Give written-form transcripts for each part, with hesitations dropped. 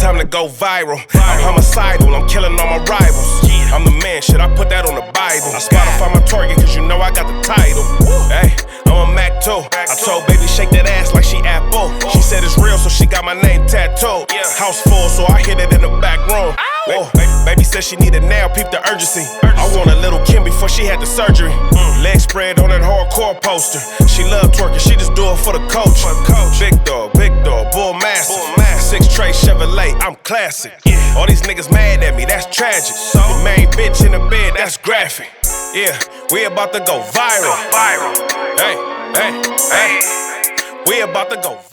time to go viral. I'm homicidal, I'm killing all my rivals. I'm the man, shit, I put that on the Bible. I Spotify my target, cause you know I got the title. Hey, I'm a Mac too. I told baby shake that ass like she Apple. She said it's real, so she got my name tattooed. House full, so I hit it in the back room. Baby said she needed now, peep the urgency. I want a little Kim before she had the surgery. Leg spread on that hardcore poster. She love twerking, she just do it for the coach. Big dog, bull massive. 6 tray Chevrolet, I'm classic. All these niggas mad at me, that's tragic. The main bitch in the bed, that's graphic. Yeah, we about to go viral. Hey, we about to go viral.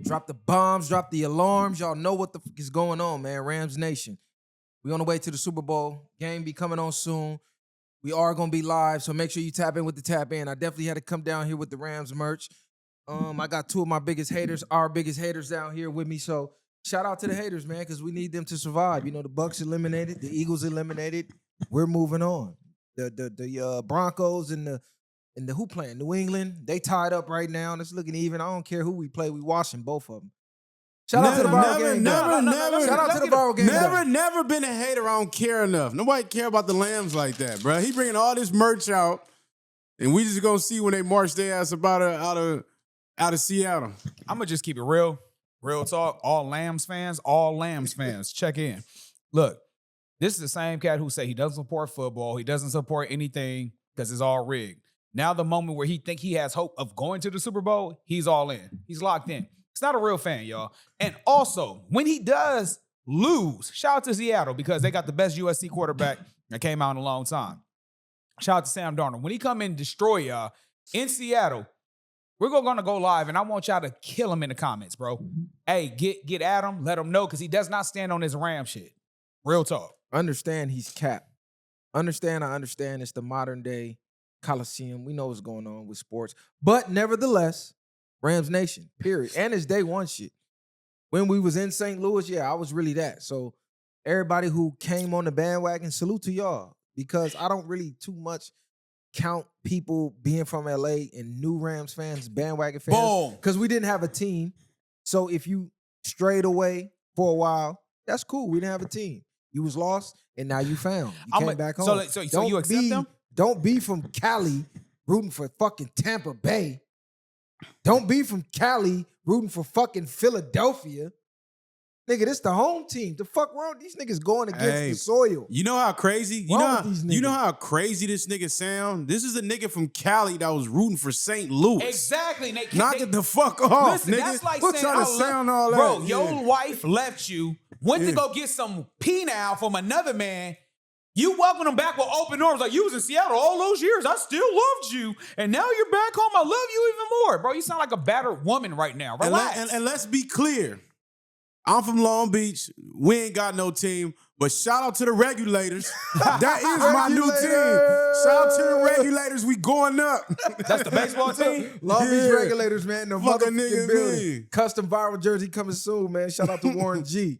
Drop the bombs, drop the alarms. Y'all know what the fuck is going on, man. Rams Nation. We on the way to the Super Bowl. Game be coming on soon. We are going to be live, so make sure you tap in with the tap in. I definitely had to come down here with the Rams merch. I got 2 of my biggest haters, our biggest haters down here with me. So shout out to the haters, man, because we need them to survive. You know, the Bucks eliminated, the Eagles eliminated. We're moving on. The Broncos and the who playing? New England. They tied up right now. And it's looking even. I don't care who we play. We washing both of them. Shout out to the viral game. Shout out to the viral game. Never been a hater. I don't care enough. Nobody care about the Lambs like that, bro. He bringing all this merch out, and we just gonna see when they march their ass out of Seattle. I'm gonna just keep it real talk. All Lambs fans, check in. Look, this is the same cat who say he doesn't support football. He doesn't support anything because it's all rigged. Now the moment where he think he has hope of going to the Super Bowl, he's all in. He's locked in. It's not a real fan, y'all. And also, when he does lose, shout out to Seattle because they got the best USC quarterback that came out in a long time. Shout out to Sam Darnold. When he come in and destroy y'all in Seattle, we're going to go live, and I want y'all to kill him in the comments, bro. Hey, get at him, let him know, because he does not stand on his Ram shit. Real talk. Understand he's capped. I understand it's the modern day Coliseum. We know what's going on with sports. But nevertheless, Rams Nation, period. And it's day one shit. When we was in St. Louis, yeah, I was really that. So everybody who came on the bandwagon, salute to y'all. Because I don't really too much count people being from LA and new Rams fans, bandwagon fans. Boom. Because we didn't have a team. So if you strayed away for a while, that's cool. We didn't have a team. You was lost, and now you found. You came back home. So you accept them? Don't be from Cali rooting for fucking Tampa Bay. Don't be from Cali rooting for fucking Philadelphia. Nigga, this the home team. The fuck wrong? These niggas going against the soil. You know how crazy? You know how crazy this nigga sound? This is a nigga from Cali that was rooting for St. Louis. Exactly. Knock it the fuck off, listen, nigga. that's like We're saying, trying to sound all that. Bro, your wife left you, went to go get some penile from another man. You welcomed him back with open arms. Like, you was in Seattle all those years. I still loved you. And now you're back home. I love you even more. Bro, you sound like a battered woman right now. Relax. And let's be clear. I'm from Long Beach. We ain't got no team. But shout out to the regulators. That is my new team. Shout out to the regulators. We going up. That's the baseball team? Long Beach Regulators, man. The Fucking motherfucking nigga, building. man. Custom viral jersey coming soon, man. Shout out to Warren G.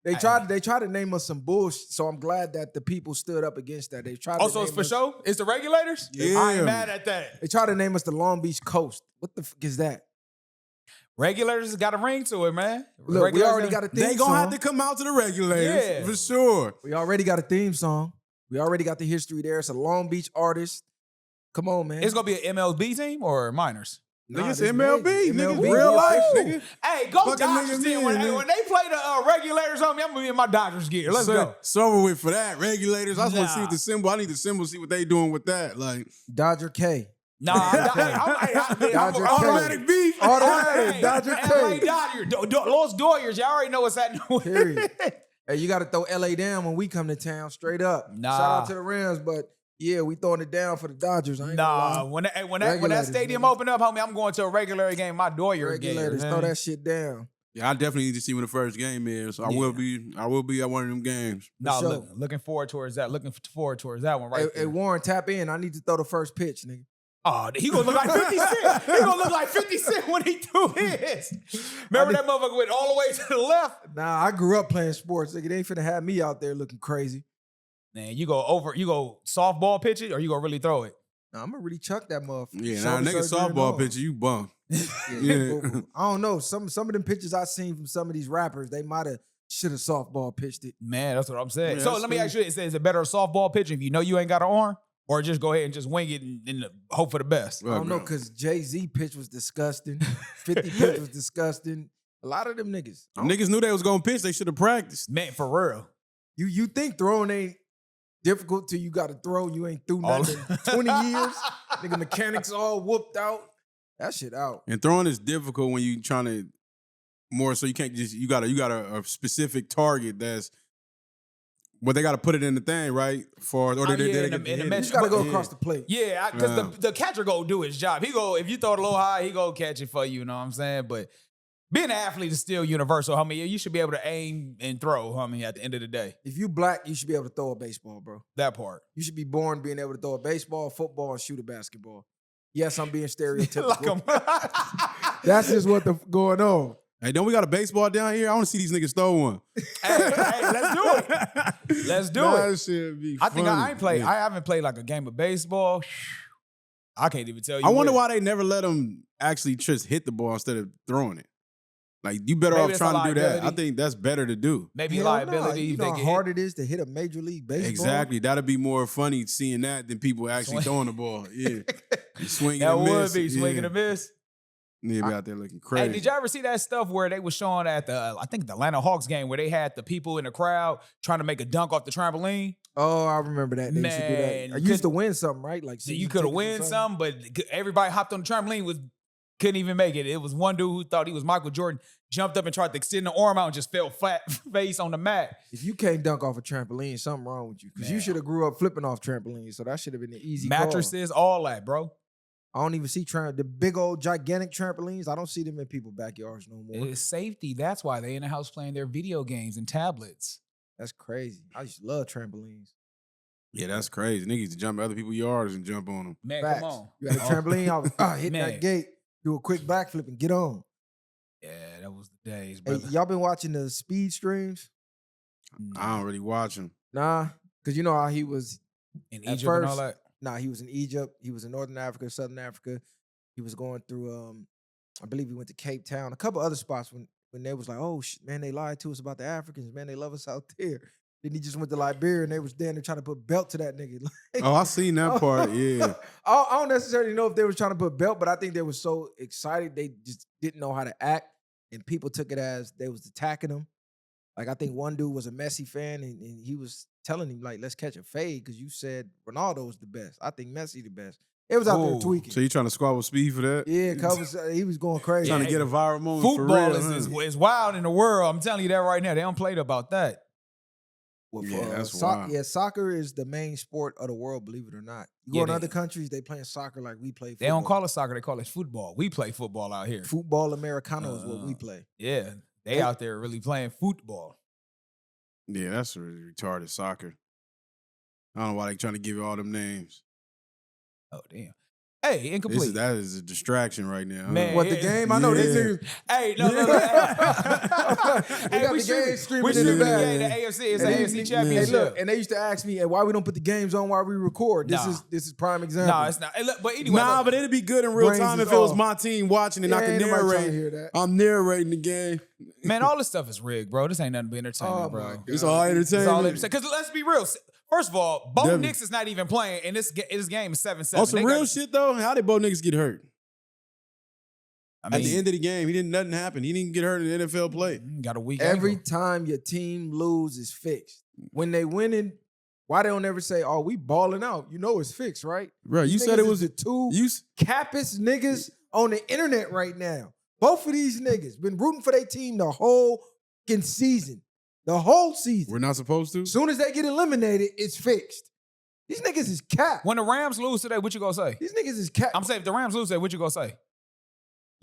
They tried to name us some bullshit, so I'm glad that the people stood up against that. They tried to Also, it's for show? It's the regulators? Yeah. I ain't mad at that. They tried to name us the Long Beach Coast. What the fuck is that? Regulators got a ring to it, man. Look, we already got a theme song. They gonna have to come out to the regulators, for sure. We already got a theme song. We already got the history there. It's a Long Beach artist. Come on, man. It's gonna be an MLB team or minors? Nigga, it's MLB. Nigga, MLB. real life, nigga. Hey, go Fucking Dodgers nigga, team. When they play the regulators on me, I'm gonna be in my Dodgers gear. Let's go. It's over with for that. Regulators. I just want to see what the symbol. I need the symbol. See what they doing with that. Like Dodger K. Nah, Dodger automatic beef. Automatic. Dodger K. Los Doyers. Y'all already know what's happening. Period. Hey, you got to throw LA down when we come to town, straight up. Nah. Shout out to the Rams, but yeah, we throwing it down for the Dodgers. I ain't Nah, gonna lie. when that stadium open up, homie, I'm going to a regular game. My Doyer game. Regulators, throw that shit down. Yeah, I definitely need to see when the first game is. So I will be at one of them games. No, sure. looking forward towards that. Looking forward towards that one right Hey, there. Warren, tap in. I need to throw the first pitch, nigga. Oh, he gonna look like 50 Cent. He gonna look like 50 Cent when he threw his. Remember that motherfucker went all the way to the left? Nah, I grew up playing sports. Nigga, they ain't finna have me out there looking crazy. Man, you go softball pitch it or you gonna really throw it? Nah, I'm gonna really chuck that motherfucker. Yeah, now Shoulder nigga surgery and all. softball pitcher, you bum. Yeah. I don't know. Some of them pictures I seen from some of these rappers, they might have should have softball pitched it. Man, that's what I'm saying. Yeah, So that's let me cool. ask you, is it better a softball pitch if you know you ain't got an arm? Or just go ahead and just wing it and hope for the best? I don't know, because Jay-Z pitch was disgusting. 50 pitch was disgusting. A lot of them niggas. Niggas knew they was gonna pitch. They should have practiced. Man, for real. You think throwing ain't difficult till you got to throw. You ain't threw nothing in 20 years. Nigga, mechanics all whooped out. That shit out. And throwing is difficult when you trying to more. So you can't just you got a specific target that's. But they got to put it in the thing, right? For or Oh, they yeah, in the hit it. You mesh- just got to go Yeah. across the plate. Yeah, because the catcher go do his job. He go, if you throw it a little high, he go catch it for you, you know what I'm saying? But being an athlete is still universal, homie. You should be able to aim and throw, homie, at the end of the day. If you black, you should be able to throw a baseball, bro. That part. You should be born being able to throw a baseball, football, and shoot a basketball. Yes, I'm being stereotypical. Like 'em. That's just what the going on. Hey, don't we got a baseball down here? I want to see these niggas throw one. hey, let's do it. Let's do That it. should be I think I funny. ain't played. Yeah. I haven't played like a game of baseball. I can't even tell you. I wonder when. why they never let them actually just hit the ball instead of throwing it. Like, you better Maybe off it's trying a to do that. I liability. think that's better to do. Maybe Hell liability. nah. You know they how get hard hit. it is to hit a major league baseball? Exactly. That'd be more funny seeing that than people actually throwing the ball. Yeah. Swinging That and would miss. be swinging yeah. a miss. Yeah, be out there looking crazy. Hey, did y'all ever see that stuff where they were showing at the, I think the Atlanta Hawks game where they had the people in the crowd trying to make a dunk off the trampoline? Oh, I remember that. They used to do Man, that. I used to win something, right? Like So season you could have tickets or win something. some, but everybody hopped on the trampoline couldn't even make it. It was one dude who thought he was Michael Jordan, jumped up and tried to extend the arm out and just fell flat face on the mat. If you can't dunk off a trampoline, something wrong with you. Because you Man. should have grew up flipping off trampolines. So that should have been an easy call. Mattresses, all that, bro. I don't even see the big old gigantic trampolines. I don't see them in people's backyards no more. It's safety. That's why they in the house playing their video games and tablets. That's crazy. I used to love trampolines. Yeah, that's crazy. Niggas used to jump in other people's yards and jump on them. Man, Facts. come on. You had a trampoline, I was hitting Man. that gate, do a quick backflip and get on. Yeah, that was the days, Hey, brother. y'all been watching the speed streams? I don't really watch them. Nah, because you know how he was, In at Egypt and all first- that. he was in Egypt, he was in Northern Africa, Southern Africa. He was going through, I believe he went to Cape Town, a couple other spots when they was like, oh, man, they lied to us about the Africans. Man, they love us out there. Then he just went to Liberia and they was there trying to put belt to that nigga. Like, Oh, I seen that part. Yeah. I don't necessarily know if they were trying to put belt, but I think they were so excited they just didn't know how to act, and people took it as they was attacking him. Like, I think one dude was a Messi fan, and he was telling him, like, let's catch a fade because you said Ronaldo's the best. I think Messi the best. It was out there Ooh. tweaking. So you trying to squabble speed for that? Yeah, he was going crazy. Trying to Yeah, get a viral moment Football for real. is wild in the world. I'm telling you that right now. They don't play about that. Well, Yeah, that's so- wild. yeah, soccer is the main sport of the world, believe it or not. You go Yeah, in they- other countries, they playing soccer like we play football. They don't call it soccer. They call it football. We play football out here. Football Americano is what we Uh, play. Yeah, they Hey. out there really playing football. Yeah, that's really retarded soccer. I don't know why they trying to give you all them names. Oh, damn. Hey, incomplete. That is a distraction right now. huh? Man, What, the game? I know Yeah. these niggas. Hey, no. They Hey, got we the game streaming we in the streaming the back. game. The AFC. It's the And AFC these- championship. Hey, look, and they used to ask me, hey, why we don't put the games on while we record? This Nah. is prime example. No, it's not. Hey, look, but anyway, Nah, look, but it'd be good in real Brains time is if it was off. my team watching and I Yeah, can ain't nobody trying to narrate. hear that. I'm narrating the game. man, all this stuff is rigged, bro. This ain't nothing but entertainment, Oh, bro. my God. It's all It's all entertainment. because let's be real. First of all, Bo Definitely. Nix is not even playing, and this game is 7-7. On some real shit though, how did Bo niggas get hurt? I At mean, the end of the game, nothing happened. He didn't get hurt in the NFL play. got a weak Every ankle. time your team lose is fixed. When they winning, why they don't ever say, oh, we balling out? You know it's fixed, right? Bro, you These said it niggas was is the two you. cappest niggas on the internet right now. Both of these niggas been rooting for their team the whole fucking season. The whole season. We're not supposed to. As soon as they get eliminated, it's fixed. These niggas is cap. When the Rams lose today, what you gonna say? These niggas is cap. I'm saying if the Rams lose today, what you gonna say?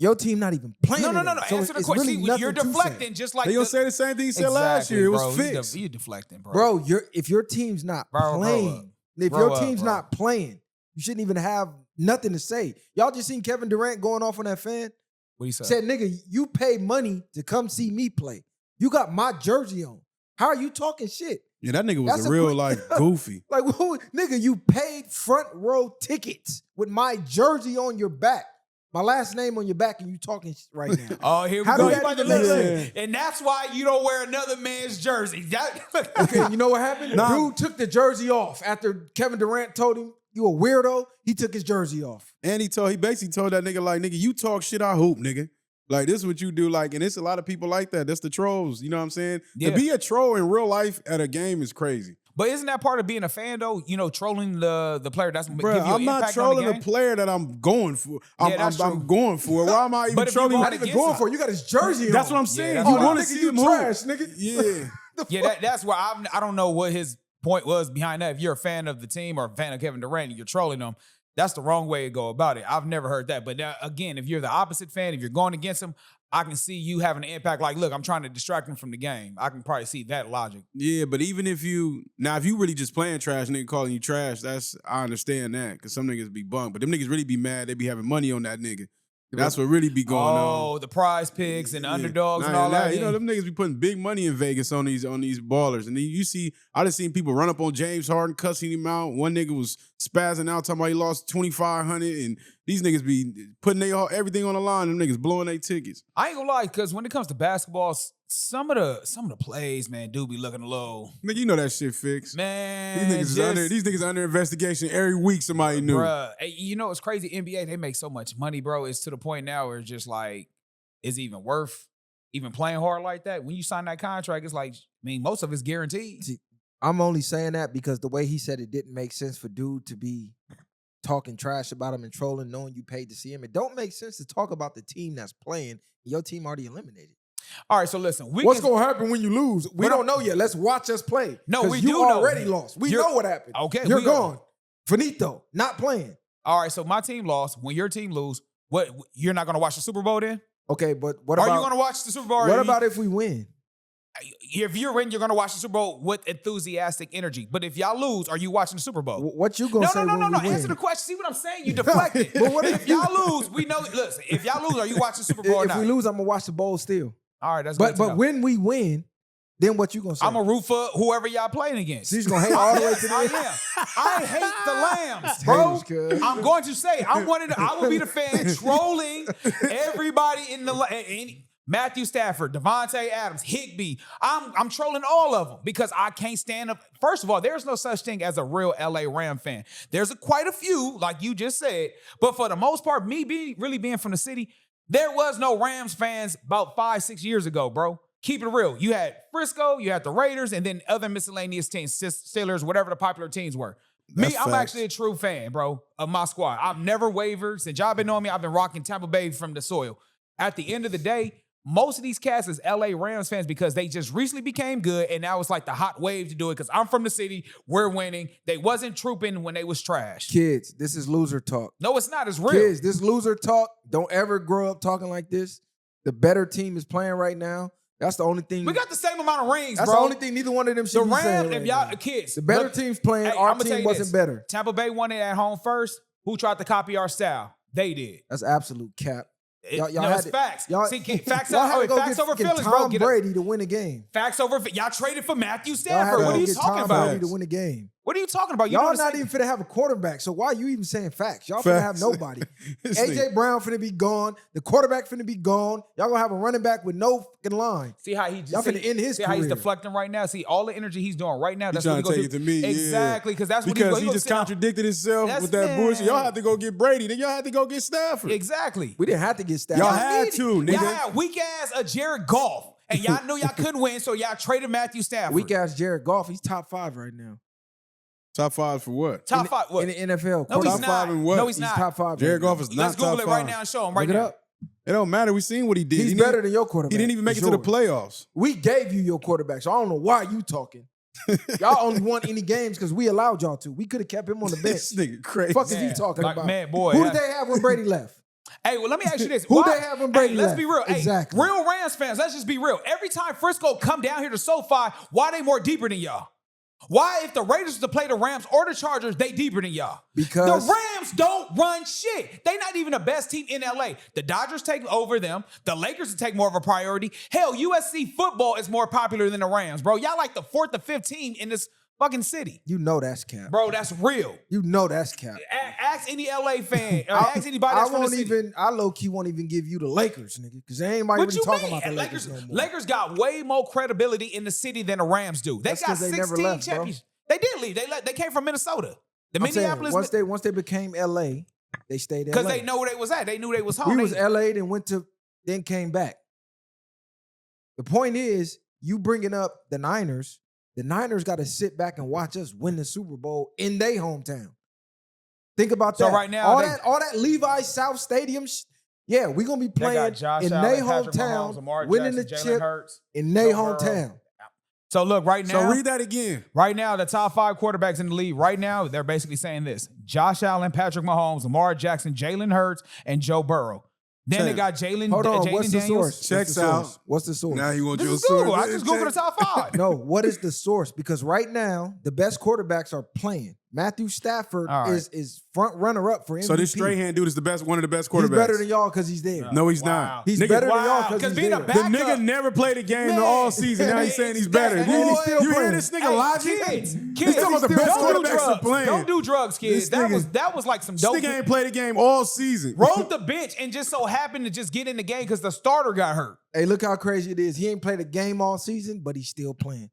Your team not even playing. No. today. So Answer the it's question. really See, nothing you're to say. deflecting just like They gonna say the same thing he said last year. It was fixed. You deflecting, bro. Bro, if your team's not Bro, grow playing, if Grow your up, team's bro. not playing, you shouldn't even have nothing to say. Y'all just seen Kevin Durant going off on that fan? What do you say? Said, nigga, you pay money to come see me play. You got my jersey on. How are you talking shit? Yeah, that nigga was That's a a real quick- life goofy. Like, nigga, you paid front row tickets with my jersey on your back, my last name on your back, and you talking right now. Oh, here we How go. do You that about to even make listen. sense? And that's why you don't wear another man's jersey. Okay, you know what happened? Nah. Dude took the jersey off after Kevin Durant told him, you a weirdo. He took his jersey off. And he basically told that nigga, like, nigga, you talk shit, I hoop, nigga. Like, this is what you do. Like, and it's a lot of people like that. That's the trolls. You know what I'm saying? Yeah. To be a troll in real life at a game is crazy. But isn't that part of being a fan, though? You know, trolling the player. That's Bro, give you I'm an not impact trolling on the a game. player that I'm going for. that's true. I'm going for. Why am I even But if you trolling? go Not even going for it. You got his jersey on. That's what I'm saying. that's you what want to nigga, see you him hoop. trash, nigga. Yeah. Yeah, that's where I don't know what his point was behind that. If you're a fan of the team or a fan of Kevin Durant and you're trolling them, that's the wrong way to go about it. I've never heard that. But now, again, if you're the opposite fan, if you're going against him, I can see you having an impact. Like, look, I'm trying to distract him from the game. I can probably see that logic. Yeah, but even if you really just playing trash, nigga calling you trash, I understand that because some niggas be bummed, but them niggas really be mad. They be having money on that nigga. That's what really be going on. Oh, the prize picks and Yeah. underdogs and Nah, all that. You know, them niggas be putting big money in Vegas on these ballers. And then you see, I done seen people run up on James Harden, cussing him out. One nigga was spazzing out, talking about he lost $2,500, and these niggas be putting everything on the line. Them niggas blowing their tickets. I ain't gonna lie, because when it comes to basketball, some of the plays, man, do be looking a little, Nigga, you know that shit fixed. man. These niggas under investigation every week. Somebody knew. Bruh, hey, you know it's crazy. NBA, they make so much money, bro. It's to the point now where it's just like, is it even worth even playing hard like that? When you sign that contract, it's like, I mean, most of it's guaranteed. See, I'm only saying that because the way he said it didn't make sense for dude to be talking trash about him and trolling, knowing you paid to see him. It don't make sense to talk about the team that's playing. Your team already eliminated. All right, so listen, What's going to happen when you lose? We don't know yet. Let's watch us play. No, 'Cause we you do know. already lost. We know what happened. Okay, You're we are. gone. Finito. Not playing. All right, so my team lost. When your team lose, what you're not gonna watch the Super Bowl then? Okay, but what Are about you gonna watch the Super Bowl? what about if we win? If you're win, you're gonna watch the Super Bowl with enthusiastic energy. But if y'all lose, are you watching the Super Bowl? What you gonna say No. when we win? Answer the question. See what I'm saying? You deflected. But what if y'all lose, we know. Listen, if y'all lose, are you watching the Super Bowl or If not? we lose, I'm gonna watch the bowl still. All right, that's good. But when we win, then what you gonna say? I'm a root for whoever y'all playing against. So you just gonna hate all the way to the I end? am. I hate the Lambs, bro. Haters, cuz. I'm going to say I will be the fan trolling everybody in the Matthew Stafford, Devontae Adams, Higbee. I'm trolling all of them because I can't stand up. First of all, there's no such thing as a real LA Ram fan. There's quite a few, like you just said, but for the most part, me really being from the city, there was no Rams fans about 5-6 years ago, bro. Keep it real. You had Frisco, you had the Raiders, and then other miscellaneous teams, Steelers, whatever the popular teams were. That's I'm facts. actually a true fan, bro, of my squad. I've never wavered. Since y'all been knowing me, I've been rocking Tampa Bay from the soil. At the end of the day, most of these cats is LA Rams fans because they just recently became good, and now it's like the hot wave to do it because I'm from the city. We're winning. They wasn't trooping when they was trash. Kids, this is loser talk. No, it's not. It's real. Kids, this loser talk. Don't ever grow up talking like this. The better team is playing right now. That's the only thing. We got the same amount of rings, That's bro. the only thing neither one of them should The be Rams, saying if right y'all now. kids, The better look, team's playing. hey, Our I'ma tell team you wasn't this. better. Tampa Bay won it at home first. Who tried to copy our style? They did. That's absolute cap. Y'all No, had it's to- facts. y'all- See, facts y'all had to go facts get over fucking feelings, Tom bro. Get up. Brady to win a game. Facts over. Y'all traded for Matthew Y'all had Stafford. to What go are you get talking Tom about? Brady to win a game. What are you talking about? You Y'all know not even finna have a quarterback. So why are you even saying facts? Y'all finna have Facts. nobody. This AJ nigga- Brown finna be gone. The quarterback finna be gone. Y'all gonna have a running back with no fucking line. See how he just Y'all finna end his see how he's career. deflecting right now. See all the energy he's doing right now. That's trying what to he take gonna it do. to me, yeah. Exactly, because that's what because he he just contradicted himself That's with that bullshit. man. Y'all had to go get Brady. Then y'all had to go get Stafford. Exactly. We didn't have to get Stafford. Y'all had to, nigga. Y'all had weak ass a Jared Goff, and y'all knew y'all couldn't win, so y'all traded Matthew Stafford. Weak ass Jared Goff. He's top 5 right now. Top 5 for what? Top five. What? In the NFL. No, he's Top not. five in what? No, he's He's not. top 5. Jared right Goff now. is not Let's Google top it right 5. now and show him right Look it now. up. It don't matter. We seen what he did. He's He better didn't- than your quarterback. He didn't even make it for to the sure. playoffs. We gave you your quarterback, so I don't know why you talking. Y'all only won any games because we allowed y'all to. We could have kept him on the bench. This nigga crazy. Fuck is Man, you talking like, about? man, boy, Who yeah. did they have when Brady left? Hey, well, let me ask you this. Who Why- they have when Brady Hey, let's left? be real. Exactly. Hey, real Rams fans, let's just be real. Every time Frisco come down here to SoFi, why they more deeper than y'all? Why, if the Raiders to play the Rams or the Chargers, they deeper than y'all? Because the Rams don't run shit. They not even the best team in LA. The Dodgers take over them. The Lakers take more of a priority. Hell, USC football is more popular than the Rams, bro. Y'all like the 4th or 5th team in this fucking city. you know that's cap. Bro, that's real. You know that's cap. Ask any LA fan. Or ask anybody that's from the city. I low-key won't even give you the Lakers, nigga, because they ain't nobody What really you talking mean? about the And Lakers no more. Lakers got way more credibility in the city than the Rams do. They That's got 'cause they 16 never left, bro. champions. They did leave. They came from Minnesota. The I'm saying, Minneapolis, once they became LA, they stayed LA. because they know where they was at. They knew they was home. We They- was LA, then came back. The point is, you bringing up the Niners got to sit back and watch us win the Super Bowl in their hometown. Think about So that. right now, all that Levi South Stadium, yeah, we gonna be They playing got Josh in Allen, their Patrick Mahomes, hometown, Lamar winning Jackson, the Jalen chip Hurts, in their Joe Burrow. hometown. So look, right now, So read that again. right now, the top 5 quarterbacks in the league, right now, they're basically saying this: Josh Allen, Patrick Mahomes, Lamar Jackson, Jalen Hurts, and Joe Burrow. Then they got Jalen Hold on, what's the Daniels. source? Checks What's the source? out. What's the source? Now you want This your is Google. source. I just Googled the top 5. No, what is the source? Because right now, the best quarterbacks are playing. Matthew Stafford All right. is front runner up for MVP. So this Strahan dude is one of the best quarterbacks. He's better than y'all because he's there. No, he's Wow. not. He's Nigga, better than wow, y'all because 'cause he's being a there. back- The Backup. nigga never played a game Man. all season. Now he's saying he's better. That's You, boy. you hear this nigga logic? Kids, He's talking about the best don't do quarterbacks are drugs. playing. Don't do drugs, kids. This nigga- That was like some This dope. nigga ain't played a game all season. Rode the bench and just so happened to just get in the game because the starter got hurt. Hey, look how crazy it is. He ain't played a game all season, but he's still playing.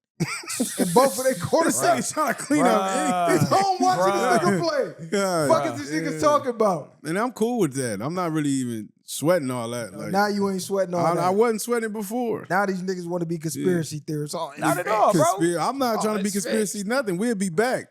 And both of their This quarterbacks. nigga's trying to clean up He's anything. home watching Bruh. this nigga play. God, Fuck is this nigga talking about? And I'm cool with that. I'm not really even sweating all that. Like, Now you ain't sweating all I that. wasn't sweating before. Now these niggas want to be conspiracy theorists. Oh, Not at all, bro. I'm not trying to be it's conspiracy nothing. We'll be back.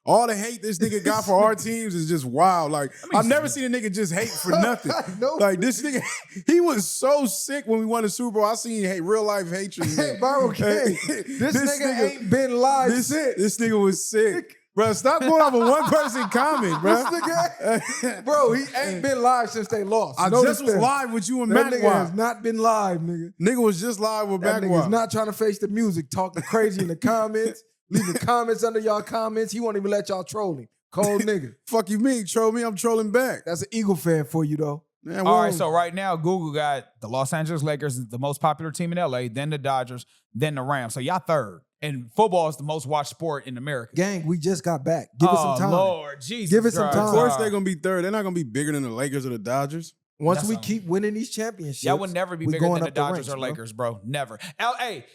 All the hate this nigga got for our teams is just wild. Like, I've never seen a nigga just hate for nothing. No. Like, this nigga, he was so sick when we won the Super Bowl. I seen real life hatred. in Hey, him. bro, okay. This nigga ain't been live since. This nigga was sick. Bro, stop going off a one person comment, bro. This nigga, bro, he ain't been live since they lost. I Notice just was that. live with you and That Matt nigga Watt. has not been live, nigga. Nigga was just live with That Matt nigga's Watt. not trying to face the music, talking crazy in the comments, leaving comments under y'all comments. He won't even let y'all troll him. Cold nigga. Fuck you mean, troll me? I'm trolling back. That's an Eagle fan for you, though. Man, All right, so right now, Google got the Los Angeles Lakers, the most popular team in LA, then the Dodgers, then the Rams. So y'all third. And football is the most watched sport in America. Gang, we just got back. Give us some time. Lord, Jesus. Give it some Christ. time. Of course they're gonna be third. They're not gonna be bigger than the Lakers or the Dodgers. Once That's we all. keep winning these championships, Y'all would never be we bigger going than the up Dodgers ranks, or bro. Lakers, bro. Never. Hey,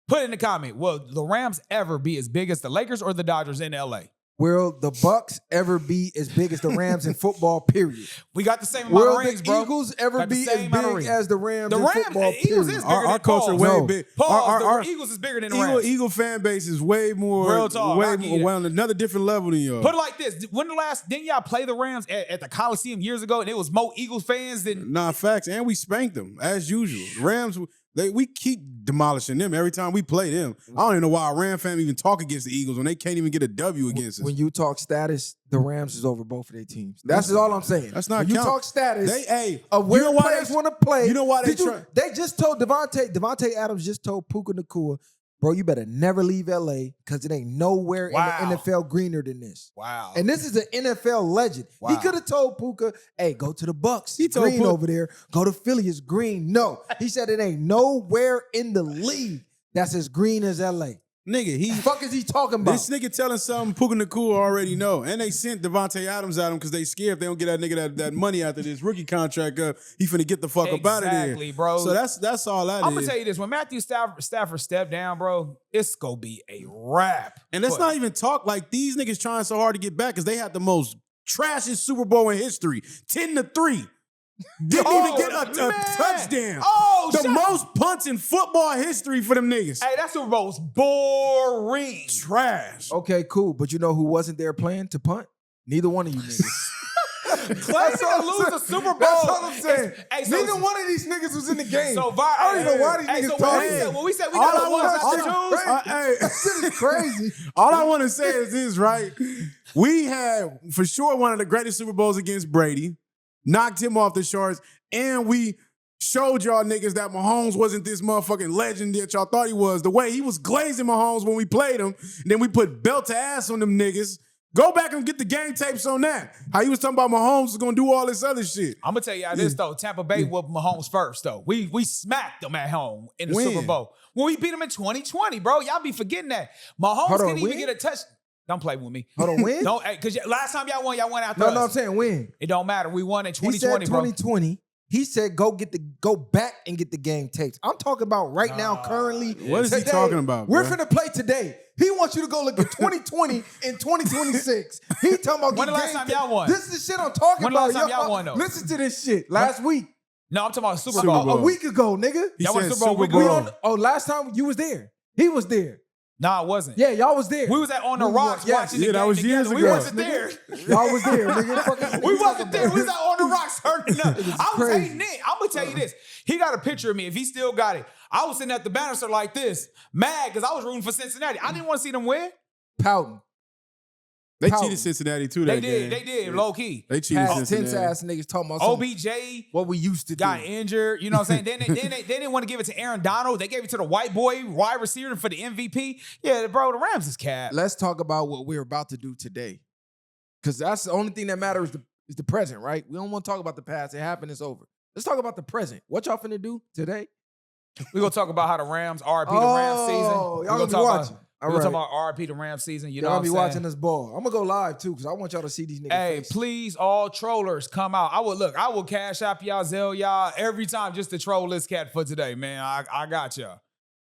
put it in the comment. Will the Rams ever be as big as the Lakers or the Dodgers in LA? Will the Bucks ever be as big as the Rams in football, period? We got the same amount Will of rings, the bro. Eagles ever Got the be as same amount of big rings. as the Rams The in Rams, football, Eagles period? is bigger Our than culture Paul's. way No. big. Pause, Our the Eagles is bigger than the Rams. Eagle fan base is way more, Real talk, way I'll give you more, that. well, on another different level than y'all. Put it like this. Didn't y'all play the Rams at the Coliseum years ago and it was more Eagles fans than Nah, facts, and we spanked them as usual. Rams, we keep demolishing them every time we play them. I don't even know why a Ram fan even talk against the Eagles when they can't even get a W against us. When you talk status, the Rams is over both of their teams. That's all I'm saying. That's not when you count. talk status They, of where you know why players they- want to play. you know why they Did try- They just told Devontae Adams just told Puka Nacua, bro, you better never leave LA because it ain't nowhere Wow. in the NFL greener than this. wow. And this is an NFL legend. He Wow. could have told Puka, hey, go to the Bucks. He told green Puka- over there. Go to Philly, it's green. No. He said it ain't nowhere in the league that's as green as LA. nigga, The fuck is he talking about? this nigga telling something Puka Nacua already know. And they sent Devontae Adams at him because they scared if they don't get that nigga that money after this rookie contract up, he finna get the fuck up out of there. Exactly, bro. So that's all that I'm is. gonna tell you this: when Matthew Stafford stepped down, bro, it's gonna be a wrap. And let's But- not even talk like these niggas trying so hard to get back because they had the most trashiest Super Bowl in history. 10-3. Didn't even get a man. touchdown. Oh, the shut- most punts in football history for them niggas. Hey, that's the most boring. Trash. Okay, cool. But you know who wasn't there playing to punt? Neither one of you niggas. Claiming to all lose I'm the saying. Super Bowl. That's all I'm saying. Hey, so- Neither one of these niggas was in the game. So I don't even know why these hey, niggas so talking. when we said we All got I the want- ones all to choose, Hey, That shit is crazy. all I want to say is this, right? We had, for sure, one of the greatest Super Bowls against Brady, knocked him off the charts, and we showed y'all niggas that Mahomes wasn't this motherfucking legend that y'all thought he was. The way he was glazing Mahomes when we played him, and then we put belt to ass on them niggas. Go back and get the game tapes on that. How he was talking about Mahomes was gonna do all this other shit. I'm gonna tell y'all this though. Tampa Bay whooped Mahomes first though. We smacked them at home in the Super Bowl. When we beat them in 2020, bro. Y'all be forgetting that. Mahomes didn't even get a touch. Don't play with me. Hold on, win? Don't, because last time y'all won after us. No, I'm saying win. It don't matter. We won in 2020, He said bro. 2020. He said go back and get the game tapes. I'm talking about right now, currently. What is he talking about, We're bro? finna play today. He wants you to go look at 2020 and 2026. He talking about When the last time y'all won? This is the shit I'm talking When the about. last time y'all won, though? Listen to this shit. Last week. No, I'm talking about Super Super Bowl. Bowl. A week ago, nigga. He Y'all won said Super Bowl Super week Bowl. ago. Last time you was there. He was there. Nah, it wasn't. Yeah, y'all was there. We was on the We rocks was- yes. watching the Yeah, that game was together. years We ago. wasn't there. Y'all was there, nigga. Fucking- We wasn't there. We was out on the rocks hurting up. I was crazy. hating it. I'm gonna tell you this. He got a picture of me. If he still got it, I was sitting at the banister like this, mad because I was rooting for Cincinnati. I didn't want to see them win. pouting. They Pouting. cheated Cincinnati too They that game. did, low key. They cheated Past tense Cincinnati. ass niggas talking about some- OBJ what we used to got do. injured. You know what I'm saying? They didn't want to give it to Aaron Donald. They gave it to the white boy wide receiver for the MVP. Yeah, bro, the Rams is cat. Let's talk about what we're about to do today. Because that's the only thing that matters is the present, right? We don't want to talk about the past. It happened, it's over. Let's talk about the present. What y'all finna do today? We're gonna talk about how the Rams, RP the Rams season. y'all We're gonna be talk watching. We're gonna talk about RP the Rams season. You know Y'all what I'm be saying? watching this ball. I'm gonna go live too, because I want y'all to see these niggas. Hey, faces. please, all trollers, come out. I will cash app y'all, Zell y'all every time just to troll this cat for today, man. I got y'all.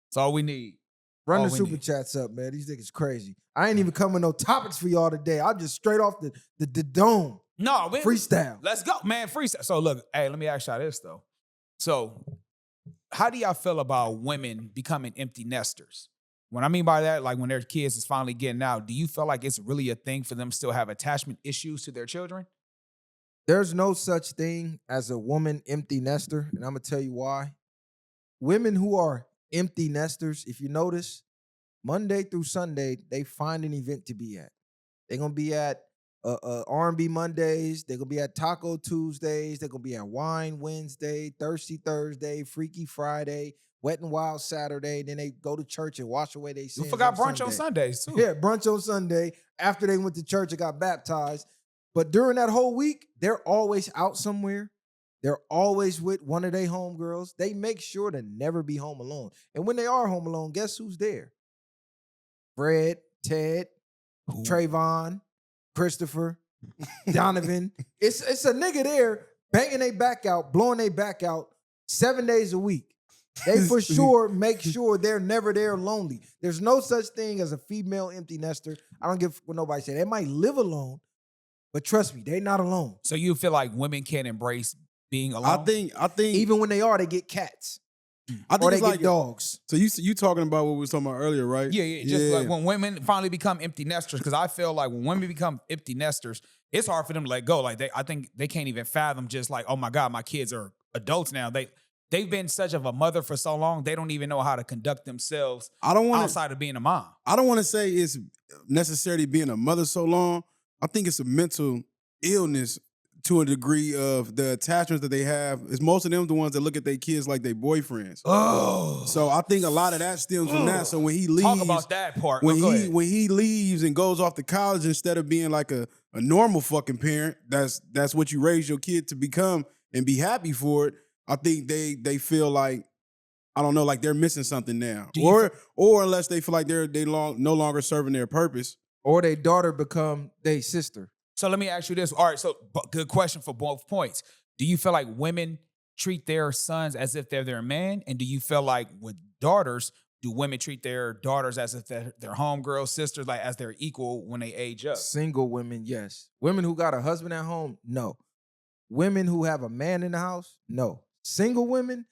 That's all we need. Run all the we super need. chats up, man. These niggas crazy. I ain't even coming with no topics for y'all today. I'm just straight off the dome. No, man. Freestyle. Let's go, man. Freestyle. So look, hey, let me ask y'all this though. So, how do y'all feel about women becoming empty nesters? What I mean by that, like when their kids is finally getting out, do you feel like it's really a thing for them to still have attachment issues to their children? There's no such thing as a woman empty nester, and I'm gonna tell you why. Women who are empty nesters, if you notice, Monday through Sunday, they find an event to be at. They're gonna be at R&B Mondays. They're gonna be at Taco Tuesdays. They're gonna be at Wine Wednesday, Thirsty Thursday, Freaky Friday, Wet and Wild Saturday. Then they go to church and wash away their You sins. forgot brunch Sunday. on Sundays too. Yeah, brunch on Sunday after they went to church and got baptized. But during that whole week, they're always out somewhere. They're always with one of their homegirls. They make sure to never be home alone. And when they are home alone, guess who's there? Fred, Ted, Trayvon, Christopher, Donovan. It's a nigga there banging their back out, blowing their back out 7 days a week. They for sure make sure they're never there lonely. There's no such thing as a female empty nester. I don't give what nobody say. They might live alone, but trust me, they're not alone. So you feel like women can't embrace being alone? I think Even when they are, they get cats. I think Or they it's get like dogs. So you talking about what we was talking about earlier, right? Yeah. Just like when women finally become empty nesters, because I feel like when women become empty nesters, it's hard for them to let go. Like I think they can't even fathom just like, oh my God, my kids are adults now. They've been such of a mother for so long, they don't even know how to conduct themselves outside of being a mom. I don't want to say it's necessarily being a mother so long. I think it's a mental illness to a degree of the attachments that they have. It's most of them the ones that look at their kids like their boyfriends. Oh. So I think a lot of that stems from that. So when he leaves, Talk about that part. when Go ahead. he leaves and goes off to college, instead of being like a normal fucking parent, that's what you raise your kid to become and be happy for it. I think they feel like, I don't know, like they're missing something now, or unless they feel like they no longer serving their purpose, Or their daughter become their sister. So let me ask you this. All right, so good question for both points. Do you feel like women treat their sons as if they're their man? And do you feel like with daughters, do women treat their daughters as if they're their homegirls, sisters, like as their equal when they age up? Single women, yes. Women who got a husband at home, no. Women who have a man in the house, no. Single women,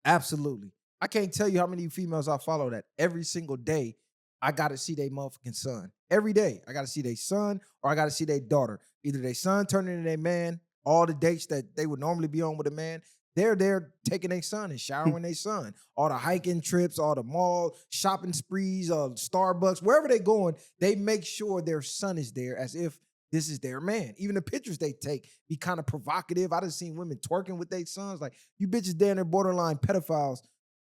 absolutely. I can't tell you how many females I follow that every single day I got to see their motherfucking son. Every day, I got to see their son or I got to see their daughter. Either their son turning into their man, all the dates that they would normally be on with a man, they're there taking their son and showering their son. All the hiking trips, all the mall shopping sprees, Starbucks, wherever they're going, they make sure their son is there as if this is their man. Even the pictures they take be kind of provocative. I done seen women twerking with their sons. Like, you bitches down there borderline pedophiles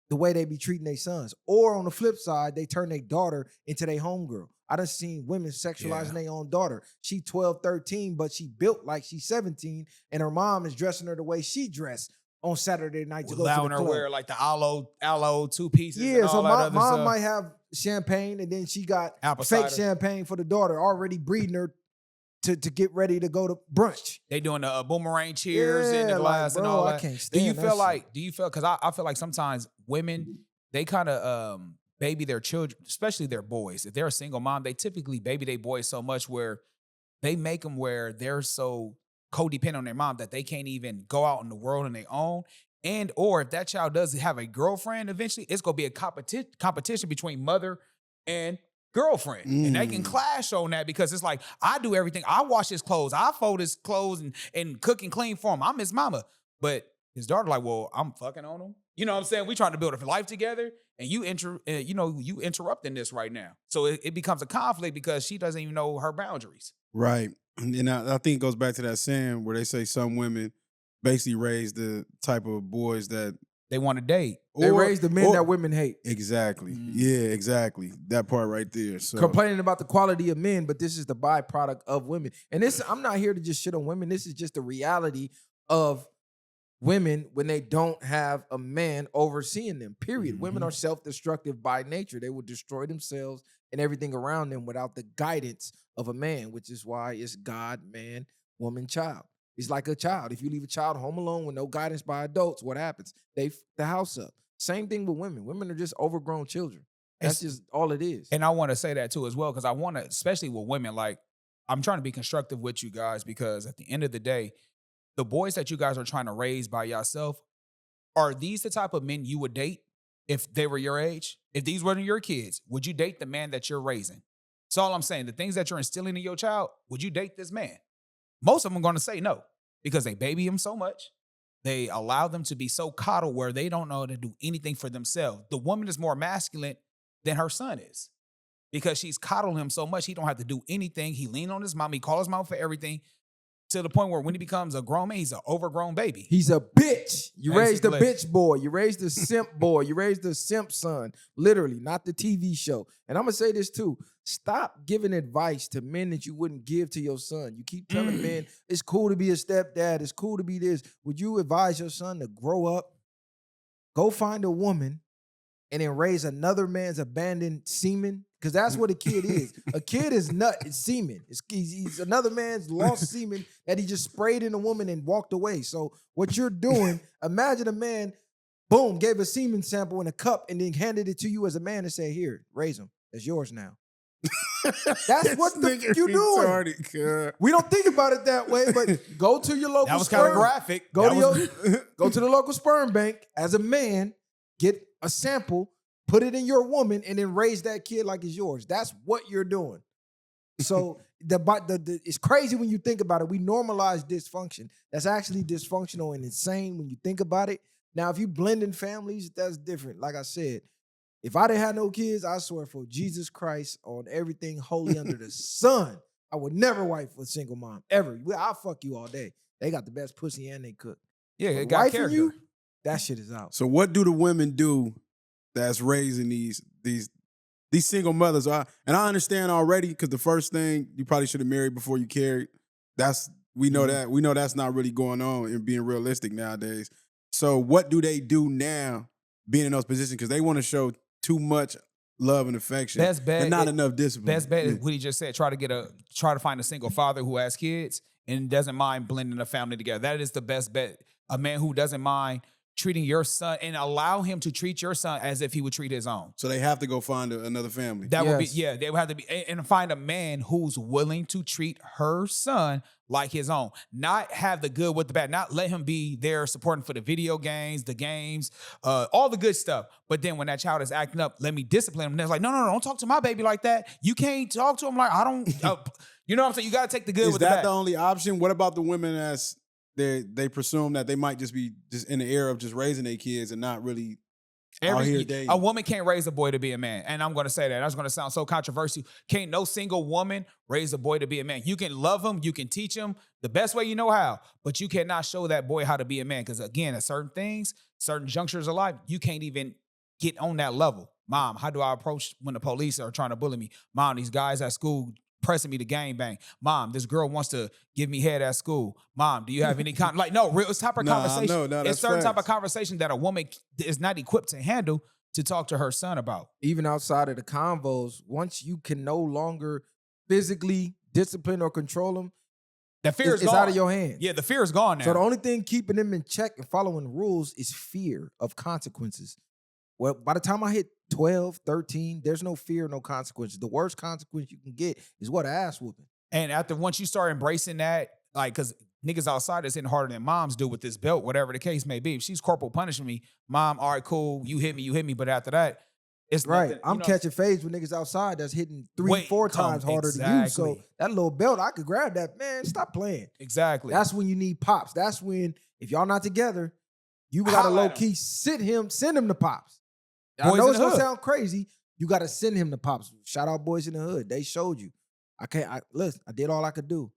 the way they be treating their sons. Or on the flip side, they turn their daughter into their homegirl. I done seen women sexualizing their own daughter. She 12, 13, but she built like she's 17, and her mom is dressing her the way she dressed on Saturday night to go to the Allowing her club. wear like the aloe 2 pieces. Yeah, and all so that other mom stuff. might have champagne, and then she got Apple fake cider. champagne for the daughter, already breeding her to get ready to go to brunch. They doing the boomerang cheers in the Yeah, glass like, and bro, all I that. can't Do you stand feel that like? Do you feel? Because I feel like sometimes women, they kind of baby their children, especially their boys. If they're a single mom, they typically baby their boys so much where they make them where they're so codependent on their mom that they can't even go out in the world on their own. And or if that child does have a girlfriend, eventually it's gonna be a competition between mother and girlfriend. And they can clash on that because it's like, I do everything. I wash his clothes. I fold his clothes and cook and clean for him. I'm his mama. But his daughter like, well, I'm fucking on him. You know what I'm saying? We trying to build a life together, and you interrupting this right now. So it becomes a conflict because she doesn't even know her boundaries. Right. And I think it goes back to that saying where they say some women basically raise the type of boys that They want to date. They raise the men that women hate. Exactly. Yeah, exactly. That part right there. So Complaining about the quality of men, but this is the byproduct of women. And this, I'm not here to just shit on women. This is just the reality of women when they don't have a man overseeing them, period. Women are self-destructive by nature. They will destroy themselves and everything around them without the guidance of a man, which is why it's God, man, woman, child. It's like a child. If you leave a child home alone with no guidance by adults, what happens? They f the house up. Same thing with women. Women are just overgrown children. That's just all it is. And I want to say that too as well, because I want to, especially with women, like I'm trying to be constructive with you guys because at the end of the day, the boys that you guys are trying to raise by yourself, are these the type of men you would date if they were your age? If these weren't your kids, would you date the man that you're raising? That's all I'm saying. The things that you're instilling in your child, would you date this man? Most of them are going to say no because they baby him so much. They allow them to be so coddled where they don't know how to do anything for themselves. The woman is more masculine than her son is because she's coddled him so much he don't have to do anything. He lean on his mom. He calls his mom for everything to the point where when he becomes a grown man, he's an overgrown baby. He's a bitch. You raised a Basically. bitch boy. You raised a simp boy. You raised a simp son. Literally, not the TV show. And I'm going to say this too. Stop giving advice to men that you wouldn't give to your son. You keep telling men, it's cool to be a stepdad. It's cool to be this. Would you advise your son to grow up, go find a woman, and then raise another man's abandoned semen? Because that's what a kid is. A kid is it's semen. He's another man's lost semen that he just sprayed in a woman and walked away. So what you're doing, imagine a man, boom, gave a semen sample in a cup and then handed it to you as a man and said, here, raise him. It's yours now. That's what you doing. We don't think about it that way, but go to your local That was kind of sperm. graphic. Go That go to the local sperm bank as a man, get a sample, put it in your woman, and then raise that kid like it's yours. That's what you're doing. So it's crazy when you think about it. We normalize dysfunction. That's actually dysfunctional and insane when you think about it. Now, if you blend in families, that's different. Like I said, if I didn't have no kids, I swear for Jesus Christ on everything holy under the sun, I would never wife a single mom, ever. I'll fuck you all day. They got the best pussy and they cook. Yeah, But it got wifing character. you, that shit is out. So what do the women do that's raising these single mothers? And I understand already because the first thing you probably should have married before you carried. We know that's not really going on and being realistic nowadays. So what do they do now, being in those positions? Because they want to show too much love and affection, and not enough discipline. Best bet is what he just said. Try to find a single father who has kids and doesn't mind blending a family together. That is the best bet. A man who doesn't mind treating your son and allow him to treat your son as if he would treat his own. So they have to go find another family. That would be, Yes. they would have to be, and find a man who's willing to treat her son like his own. Not have the good with the bad. Not let him be there supporting for the video games, the games, all the good stuff. But then when that child is acting up, let me discipline him. And it's like, no, don't talk to my baby like that. You can't talk to him like, I don't, you know what I'm saying? You got to take the good Is with the that bad. the only option? What about the women they presume that they might just be just in the era of just raising their kids and not really dating. woman can't raise a boy to be a man. And I'm going to say that. That's going to sound so controversial. Can't no single woman raise a boy to be a man. You can love him. You can teach him the best way you know how. But you cannot show that boy how to be a man. Because again, at certain things, certain junctures of life, you can't even get on that level. Mom, how do I approach when the police are trying to bully me? Mom, these guys at school pressing me to gangbang. Mom, this girl wants to give me head at school. Mom, do you have any real type of conversation? It's certain type of conversation that a woman is not equipped to handle to talk to her son about. Even outside of the convos, once you can no longer physically discipline or control them, the fear is it's out of your hands. Yeah, the fear is gone now. So the only thing keeping them in check and following rules is fear of consequences. Well, by the time I hit 12, 13, there's no fear, no consequences. The worst consequence you can get is what? An ass whooping. And once you start embracing that, like, because niggas outside is hitting harder than moms do with this belt, whatever the case may be. If she's corporal punishing me, mom, all right, cool, you hit me. But after that, it's right. nothing, I'm catching fades with niggas outside that's hitting 3-4 times harder than you. So that little belt, I could grab that. Man, stop playing. Exactly. That's when you need pops. That's when, if y'all not together, you gotta low key send him to pops. I know it's gonna sound crazy. You gotta send him to pops. Shout out Boys in the Hood. They showed you. Listen, I did all I could do.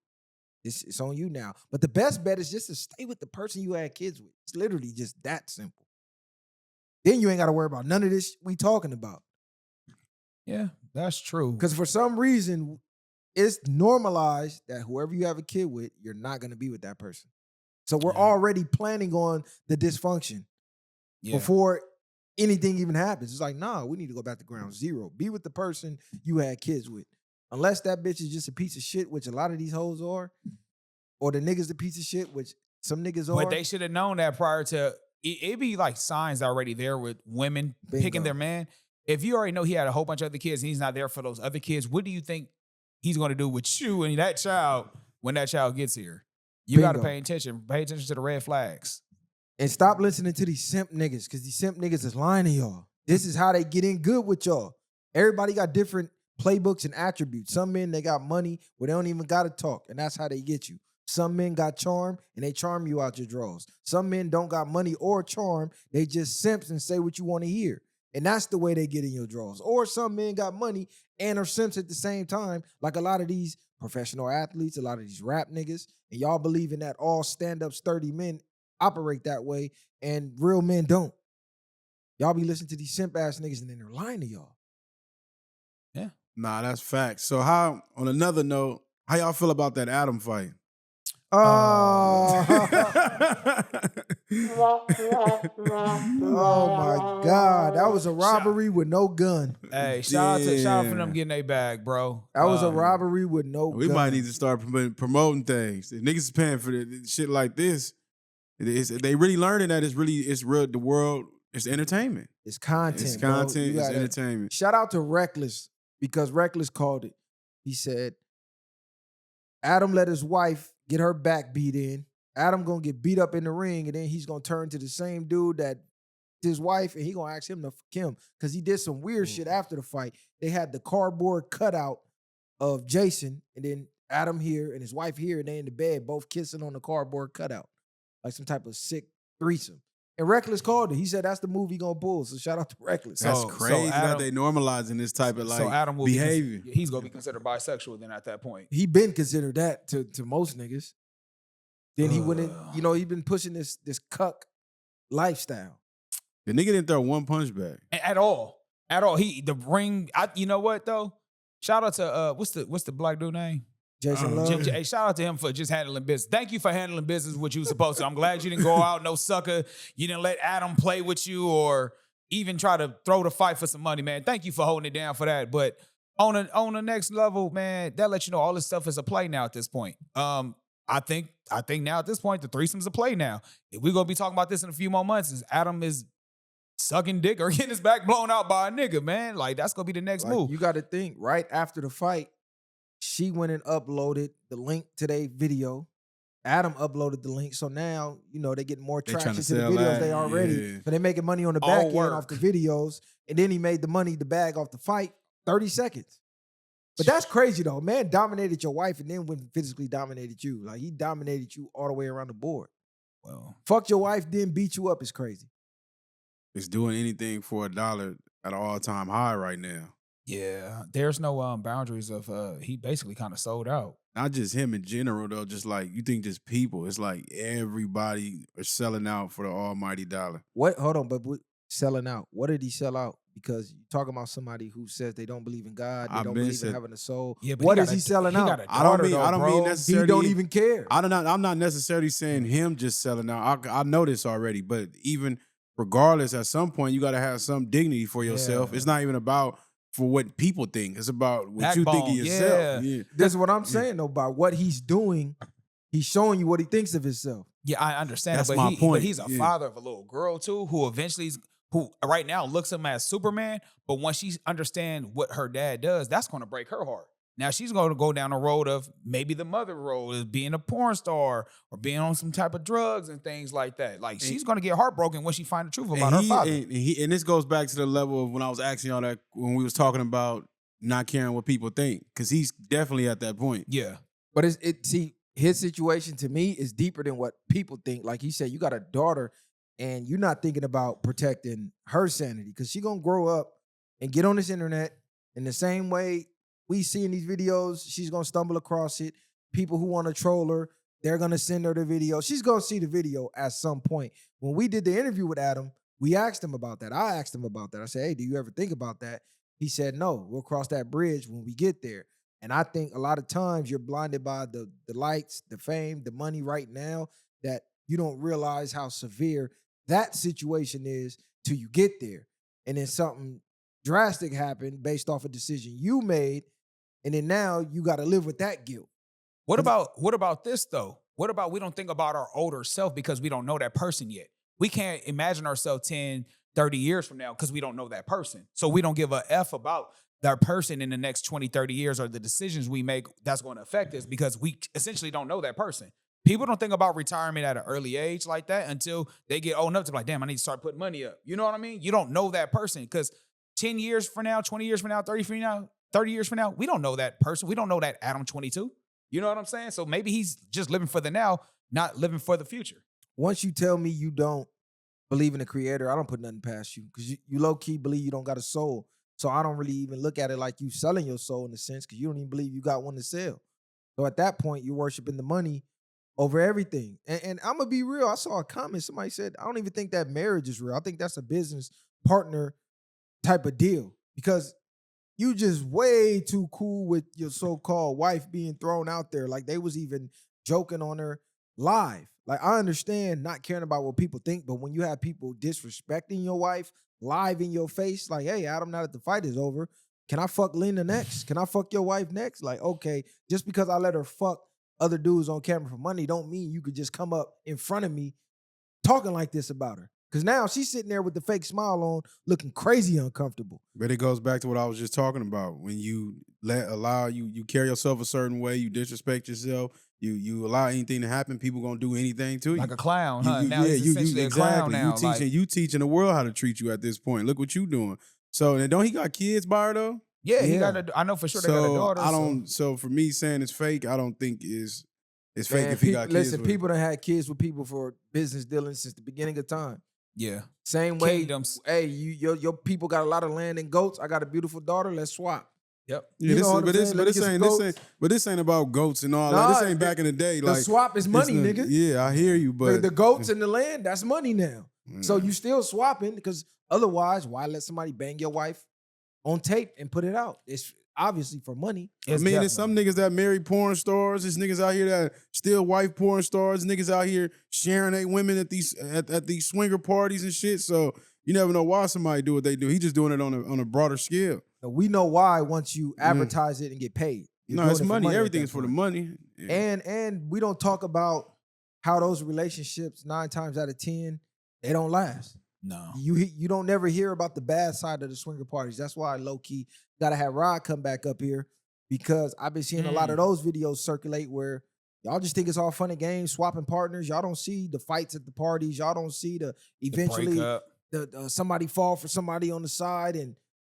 It's on you now. But the best bet is just to stay with the person you had kids with. It's literally just that simple. Then you ain't gotta worry about none of this we talking about. Yeah, that's true. Because for some reason, it's normalized that whoever you have a kid with, you're not gonna be with that person. So we're already planning on the dysfunction before anything even happens. It's like, nah, we need to go back to ground zero. Be with the person you had kids with. Unless that bitch is just a piece of shit, which a lot of these hoes are, or the niggas the piece of shit, which some niggas are. But they should have known that prior to, it be like signs already there with women picking their man. If you already know he had a whole bunch of other kids and he's not there for those other kids, what do you think he's going to do with you and that child when that child gets here? You got to pay attention. Pay attention to the red flags. And stop listening to these simp niggas, because these simp niggas is lying to y'all. This is how they get in good with y'all. Everybody got different playbooks and attributes. Some men, they got money where they don't even got to talk, and that's how they get you. Some men got charm, and they charm you out your drawers. Some men don't got money or charm. They just simps and say what you want to hear. And that's the way they get in your drawers. Or some men got money and are simps at the same time, like a lot of these professional athletes, a lot of these rap niggas, and y'all believe in that all stand-up sturdy men operate that way, and real men don't. Y'all be listening to these simp ass niggas and then they're lying to y'all. Yeah. Nah, that's facts. So how, on another note, how y'all feel about that Adam fight? Oh, oh my God. That was a robbery with no gun. Hey, shout out for them getting their bag, bro. That was a robbery with no gun. We might need to start promoting things. If niggas is paying for shit like this, they really learning that it's real. The world, it's entertainment. It's content. It's content. Bro. It's entertainment. Shout out to Reckless, because Reckless called it. He said, Adam let his wife get her back beat in. Adam gonna get beat up in the ring, and then he's gonna turn to the same dude that his wife, and he gonna ask him to fuck him because he did some weird shit after the fight. They had the cardboard cutout of Jason, and then Adam here and his wife here, and they in the bed both kissing on the cardboard cutout. Like some type of sick threesome. And Reckless called it. He said that's the movie gonna pull. So shout out to Reckless. That's crazy that they normalizing this type of Adam will behavior. He's gonna be considered bisexual then at that point. He been considered that to most niggas. Then he went in, he been pushing this cuck lifestyle. The nigga didn't throw one punch back. At all. The ring, you know what though? Shout out to what's the black dude name? Jason Love. Hey, shout out to him for just handling business. Thank you for handling business what you were supposed to. I'm glad you didn't go out no sucker. You didn't let Adam play with you or even try to throw the fight for some money, man. Thank you for holding it down for that. But on the next level, man, that lets you know all this stuff is a play now at this point. I think now at this point the threesome's a play now. If we're gonna be talking about this in a few more months, is Adam is sucking dick or getting his back blown out by a nigga, man. Like that's gonna be the next move. You got to think right after the fight. She went and uploaded the link to their video. Adam uploaded the link. So now, they getting more traction to the videos they already. Yeah. So they making money on the back end off the videos. And then he made the bag off the fight, 30 seconds. But that's crazy though. Man dominated your wife and then went and physically dominated you. Like he dominated you all the way around the board. Well, fuck your wife, then beat you up is crazy. is doing anything for $1 at an all-time high right now. Yeah, there's no boundaries of he basically kind of sold out. Not just him in general though, just like you think just people. It's like everybody are selling out for the almighty dollar. What? Hold on, but selling out. What did he sell out? Because you're talking about somebody who says they don't believe in God, they I've don't been believe in said- having a soul. Yeah, but What he is got he a- selling he out? got a I don't daughter, mean though, I don't bro. mean He necessarily. don't even care. I'm not necessarily saying him just selling out. I know this already, but even regardless, at some point you got to have some dignity for yourself. Yeah. It's not even about for what people think. It's about what you think of Backbone, yourself. yeah. Yeah. That's what I'm saying though. By what he's doing, he's showing you what he thinks of himself. Yeah, I understand. That's But my point. But he's a Yeah. father of a little girl too, who eventually who right now looks at him as Superman. But once she understands what her dad does, that's going to break her heart. Now she's going to go down the road of maybe the mother road is being a porn star or being on some type of drugs and things like that. Like she's going to get heartbroken when she finds the truth about her father. And this goes back to the level of when I was asking y'all that when we was talking about not caring what people think, because he's definitely at that point. Yeah. But see, his situation to me is deeper than what people think. Like he said, you got a daughter and you're not thinking about protecting her sanity because she's gonna grow up and get on this internet in the same way we see in these videos. She's gonna stumble across it. People who want to troll her, they're gonna send her the video. She's gonna see the video at some point. When we did the interview with Adam, we asked him about that. I asked him about that. I said, hey, do you ever think about that? He said, no, we'll cross that bridge when we get there. And I think a lot of times you're blinded by the lights, the fame, the money right now that you don't realize how severe that situation is till you get there. And then something drastic happened based off a decision you made. And then now you got to live with that guilt. What about this though? What about we don't think about our older self because we don't know that person yet? We can't imagine ourselves 10, 30 years from now because we don't know that person. So we don't give a F about that person in the next 20, 30 years or the decisions we make that's going to affect us because we essentially don't know that person. People don't think about retirement at an early age like that until they get old enough to be like, damn, I need to start putting money up. You know what I mean? You don't know that person because 10 years from now, 20 years from now, 30 years from now, we don't know that person. We don't know that Adam 22. You know what I'm saying? So maybe he's just living for the now, not living for the future. Once you tell me you don't believe in the creator, I don't put nothing past you because you low-key believe you don't got a soul. So I don't really even look at it like you selling your soul in a sense because you don't even believe you got one to sell. So at that point, you're worshiping the money over everything. And I'm going to be real. I saw a comment. Somebody said, I don't even think that marriage is real. I think that's a business partner type of deal because you just way too cool with your so-called wife being thrown out there. Like they was even joking on her live. Like I understand not caring about what people think, but when you have people disrespecting your wife live in your face, like, hey, Adam, now that the fight is over, can I fuck Lena next? Can I fuck your wife next? Like, okay, just because I let her fuck other dudes on camera for money don't mean you could just come up in front of me talking like this about her. Because now she's sitting there with the fake smile on, looking crazy uncomfortable. But it goes back to what I was just talking about. When you you carry yourself a certain way, you disrespect yourself, you allow anything to happen, people gonna do anything to you. Like a clown, huh? Now he's essentially a clown now. You teaching the world how to treat you at this point. Look what you doing. So and don't he got kids by her though? Yeah, he got I know for sure they got a daughter. So for me saying it's fake, I don't think it's fake Man, if he got kids. Listen, with people done had kids with people for business dealings since the beginning of time. Yeah. Same way, Kingdoms. hey, your people got a lot of land and goats. I got a beautiful daughter. Let's swap. Yep. Yeah, this ain't about goats and all that. This ain't back in the day. The swap is money, nigga. Yeah, I hear you, but The goats and the land, that's money now. So you still swapping because otherwise, why let somebody bang your wife on tape and put it out? It's obviously for money. I mean, there's some niggas that marry porn stars. There's niggas out here that still wife porn stars. Niggas out here sharing their women at these swinger parties and shit. So you never know why somebody do what they do. He just doing it on a broader scale. We know why once you advertise it and get paid. No, it's money. Everything is for the money. Yeah. And we don't talk about how those relationships 9 times out of 10 they don't last. No. You don't never hear about the bad side of the swinger parties. That's why low-key gotta have Rod come back up here because I've been seeing a lot of those videos circulate where y'all just think it's all fun and games, swapping partners. Y'all don't see the fights at the parties. Y'all don't see the eventually the somebody fall for somebody on the side, and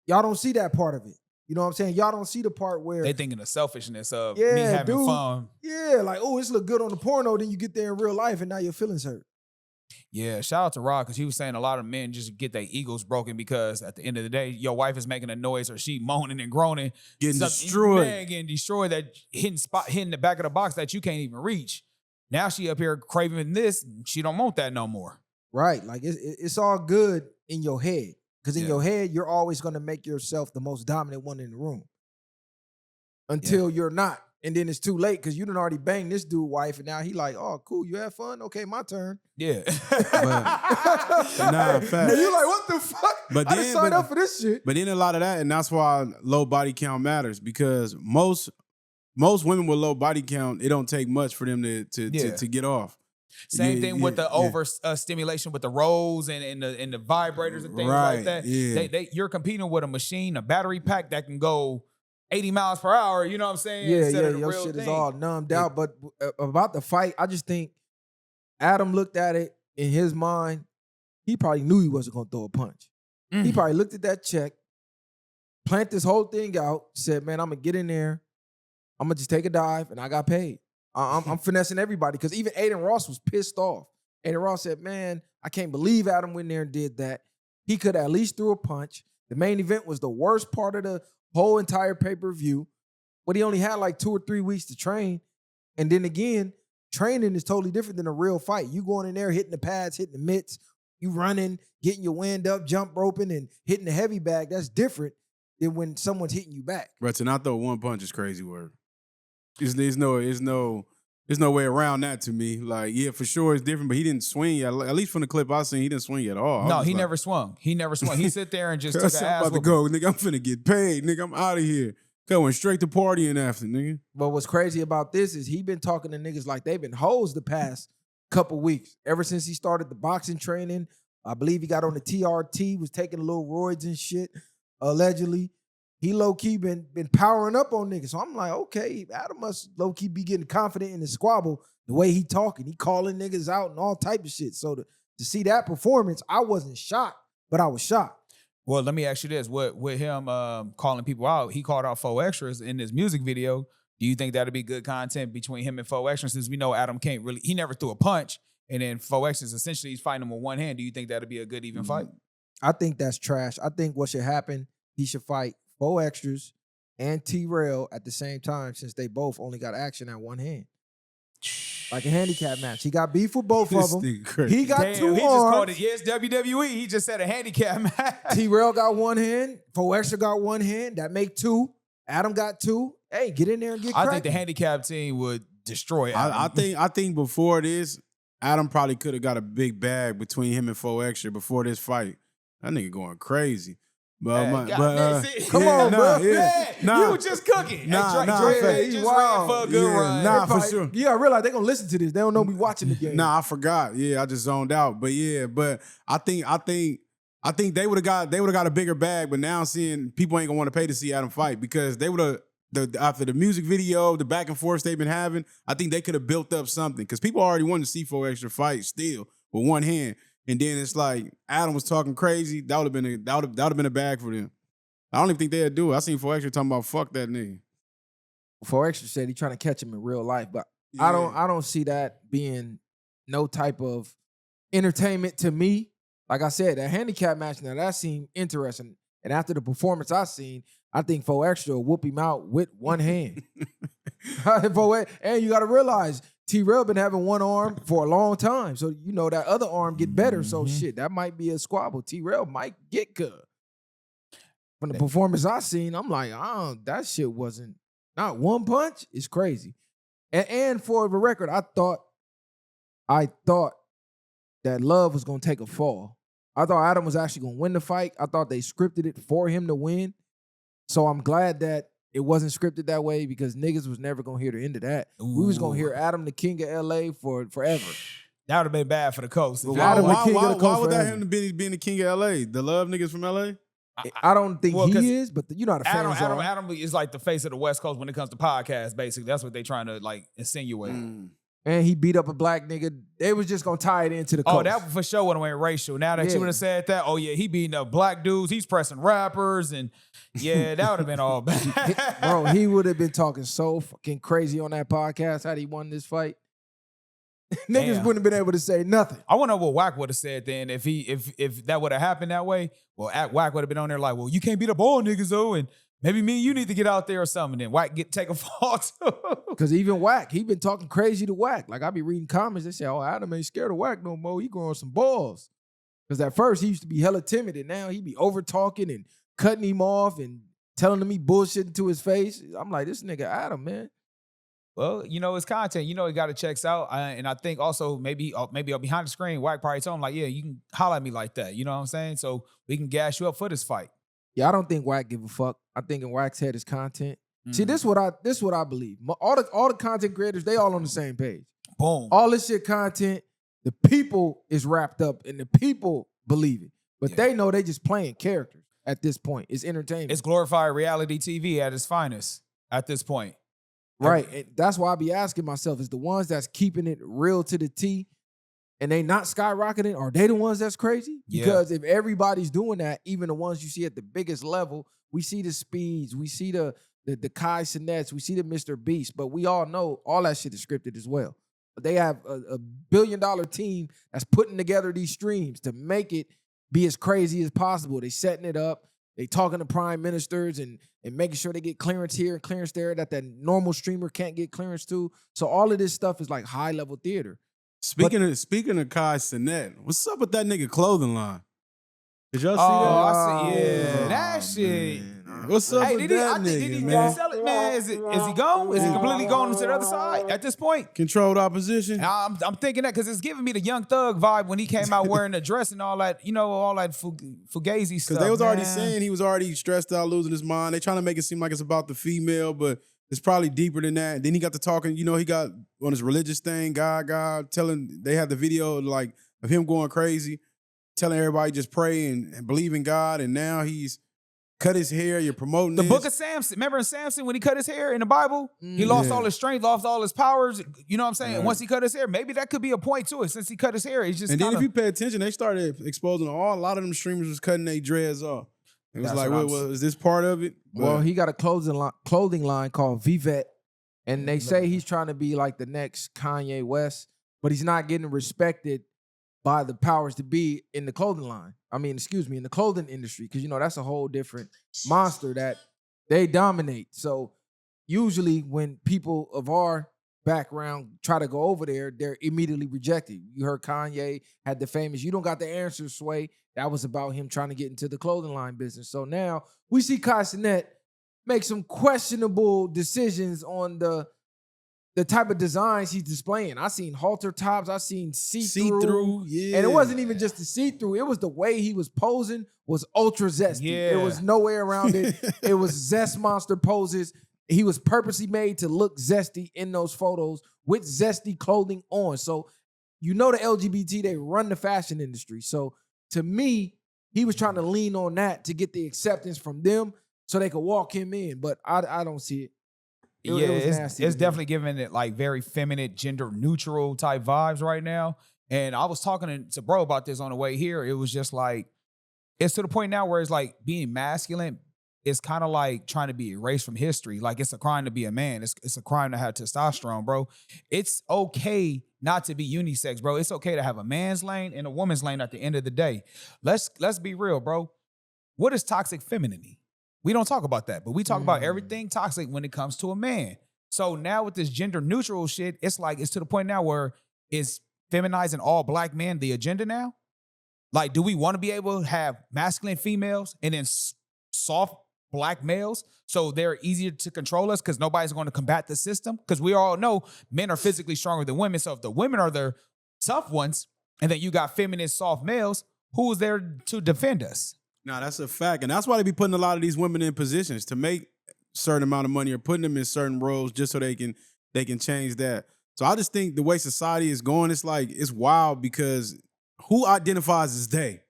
y'all don't see that part of it. You know what I'm saying? Y'all don't see the part where they thinking the selfishness of me having fun. Yeah, like, oh, it's look good on the porno, then you get there in real life and now your feelings hurt. Yeah, shout out to Rod because he was saying a lot of men just get their egos broken because at the end of the day, your wife is making a noise or she moaning and groaning, Getting something- destroyed. man, getting destroyed, that hitting the back of the box that you can't even reach. Now she up here craving this, she don't want that no more. Right. Like it's all good in your head. Because in Yeah. your head, you're always going to make yourself the most dominant one in the room. Until you're not. And then it's too late because you done already banged this dude wife. And now he like, oh, cool, you have fun? Okay, my turn. Yeah. Nah, facts. And you like, what the fuck? But I then- didn't sign up for this shit. But then a lot of that, and that's why low body count matters, because most women with low body count, it don't take much for them to get off. Same Yeah, thing with yeah, the over stimulation with the rolls and the vibrators and things Right, like that. yeah. You're competing with a machine, a battery pack that can go 80 miles per hour. You know what I'm saying? Yeah, Instead of the your real shit thing. is all numbed out. But about the fight, I just think Adam looked at it in his mind. He probably knew he wasn't going to throw a punch. He probably looked at that check, planned this whole thing out, said, man, I'm going to get in there. I'm going to just take a dive, and I got paid. I'm finessing everybody because even Aiden Ross was pissed off. Aiden Ross said, man, I can't believe Adam went there and did that. He could at least threw a punch. The main event was the worst part of the whole entire pay-per-view. But he only had like 2 or 3 weeks to train. And then again, training is totally different than a real fight. You going in there, hitting the pads, hitting the mitts, you running, getting your wind up, jump roping, and hitting the heavy bag. That's different than when someone's hitting you back. Bro, to not throw one punch is crazy work. There's no way around that to me. Like, yeah, for sure it's different, but he didn't swing. At least from the clip I seen, he didn't swing at all. No, he never swung. He sit there and just took an I'm ass about to whooping. go, nigga. I'm finna get paid, nigga. I'm out of here. Going straight to partying after, nigga. But what's crazy about this is he been talking to niggas like they've been hoes the past couple weeks. Ever since he started the boxing training, I believe he got on the TRT, was taking little roids and shit, allegedly. He low-key been powering up on niggas. So I'm like, okay, Adam must low-key be getting confident in the squabble the way he talking. He calling niggas out and all type of shit. So to see that performance, I wasn't shocked, but I was shocked. Well, let me ask you this. With him calling people out, he called out 4 extras in his music video. Do you think that'd be good content between him and 4 extras? Since we know Adam can't really, he never threw a punch, and then 4 extras, essentially he's fighting him with one hand. Do you think that'd be a good even fight? I think that's trash. I think what should happen, he should fight 4 extras and T-Rail at the same time since they both only got action at one hand. Like a handicap match. He got beef with both This of them. nigga crazy. He got Damn, 2 he just called arms. it, yes, WWE. He just said a handicap match. T-Rail got 1 hand. 4 extra got 1 hand. That make 2. Adam got 2. Hey, get in there and get I cracking. think the handicap team would destroy Adam. I think before this, Adam probably could have got a big bag between him and 4 extra before this fight. That nigga going crazy. But, Come on, bro. You were just cooking. Nah, Drake facts. just Wow. ran for a good Yeah, run. nah, for Everybody- sure. Yeah, I realize they gonna listen to this. They don't know me watching the game. Nah, I forgot. Yeah, I just zoned out. But yeah, but I think they would have got a bigger bag. But now seeing people ain't gonna want to pay to see Adam fight because they would have after the music video, the back and forth they've been having. I think they could have built up something because people already wanted to see 4 extra fight still with one hand. And then it's like Adam was talking crazy. That would have been a bag for them. I don't even think they'd do it. I seen 4 extra talking about fuck that nigga. 4 extra said he trying to catch him in real life, but Yeah. I don't see that being no type of entertainment to me. Like I said, that handicap match, now that seemed interesting. And after the performance I seen, I think 4 extra will whoop him out with 1 hand. And you got to realize T-Rail been having 1 arm for a long time. So, you know, that other arm get better. So, shit, that might be a squabble. T-Rail might get good. From the performance I seen, I'm like, oh, that shit wasn't, not 1 punch. It's crazy. And for the record, I thought that Love was going to take a fall. I thought Adam was actually going to win the fight. I thought they scripted it for him to win. So I'm glad that it wasn't scripted that way because niggas was never going to hear the end of that. We was going to hear Adam the King of LA for forever. That would have been bad for the coast. But Why Adam the King of the would Coast that forever. him being the king of LA? The love niggas from LA? I don't think Well, 'cause he is, but you know how the fans are. Adam is like the face of the West Coast when it comes to podcasts, basically. That's what they trying to like insinuate. And he beat up a black nigga. They was just going to tie it into the coast. Oh, that for sure would have went racial. Now that Yeah. you would have said that, oh yeah, he beating up black dudes, he's pressing rappers, and yeah, that would have been all bad. Bro, he would have been talking so fucking crazy on that podcast had he won this fight. Niggas Damn. wouldn't have been able to say nothing. I wonder what Wack would have said then if that would have happened that way. Well, Wack would have been on there like, well, you can't beat up all niggas though, and maybe me and you need to get out there or something. Then Wack take a fall too. Because even Wack, he been talking crazy to Wack. Like, I be reading comments, they say, oh, Adam ain't scared of Wack no more. He growing some balls. Because at first, he used to be hella timid, and now he be over-talking and cutting him off and telling him he bullshitting to his face. I'm like, this nigga Adam, man. Well, it's content. He got it checks out. And I think also maybe behind the screen, Wack probably told him like, yeah, you can holler at me like that. You know what I'm saying? So we can gas you up for this fight. Yeah, I don't think Wack give a fuck. I think in Wack's head is content. See, this what I believe. All the content creators, they all on the same page. Boom. All this shit content, the people is wrapped up and the people believe it. But they know they just playing characters at this point. It's entertainment. It's glorified reality TV at its finest at this point. Right. And that's why I be asking myself, is the ones that's keeping it real to the T and they not skyrocketing, are they the ones that's crazy? Because if everybody's doing that, even the ones you see at the biggest level, we see the Speeds, we see the Kai Cenets, we see the Mr. Beast, but we all know all that shit is scripted as well. But they have a $1 billion team that's putting together these streams to make it be as crazy as possible. They setting it up. They talking to prime ministers and making sure they get clearance here and clearance there that normal streamer can't get clearance to. So all of this stuff is like high level theater. Speaking of Kai Cenet, what's up with that nigga clothing line? Did y'all see I that? see. Yeah, that shit. What's up with that nigga, did he man? sell it, man? Is he gone? Is he completely gone to the other side at this point? Controlled opposition? I'm thinking that because it's giving me the Young Thug vibe when he came out wearing the dress and all that, all that fugazi stuff. Because they was already man. saying he was already stressed out, losing his mind. They trying to make it seem like it's about the female, but it's probably deeper than that. Then he got to talking, he got on his religious thing, God, they had the video like of him going crazy, telling everybody just pray and believe in God, and now he's cut his hair, you're promoting the this. book of Samson. Remember in Samson when he cut his hair in the Bible? He lost all his strength, lost all his powers. You know what I'm saying? Right. Once he cut his hair, maybe that could be a point to it. Since he cut his hair, he's just And then if you pay attention, they started exposing a lot of them streamers was cutting their dreads off. It was That's like, what well, is this part of it? Well, he got a clothing line called VwP, and they say he's trying to be like the next Kanye West, but he's not getting respected by the powers to be in the clothing line. In the clothing industry, because that's a whole different monster that they dominate. So usually when people of our background try to go over there, they're immediately rejected. You heard Kanye had the famous, "You don't got the answer, Sway." That was about him trying to get into the clothing line business. So now we see Kai Cenat make some questionable decisions on the type of designs he's displaying. I seen halter tops, I seen see-through. Yeah. And it wasn't even just the see-through. It was the way he was posing was ultra zesty. Yeah. There was no way around it. It was zest monster poses. He was purposely made to look zesty in those photos with zesty clothing on. So the LGBT, they run the fashion industry. So to me, he was trying to lean on that to get the acceptance from them so they could walk him in. But I don't see it. It's definitely giving it like very feminine, gender neutral type vibes right now. And I was talking to bro about this on the way here. It was just like, it's to the point now where it's like being masculine is kind of like trying to be erased from history. Like it's a crime to be a man. It's a crime to have testosterone, bro. It's okay not to be unisex, bro. It's okay to have a man's lane and a woman's lane at the end of the day. Let's be real, bro. What is toxic femininity? We don't talk about that, but we talk about everything toxic when it comes to a man. So now with this gender neutral shit, it's to the point now where is feminizing all black men the agenda now? Like, do we want to be able to have masculine females and then soft black males so they're easier to control us because nobody's going to combat the system? Because we all know men are physically stronger than women. So if the women are the tough ones and then you got feminist soft males, who is there to defend us? No, that's a fact. And that's why they be putting a lot of these women in positions to make certain amount of money or putting them in certain roles just so they can change that. So I just think the way society is going, it's wild because who identifies as they?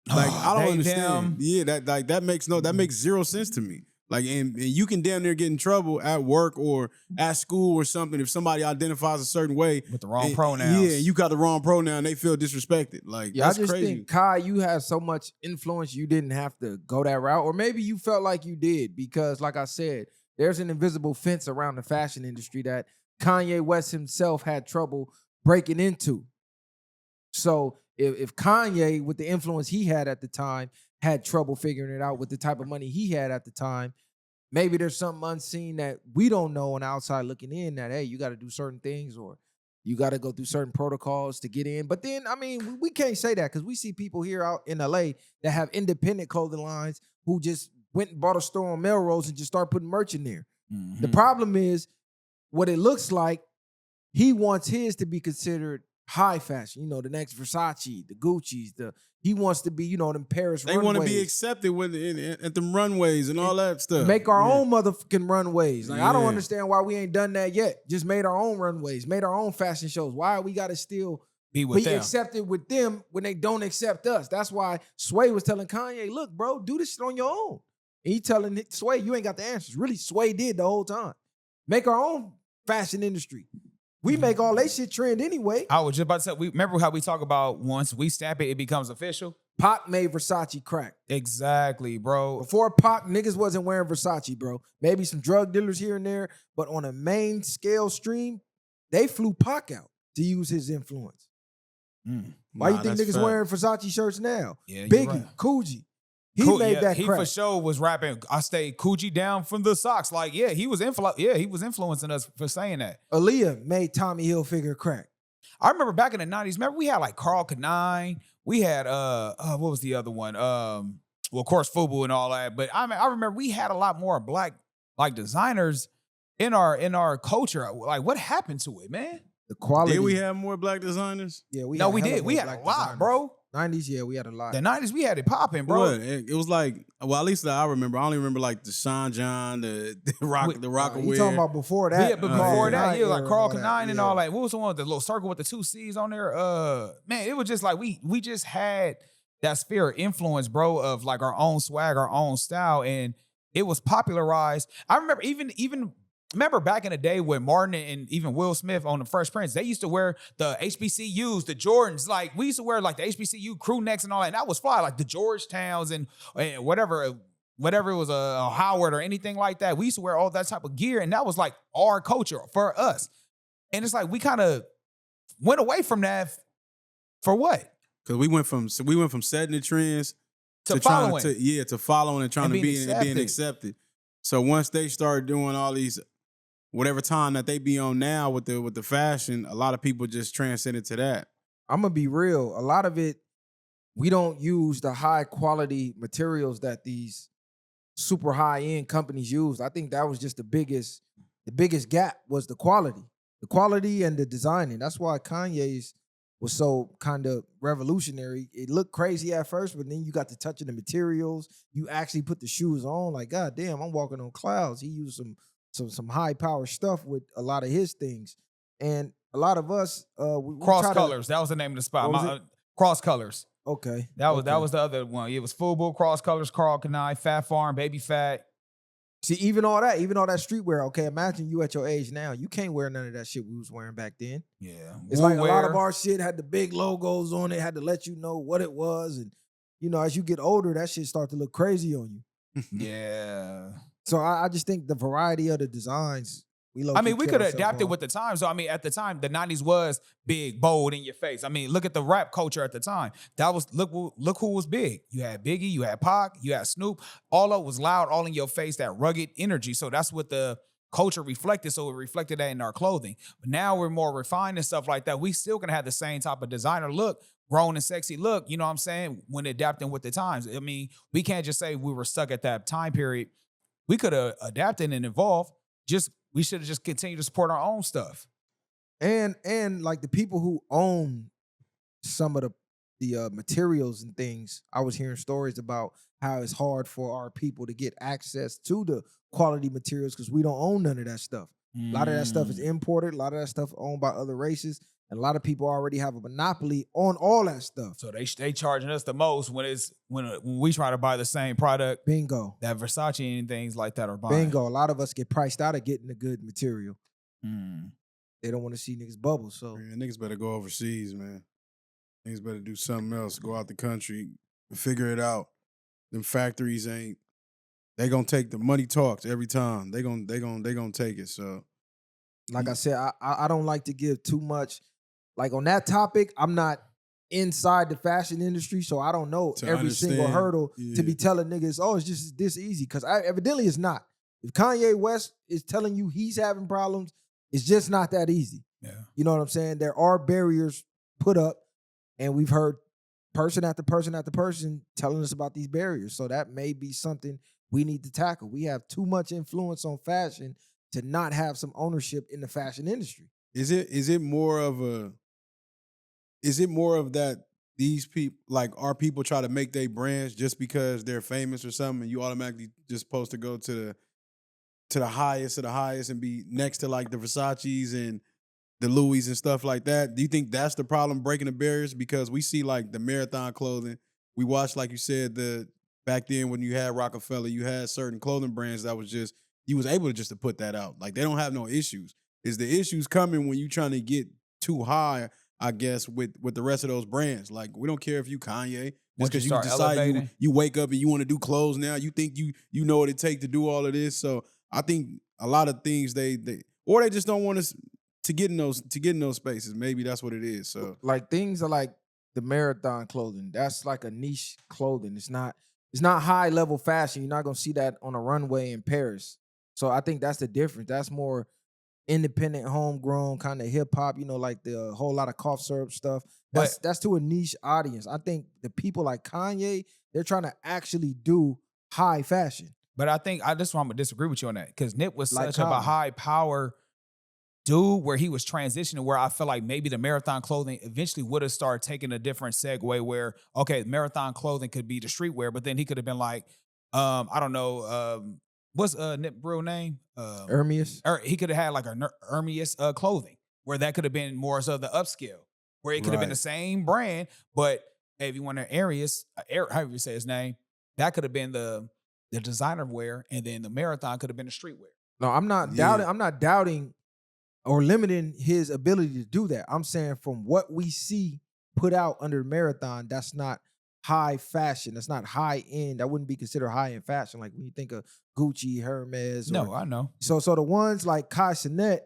Like, I don't understand. Them. Yeah, that makes zero sense to me. Like, and you can damn near get in trouble at work or at school or something if somebody identifies a certain way. With the wrong pronouns. Yeah, you got the wrong pronoun, they feel disrespected. Like, Yeah, that's I just crazy. think, Kai, you have so much influence you didn't have to go that route. Or maybe you felt like you did because, like I said, there's an invisible fence around the fashion industry that Kanye West himself had trouble breaking into. So if Kanye, with the influence he had at the time, had trouble figuring it out with the type of money he had at the time, maybe there's something unseen that we don't know on the outside looking in that, hey, you got to do certain things or you got to go through certain protocols to get in. But then, I mean, we can't say that because we see people here out in LA that have independent clothing lines who just went and bought a store on Melrose and just start putting merch in there. The problem is what it looks like, he wants his to be considered high fashion, the next Versace, the Gucci's, he wants to be, them Paris They runways. want to be accepted at them runways and all that stuff. Make our own motherfucking runways. Like, I don't understand why we ain't done that yet. Just made our own runways, made our own fashion shows. Why we got to still be accepted with them when they don't accept us? That's why Sway was telling Kanye, look, bro, do this shit on your own. And he telling Sway, you ain't got the answers. Really, Sway did the whole time. Make our own fashion industry. We make all that shit trend anyway. I was just about to say, remember how we talk about once we stamp it, it becomes official? Pac made Versace crack. Exactly, bro. Before Pac, niggas wasn't wearing Versace, bro. Maybe some drug dealers here and there, but on a main scale stream, they flew Pac out to use his influence. Why you think niggas wearing Versace shirts now? Yeah, Biggie, right. Coogee. He made that He crack. for sure was rapping, I stayed Coogee down from the socks. Like, he was influencing us for saying that. Aaliyah made Tommy Hilfiger crack. I remember back in the 90s, remember we had like Carl Kanine. We had what was the other one? Well, of course, FUBU and all that. But I remember we had a lot more black like designers in our culture. Like, what happened to it, man? The quality. Did we have more black designers? Yeah, We did. We had a lot, designers. bro. 90s, yeah, we had a lot. The 90s, we had it popping, bro. What? It was like, well, at least that I remember. I only remember like the Sean John, the Rockaway. You talking about before that? Yeah, but before that, yeah, like Carl Kanine that, and all that. What was the one with the little circle with the 2 C's on there? Man, it was just like we just had that sphere of influence, bro, of like our own swag, our own style, and it was popularized. I remember even remember back in the day when Martin and even Will Smith on the Fresh Prince, they used to wear the HBCUs, the Jordans. Like, we used to wear like the HBCU crew necks and all that. And that was fly, like the Georgetowns and whatever it was, a Howard or anything like that. We used to wear all that type of gear, and that was like our culture for us. And it's like we kind of went away from that for what? Because we went from setting the trends To following. to following and trying to be and being accepted. So once they started doing all these, whatever time that they be on now with the fashion, a lot of people just transcended to that. I'm gonna be real. A lot of it, we don't use the high quality materials that these super high end companies use. I think that was just the biggest gap was the quality and the designing. That's why Kanye's was so kind of revolutionary. It looked crazy at first, but then you got to touching the materials. You actually put the shoes on. Like, God damn, I'm walking on clouds. He used some high power stuff with a lot of his things, and a lot of us Cross Colors. That was the name of the spot. Cross Colors. Okay, that was the other one. It was FUBU, Cross Colors, Carl Kanine, Fat Farm, Baby Fat. See, even all that streetwear. Okay, imagine you at your age now. You can't wear none of that shit we was wearing back then. Yeah, it's like a lot of our shit had the big logos on it. Had to let you know what it was, and as you get older, that shit start to look crazy on you. Yeah. So I just think the variety of the designs. We could have adapted with the times. So at the time, the 90s was big, bold, in your face. Look at the rap culture at the time. That was look who was big. You had Biggie, you had Pac, you had Snoop. All of it was loud, all in your face, that rugged energy. So that's what the culture reflected. So it reflected that in our clothing. But now we're more refined and stuff like that. We still gonna have the same type of designer look, grown and sexy look. You know what I'm saying? When adapting with the times. We can't just say we were stuck at that time period. We could have adapted and evolved. We should have just continued to support our own stuff. And like the people who own some of the materials and things, I was hearing stories about how it's hard for our people to get access to the quality materials because we don't own none of that stuff. A lot of that stuff is imported. A lot of that stuff owned by other races. And a lot of people already have a monopoly on all that stuff. So they charging us the most when we try to buy the same product. Bingo. That Versace and things like that are buying. Bingo. A lot of us get priced out of getting the good material. They don't want to see niggas bubble. So niggas better go overseas, man. Niggas better do something else. Go out the country, figure it out. Them factories they gonna take the money talks every time. They gonna take it. So like I said, I don't like to give too much like on that topic, I'm not inside the fashion industry, so I don't know To every single understand, hurdle to yeah. be telling niggas, oh, it's just this easy. Because evidently it's not. If Kanye West is telling you he's having problems, it's just not that easy. Yeah. You know what I'm saying? There are barriers put up, and we've heard person after person after person telling us about these barriers. So that may be something we need to tackle. We have too much influence on fashion to not have some ownership in the fashion industry. Is it more of that these people, like, our people try to make their brands just because they're famous or something, and you automatically just supposed to go to the highest of the highest and be next to like the Versace's and the Louis and stuff like that? Do you think that's the problem, breaking the barriers? Because we see like the marathon clothing. We watched, like you said, back then when you had Rockefeller, you had certain clothing brands that was just, you was able to just to put that out. Like, they don't have no issues. Is the issues coming when you trying to get too high, I guess, with the rest of those brands? Like, we don't care if you Kanye. Just because you decide you wake up and you want to do clothes now, you think you know what it takes to do all of this. So I think a lot of things they just don't want us to get in those spaces. Maybe that's what it is. So like things are like the marathon clothing. That's like a niche clothing. It's not high level fashion. You're not gonna see that on a runway in Paris. So I think that's the difference. That's more independent, homegrown kind of hip hop. You know, like the whole lot of cough syrup stuff. That's to a niche audience. I think the people like Kanye, they're trying to actually do high fashion. But I think that's why I'm gonna disagree with you on that, because Nip was Like such of a Colin. high power dude where he was transitioning, where I feel like maybe the marathon clothing eventually would have started taking a different segue where, okay, marathon clothing could be the streetwear, but then he could have been like, I don't know, what's Nip real name? Hermes. He could have had like a Hermes clothing where that could have been more so the upscale, where it could have been Right. the same brand, but hey, if you want an Arius, however you say his name, that could have been the designer wear, and then the marathon could have been the streetwear. No, I'm not doubting. I'm not doubting or limiting his ability to do that. I'm saying from what we see put out under marathon, that's not high fashion. That's not high end. That wouldn't be considered high end fashion. Like when you think of Gucci, Hermes. No, I know. So the ones like Cenet,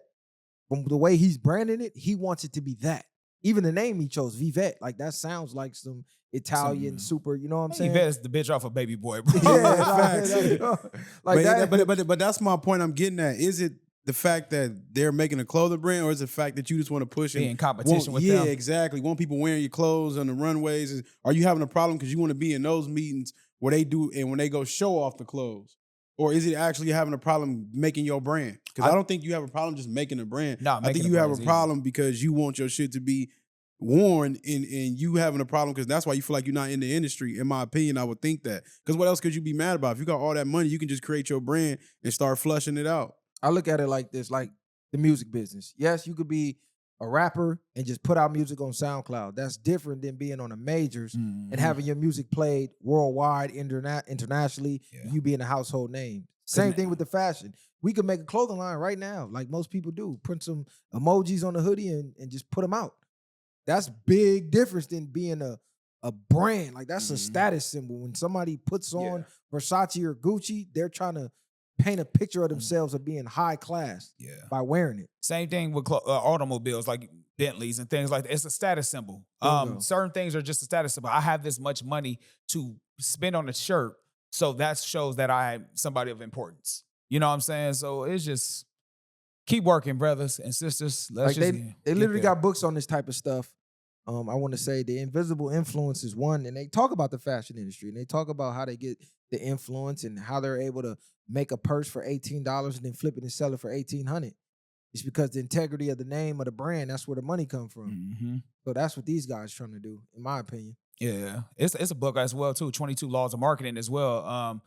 from the way he's branding it, he wants it to be that. Even the name he chose, VwP, like that sounds like some Italian super. You know what I'm saying? VwP's the bitch off of Baby Boy, bro. Yeah, like that. But that's my point I'm getting at. Is it the fact that they're making a clothing brand, or is it the fact that you just want to push Be in competition with them? Yeah, exactly. Want people wearing your clothes on the runways? Are you having a problem because you want to be in those meetings where they do and when they go show off the clothes? Or is it actually having a problem making your brand? Because I don't think you have a problem just making a brand. No, I think you have a problem because you want your shit to be worn, and you having a problem because that's why you feel like you're not in the industry. In my opinion, I would think that. Because what else could you be mad about? If you got all that money, you can just create your brand and start flushing it out. I look at it like this, like the music business. Yes, you could be a rapper and just put out music on SoundCloud. That's different than being on the majors and having your music played worldwide, internationally, you being a household name. Same thing with the fashion. We could make a clothing line right now, like most people do. Print some emojis on the hoodie and just put them out. That's big difference than being a brand. Like that's a status symbol. When somebody puts on Versace or Gucci, they're trying to paint a picture of themselves of being high class by wearing it. Same thing with automobiles like Bentleys and things like that. It's a status symbol. Certain things are just a status symbol. I have this much money to spend on a shirt, so that shows that I'm somebody of importance. You know what I'm saying? So it's just keep working, brothers and sisters. Like they literally got books on this type of stuff. I want to say The Invisible Influence is one, and they talk about the fashion industry, and they talk about how they get the influence and how they're able to make a purse for $18 and then flip it and sell it for $1,800. It's because the integrity of the name of the brand, that's where the money come from. So that's what these guys trying to do, in my opinion. Yeah, it's a book as well too. 22 Laws of Marketing as well.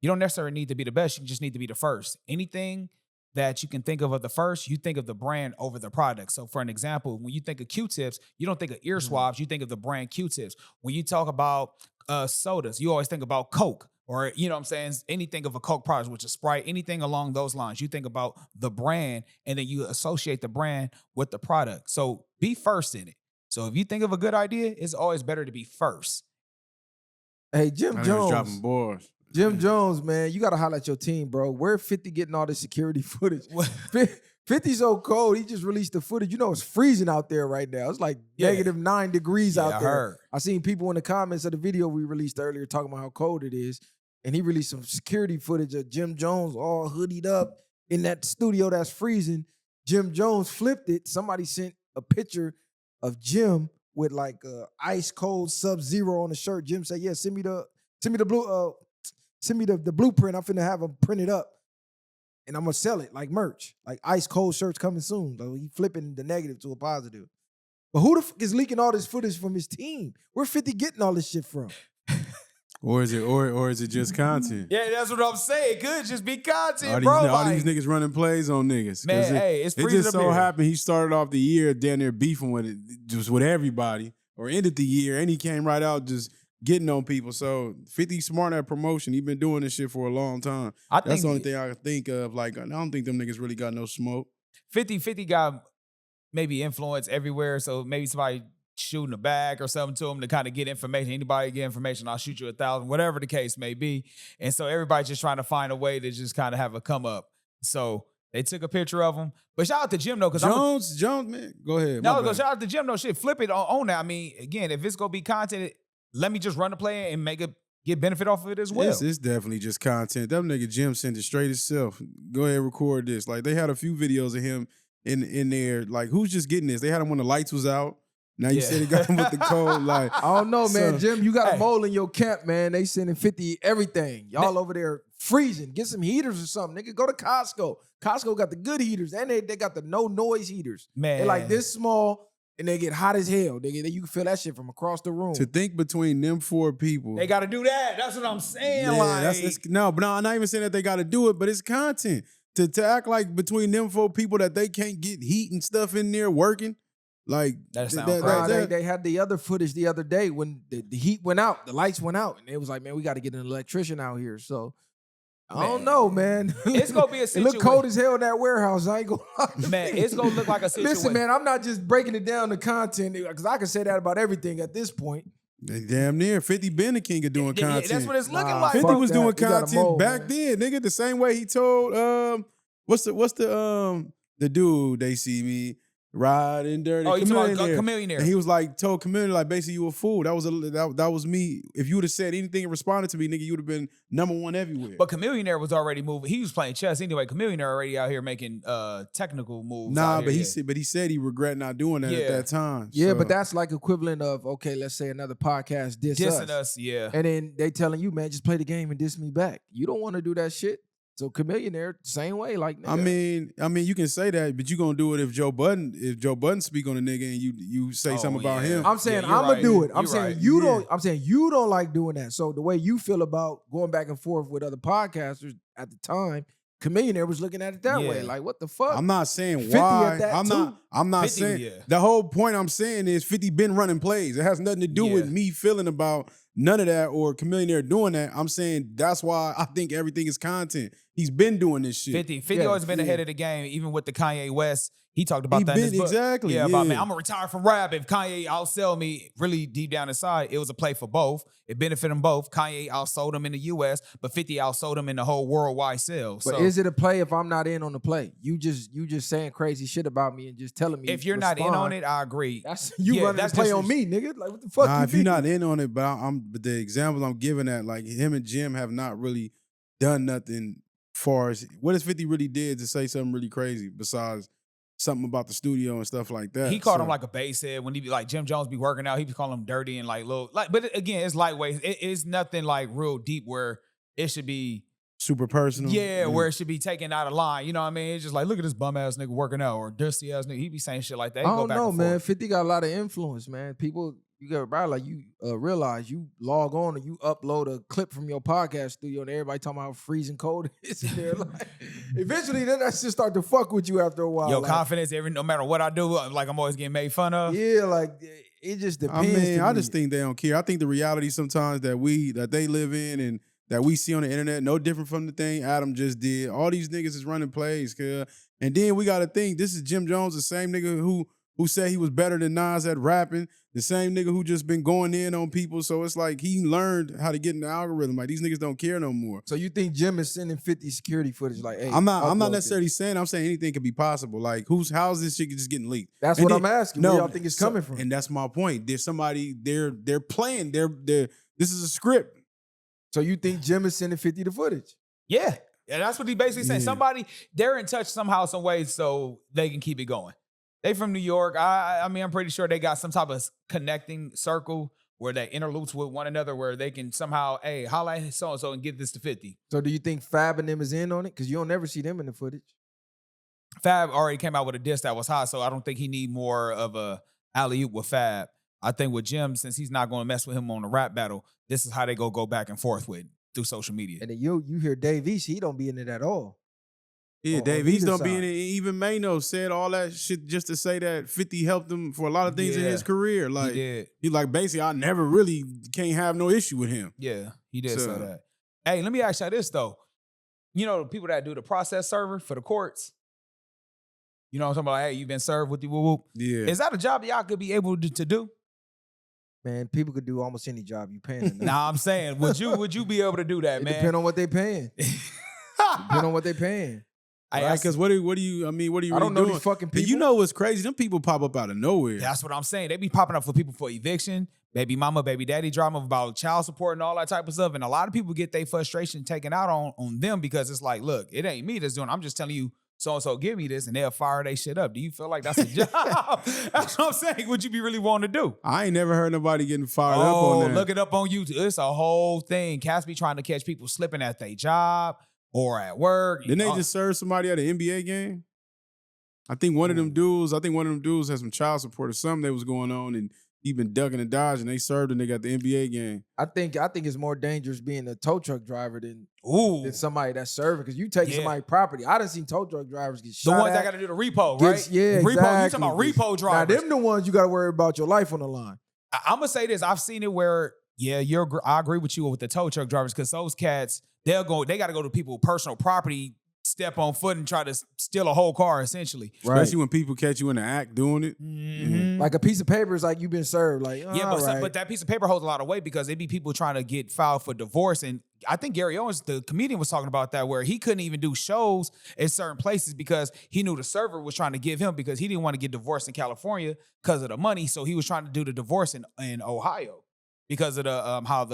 You don't necessarily need to be the best. You just need to be the first. Anything that you can think of the first, you think of the brand over the product. So for an example, when you think of Q-tips, you don't think of ear swabs, you think of the brand Q-tips. When you talk about sodas, you always think about Coke, or, you know what I'm saying, anything of a Coke product, which is Sprite, anything along those lines. You think about the brand, and then you associate the brand with the product. So be first in it. So if you think of a good idea, it's always better to be first. Hey, Jim Jones. Dropping bars. Jim Jones, man, you got to highlight your team, bro. Where 50 getting all this security footage? 50's so cold. He just released the footage. You know, it's freezing out there right now. It's like -9 degrees out there. Heard. I seen people in the comments of the video we released earlier talking about how cold it is. And he released some security footage of Jim Jones all hoodied up in that studio that's freezing. Jim Jones flipped it. Somebody sent a picture of Jim with like ice cold Sub-Zero on the shirt. Jim said, "Yeah, send me the blueprint. I'm finna have him print it up, and I'm gonna sell it like merch, like ice cold shirts coming soon." So he flipping the negative to a positive. But who the fuck is leaking all this footage from his team? Where 50 getting all this shit from? Or is it just content? Yeah, that's what I'm saying. It could just be content, All these, bro. all these niggas running plays on niggas. Man, it's it freezing just up so here. happened he started off the year down there beefing with it, just with everybody, or ended the year, and he came right out just getting on people. So 50 smart at promotion. He been doing this shit for a long time. That's the only thing I can think of. Like, I don't think them niggas really got no smoke. 50 got maybe influence everywhere, so maybe somebody shooting a bag or something to him to kind of get information. Anybody get information, I'll shoot you 1,000, whatever the case may be. And so everybody's just trying to find a way to just kind of have a come up. So they took a picture of him. But shout out to Jim though, because Jones, man, go ahead. shout out to Jim though. Shit, flip it on that. I mean, again, if it's gonna be content, let me just run the play and get benefit off of it as well. It's definitely just content. That nigga Jim sent it straight himself. Go ahead, record this. Like, they had a few videos of him in there. Like, who's just getting this? They had him when the lights was out. Now you said he got him with the cold. Like, I don't know, man. So- Jim, you got a mole in your camp, man. They sending 50 everything. Y'all over there freezing. Get some heaters or something. Nigga, go to Costco. Costco got the good heaters, and they got the no noise heaters. Man. They like this small, and they get hot as hell. You can feel that shit from across the room. to think between them 4 people. They got to do that. That's what I'm saying. I'm not even saying that they got to do it, but it's content. To act like between them 4 people that they can't get heat and stuff in there working, like That sound Nah, crazy. they had the other footage the other day when the heat went out, the lights went out, and it was like, man, we got to get an electrician out here. So I don't know, man. It's gonna be a It situation. look cold as hell in that warehouse. I ain't gonna lie. Man, it's gonna look like a situation. Listen, man, I'm not just breaking it down to content because I can say that about everything at this point. they damn near 50 been the king of doing Yeah, content. that's what it's looking Nah, like. 50 fuck was that. doing You got a content mole, back man. then, nigga. The same way he told what's the dude they see me riding dirty. Oh, you talking about Chameleon. Chameleon? And he was like, told Chameleon, like, basically, you a fool. That was me. If you would have said anything and responded to me, nigga, you would have been #1 everywhere. But Chameleon was already moving. He was playing chess anyway. Chameleon already out here making technical moves. Nah, out but here. he said he regret not doing that Yeah. at that time. Yeah, So- but that's like equivalent of, okay, let's say another podcast dissing us. Yeah. and then they telling you, man, just play the game and diss me back. You don't want to do that shit. So Chameleon, same way, like I nigga. mean, you can say that, but you gonna do it if Joe Budden speak on a nigga and you say Oh, something about yeah. him. I'm saying Yeah, you're I'm gonna right. do it. I'm You're saying right. you Yeah. don't. I'm saying you don't like doing that. So the way you feel about going back and forth with other podcasters at the time, Chameleon was looking at it that way. Yeah. Like, what the fuck? I'm not saying 50 why. at that I'm not 50, saying yeah. the whole point I'm saying is 50 been running plays. It has nothing to do with Yeah. me feeling about none of that or Chameleon doing that. I'm saying that's why I think everything is content. He's been doing this shit. 50 Yeah, always been ahead of the game, even with the Kanye West. He talked about He that in his been- book. exactly, Yeah, about, yeah. man, I'm going to retire from rap. If Kanye outsell me, really deep down inside, it was a play for both. It benefited them both. Kanye outsold him in the U.S., but 50 outsold him in the whole worldwide sales. But So is it a play if I'm not in on the play? You just saying crazy shit about me and just telling me. if you're not in on it, I agree. that's you Yeah, running that's the play just- on me, nigga. Like, what the fuck? Nah, you if you're mean? not in on it, but the examples I'm giving at, like, him and Jim have not really done nothing far as what has 50 really did to say something really crazy besides something about the studio and stuff like that. He called So- him like a base head when he be like Jim Jones be working out. He be calling him dirty and like little like. But again, it's lightweight. It's nothing like real deep where it should be. super personal. Yeah, where it should be taken out of line. You know what I mean? It's just like, look at this bum ass nigga working out or dusty ass nigga. He be saying shit like that. He I go don't back know, and man. forth. 50 got a lot of influence, man. People, you got right, like you realize you log on and you upload a clip from your podcast studio and everybody talking about how freezing cold it is in there. Like, eventually, then that shit start to fuck with you after a while. Yo, like, confidence. No matter what I do, like I'm always getting made fun of. Yeah, like it just I depends. mean, to I me. just think they don't care. I think the reality sometimes that they live in and that we see on the internet, no different from the thing Adam just did. All these niggas is running plays, cuz. And then we gotta think this is Jim Jones, the same nigga who who said he was better than Nas at rapping, the same nigga who just been going in on people. So it's like he learned how to get in the algorithm. Like these niggas don't care no more. So you think Jim is sending 50 security footage like, hey, I'm not upload necessarily this? saying. I'm saying anything could be possible. Like how's this shit just getting leaked? That's And what then- I'm asking. No, Where y'all think it's coming from? And that's my point. There's somebody they're playing. This is a script. So you think Jim is sending 50 the footage? Yeah. And that's what he basically saying. Yeah. Somebody, they're in touch somehow, some way, so they can keep it going. They from New York. I mean, I'm pretty sure they got some type of connecting circle where they interloops with one another where they can somehow, hey, holla at so-and-so and get this to 50. So do you think Fab and them is in on it? Because you don't never see them in the footage. Fab already came out with a diss that was hot, so I don't think he need more of a alley-oop with Fab. I think with Jim, since he's not going to mess with him on the rap battle, this is how they go back and forth with through social media. And then you hear Dave East, he don't be in it at all. Yeah, On Dave East either don't be in side. it. Even Mano said all that shit just to say that 50 helped him for a lot of things in Yeah, his career. Like he did. he like basically I never really can't have no issue with him. Yeah, he did So- say that. Hey, let me ask you this, though. You know, the people that do the process server for the courts, you know what I'm talking about? Hey, you've been served with the whoop. Yeah. Is that a job that y'all could be able to do? Man, people could do almost any job you paying them. Nah, I'm saying, would you be able to do that, It man? depend on what they paying. Depend on what they paying. Right? Because what do you? I mean, what are you? I Really don't know doing? these fucking And people. you know what's crazy? Them people pop up out of nowhere. That's what I'm saying. They be popping up for people for eviction, baby mama, baby daddy drama about child support and all that type of stuff. And a lot of people get their frustration taken out on them because it's like, look, it ain't me that's doing it. I'm just telling you, so-and-so give me this, and they'll fire they shit up. Do you feel like that's a job? That's what I'm saying. Would you be really wanting to do? I ain't never heard nobody getting fired up Oh, on that. look it up on YouTube. It's a whole thing. Cats be trying to catch people slipping at their job or at work. Didn't they just serve somebody at an NBA game? I think one of them dudes had some child support or something that was going on, and he been ducking and dodging. They served a nigga at the NBA game. I think it's more dangerous being a tow truck driver than Ooh, somebody that's serving, because you taking Yeah. somebody's property. I done seen tow truck drivers get the shot ones at, that got to do the repo, gets- right? Yeah, repo. exactly. You talking about repo drivers? Now them the ones you got to worry about your life on the line. I'm gonna say this. I've seen it where, yeah, I agree with you with the tow truck drivers because those cats, they got to go to people's personal property, step on foot, and try to steal a whole car, essentially. Especially when people catch you in the act doing it. Mm-hmm. Like a piece of paper is like you've been served. Like, Yeah, all right. but that piece of paper holds a lot of weight because they be people trying to get filed for divorce. And I think Gary Owens, the comedian, was talking about that, where he couldn't even do shows in certain places because he knew the server was trying to give him, because he didn't want to get divorced in California because of the money. So he was trying to do the divorce in Ohio because of the how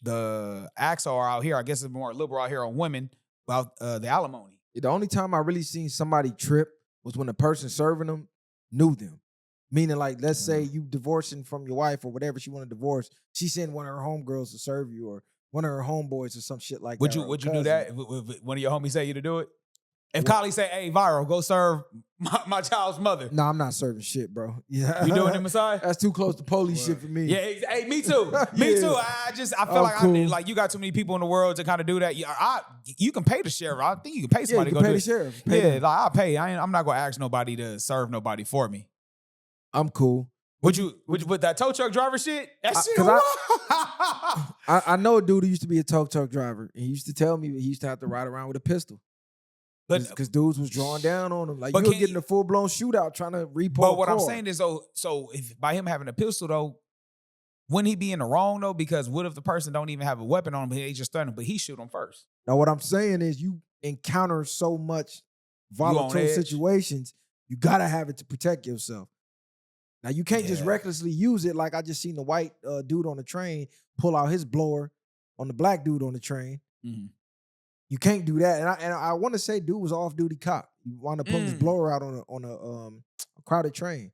the acts are out here. I guess it's more liberal out here on women about the alimony. The only time I really seen somebody trip was when the person serving them knew them. Meaning, like, let's say you divorcing from your wife or whatever she want to divorce, she sent one of her homegirls to serve you, or one of her homeboys or some shit like Would that. you or a would you do cousin. that? Would one of your homies say you to do it? If Kylie say, "Hey, Viral, go serve my child's mother," No, I'm not serving shit, bro. Yeah, you doing it, Messiah? That's too close to police shit for me. Yeah, hey, me too. Me Yeah. too. I feel I'm like cool. like you got too many people in the world to kind of do that. You can pay the sheriff. I think you can pay Yeah, somebody you to can go pay do the it. sheriff. Pay Yeah, them. like I'll pay. I'm not gonna ask nobody to serve nobody for me. I'm cool. Would you with that tow truck driver shit? That shit. 'cause I know a dude who used to be a tow truck driver, and he used to tell me that he used to have to ride around with a pistol. But Because dudes was drawing down on him. Like, But you were can getting you- a full-blown shootout trying to repo But a what I'm car. saying is, so if by him having a pistol though, wouldn't he be in the wrong though? Because what if the person don't even have a weapon on him, but they just threaten him, but he shoot him first? Now, what I'm saying is you encounter so much on volatile edge. situations, you got to have it to protect yourself. Now, you can't just Yeah. recklessly use it. Like, I just seen the white dude on the train pull out his blower on the black dude on the train. Mhm. You can't do that. And I want to say dude was an off-duty cop. He wound up pulling his blower out on a crowded train.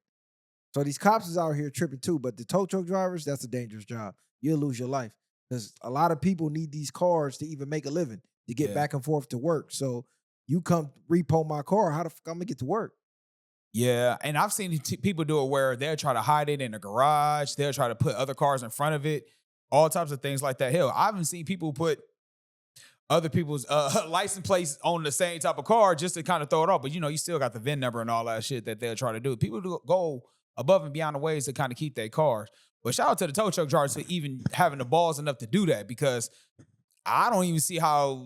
So these cops is out here tripping too. But the tow truck drivers, that's a dangerous job. You'll lose your life. Because a lot of people need these cars to even make a living, to get Yeah. back and forth to work. So you come repo my car, how the fuck I'm gonna get to work? Yeah, and I've seen people do it where they'll try to hide it in a garage. They'll try to put other cars in front of it. All types of things like that. Hell, I haven't seen people put other people's license plates on the same type of car just to kind of throw it off. But you still got the VIN number and all that shit that they'll try to do. People go above and beyond the ways to kind of keep their cars. But shout out to the tow truck drivers for even having the balls enough to do that, because I don't even see how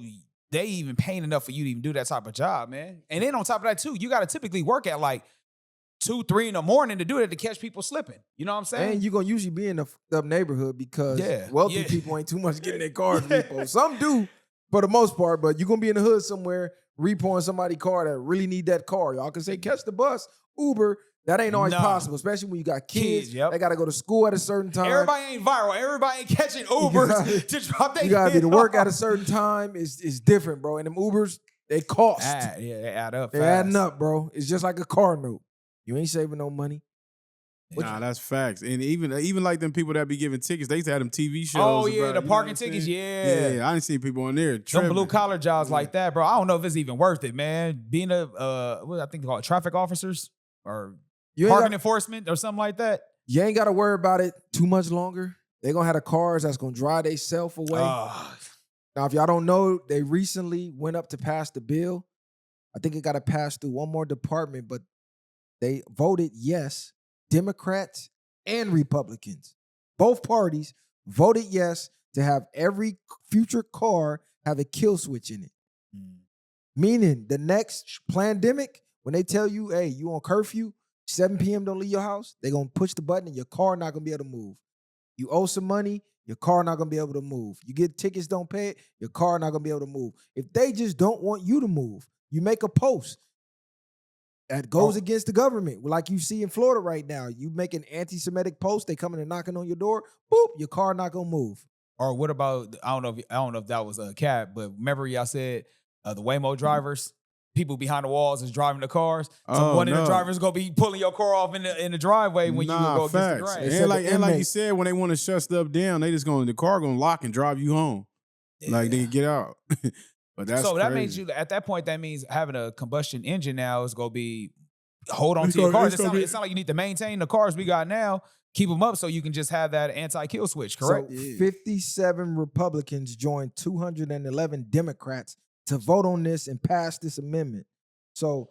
they even paying enough for you to even do that type of job, man. And then on top of that too, you got to typically work at like 2, 3 in the morning to do that to catch people slipping. You know what I'm saying? And you're going to usually be in a fucked up neighborhood because wealthy people ain't too much getting their cars repoed. Some do for the most part, but you're going to be in the hood somewhere repoing somebody's car that really need that car. Y'all can say catch the bus, Uber. That ain't always possible, especially when you got kids. They got to go to school at a certain time. Everybody ain't viral. Everybody ain't catching Ubers to drop their You got to be to work at a certain time. It's different, bro. And them Ubers, they cost. They add up They fast. adding up, bro. It's just like a car note. You ain't saving no money. Nah, that's facts. And even like them people that be giving tickets, they used to have them TV shows. Oh, yeah, about, the parking tickets, Yeah, I didn't see people on there. Some blue collar jobs like that, bro. I don't know if it's even worth it, man. Being what I think they call it, traffic officers or parking enforcement or something like that. You ain't got to worry about it too much longer. They're going to have the cars that's going to drive themselves away. Now, if y'all don't know, they recently went up to pass the bill. I think it got to pass through one more department, but they voted yes. Democrats and Republicans, both parties voted yes to have every future car have a kill switch in it. Meaning the next pandemic, when they tell you, hey, you on curfew, 7 p.m. don't leave your house, they're going to push the button and your car not going to be able to move. You owe some money, your car not going to be able to move. You get tickets, don't pay it, your car not going to be able to move. If they just don't want you to move, you make a post that goes against the government. Like you see in Florida right now. You make an anti-Semitic post, they coming and knocking on your door, boop, your car not going to move. Or what about, I don't know if that was a cat, but remember y'all said the Waymo drivers, people behind the walls is driving the cars. So one of the drivers gonna be pulling your car off in the driveway when you go against the grain. And like you said, when they want to shut stuff down, they just the car gonna lock and drive you home. Like they can get out. But that's so that crazy. means you at that point, that means having a combustion engine now is gonna be hold on to your cars. It's not like you need to maintain the cars we got now. Keep them up so you can just have that anti-kill switch, correct? So 57 Republicans joined 211 Democrats to vote on this and pass this amendment. So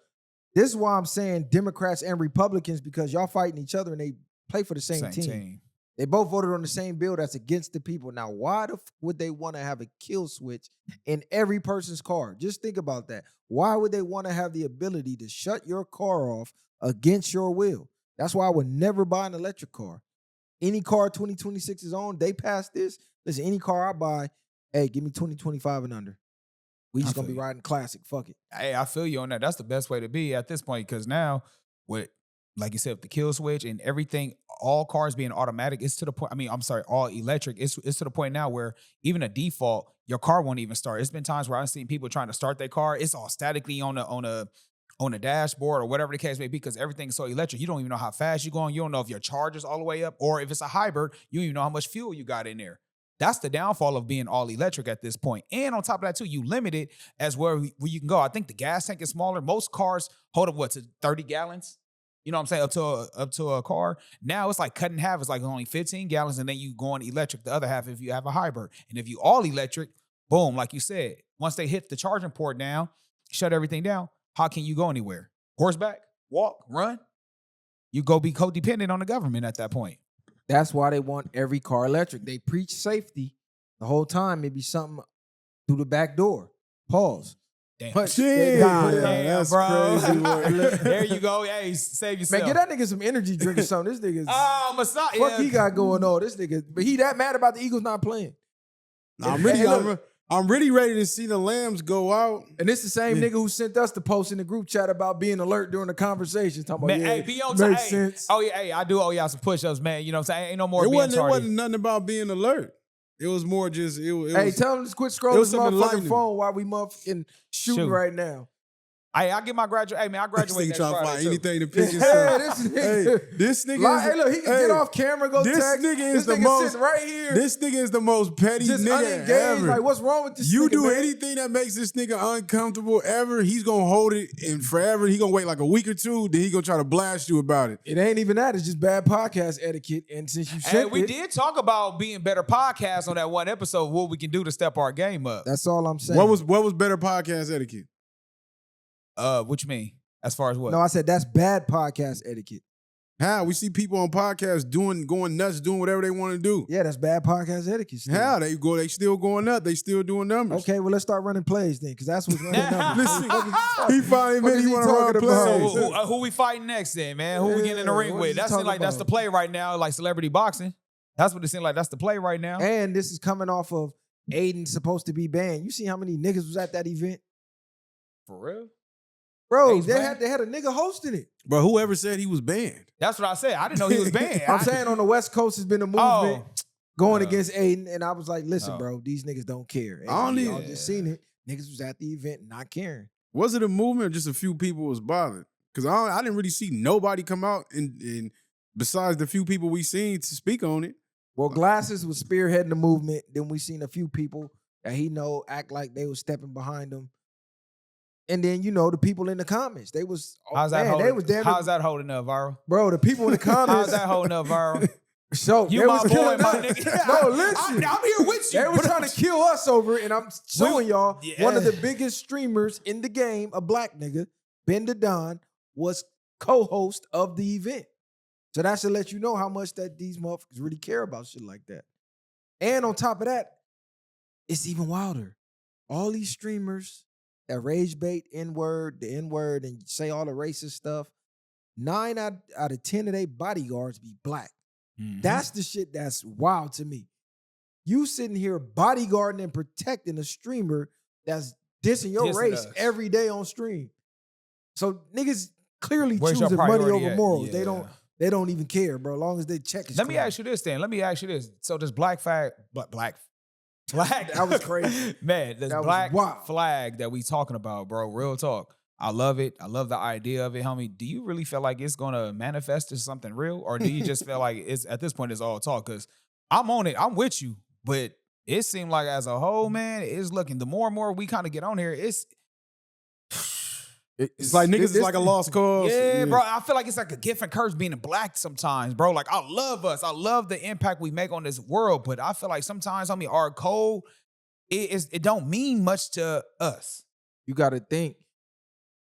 this is why I'm saying Democrats and Republicans, because y'all fighting each other and they play for the same team. They both voted on the same bill that's against the people. Now, why would they want to have a kill switch in every person's car? Just think about that. Why would they want to have the ability to shut your car off against your will? That's why I would never buy an electric car. Any car 2026 is on, they pass this. Listen, any car I buy, hey, give me 2025 and under. We just going to be riding classic. Fuck it. Hey, I feel you on that. That's the best way to be at this point, because now with, like you said, with the kill switch and everything, all cars being automatic, it's to the point, all electric, it's to the point now where even a default, your car won't even start. It's been times where I've seen people trying to start their car, it's all statically on a dashboard or whatever the case may be, because everything's so electric. You don't even know how fast you're going. You don't know if your charger's all the way up, or if it's a hybrid, you don't even know how much fuel you got in there. That's the downfall of being all electric at this point. And on top of that too, you limit it as where you can go. I think the gas tank is smaller. Most cars hold up to 30 gallons. You know what I'm saying? Up to a car. Now it's like cut in half. It's like only 15 gallons, and then you go on electric the other half if you have a hybrid. And if you all electric, boom, like you said, once they hit the charging port down, shut everything down, how can you go anywhere? Horseback, walk, run? You go be codependent on the government at that point. That's why they want every car electric. They preach safety the whole time. It be something through the back door. Pause. Damn. That's bro. crazy. There you go. Hey, save yourself. Man, get that nigga some energy drink or something. This nigga's Messiah. fuck he got going on. This nigga, but he that mad about the Eagles not playing. I'm really ready to see the Lambs go out. And it's the same nigga who sent us the post in the group chat about being alert during the conversation. Talking about, man, be on time. Makes sense. Oh, yeah, hey, I do owe y'all some push-ups, man. You know what I'm saying? Ain't no more It being wasn't tardy. nothing about being alert. It was more just, Hey, tell him to quit scrolling his motherfucking phone while we motherfucking shooting right now. Hey, I get my graduate. Hey, man, I graduate next trying to Friday, find too. anything to pick himself. This nigga. Hey, look, he can get off camera, go this text. Nigga is this the nigga most sitting right here. This nigga is the most petty just nigga unengaged. ever. Like, what's wrong with this You nigga, do man? anything that makes this nigga uncomfortable ever, he's gonna hold it and forever. He gonna wait like a week or two, then he gonna try to blast you about it. It ain't even that. It's just bad podcast etiquette. And since you said we did talk about being better podcasts on that one episode, what we can do to step our game up. That's all I'm saying. What was better podcast etiquette? What you mean? As far as what? No, I said that's bad podcast etiquette. How? We see people on podcasts going nuts, doing whatever they want to do. Yeah, that's bad podcast etiquette. Still. How? They still going nuts. They still doing numbers. Okay, well, let's start running plays then, because that's what's running numbers. Listen, he finally admitted he want to run plays. So who we fighting next then, man? Who we getting in the ring with? That seems like that's the play right now, like celebrity boxing. That's what it seems like. That's the play right now. And this is coming off of Aiden supposed to be banned. You see how many niggas was at that event? For real? Bro, they had a nigga hosting it. Bro, whoever said he was banned. That's what I said. I didn't know he was banned. I'm saying on the West Coast has been a movement going against Aiden, and I was like, listen, bro, these niggas don't care. And y'all just seen it. Niggas was at the event not caring. Was it a movement or just a few people was bothered? Because I didn't really see nobody come out and besides the few people we seen to speak on it. Well, Glasses was spearheading the movement. Then we seen a few people that he know act like they was stepping behind him. And then, the people in the comments, they was, how's that holding up, viral? Bro, the people in the comments. How's that holding up, viral? So you they my was boy, killing my us. nigga. No, listen. I'm here with you. They were trying to kill us over it, and I'm showing y'all one of the biggest streamers in the game, a black nigga, Ben the Don, was co-host of the event. So that should let you know how much that these motherfuckers really care about shit like that. And on top of that, it's even wilder. All these streamers that rage bait the N-word, and say all the racist stuff, 9 out of 10 of their bodyguards be black. Mm-hmm. That's the shit that's wild to me. You sitting here bodyguarding and protecting a streamer that's dissing your race every day on stream. So niggas clearly choosing money over morals. Yeah. They don't even care, bro. As long as they check it. Let me ask you this then. So this black flag. That was crazy. Man, this black flag that we talking about, bro, real talk. I love it. I love the idea of it, homie. Do you really feel like it's going to manifest as something real? Or do you just feel like it's at this point it's all talk? Because I'm on it. I'm with you. But it seemed like as a whole, man, it's looking, the more and more we kind of get on here, it's like niggas is like a lost cause. Yeah, bro. I feel like it's like a gift and curse being black sometimes, bro. Like, I love us. I love the impact we make on this world. But I feel like sometimes, our code, it don't mean much to us. You got to think,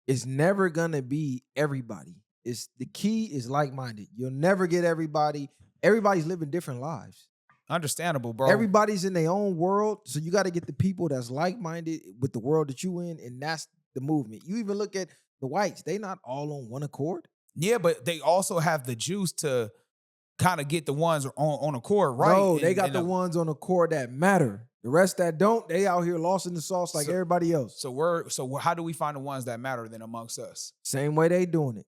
it's never going to be everybody. The key is like-minded. You'll never get everybody. Everybody's living different lives. Understandable, bro. Everybody's in their own world. So you got to get the people that's like-minded with the world that you in. And that's the movement. You even look at the whites, they not all on one accord. Yeah, but they also have the juice to kind of get the ones on accord, right? No, they got the ones on accord that matter. The rest that don't, they out here lost in the sauce like everybody else. So how do we find the ones that matter then amongst us? Same way they doing it.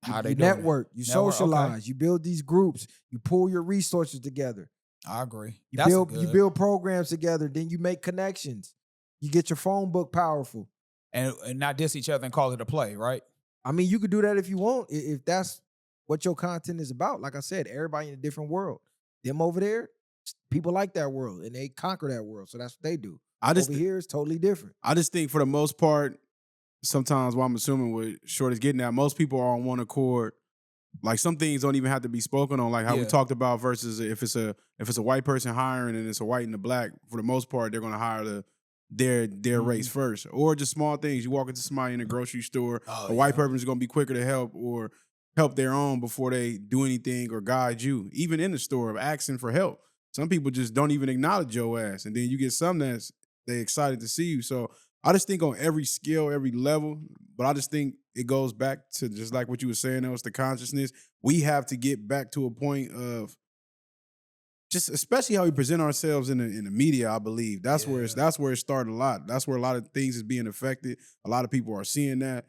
How they you doing network, it? You socialize, you build these groups, you pull your resources together. I agree. You build programs together, then you make connections. You get your phone book powerful. And not diss each other and call it a play, right? I mean, you could do that if you want, if that's what your content is about. Like I said, everybody in a different world. Them over there, people like that world, and they conquer that world. So that's what they do. Over here, it's totally different. I just think for the most part, sometimes what I'm assuming what Short is getting at, most people are on one accord. Like some things don't even have to be spoken on, like how we talked about versus if it's a white person hiring and it's a white and a black, for the most part, they're going to hire their race first. Or just small things. You walk into somebody in a grocery store, a white person is going to be quicker to help or help their own before they do anything or guide you. Even in the store of asking for help. Some people just don't even acknowledge your ass. And then you get some that's they excited to see you. So I just think on every skill, every level, but I just think it goes back to just like what you were saying, it's the consciousness. We have to get back to a point of just especially how we present ourselves in the media, I believe. That's where it started a lot. That's where a lot of things is being affected. A lot of people are seeing that.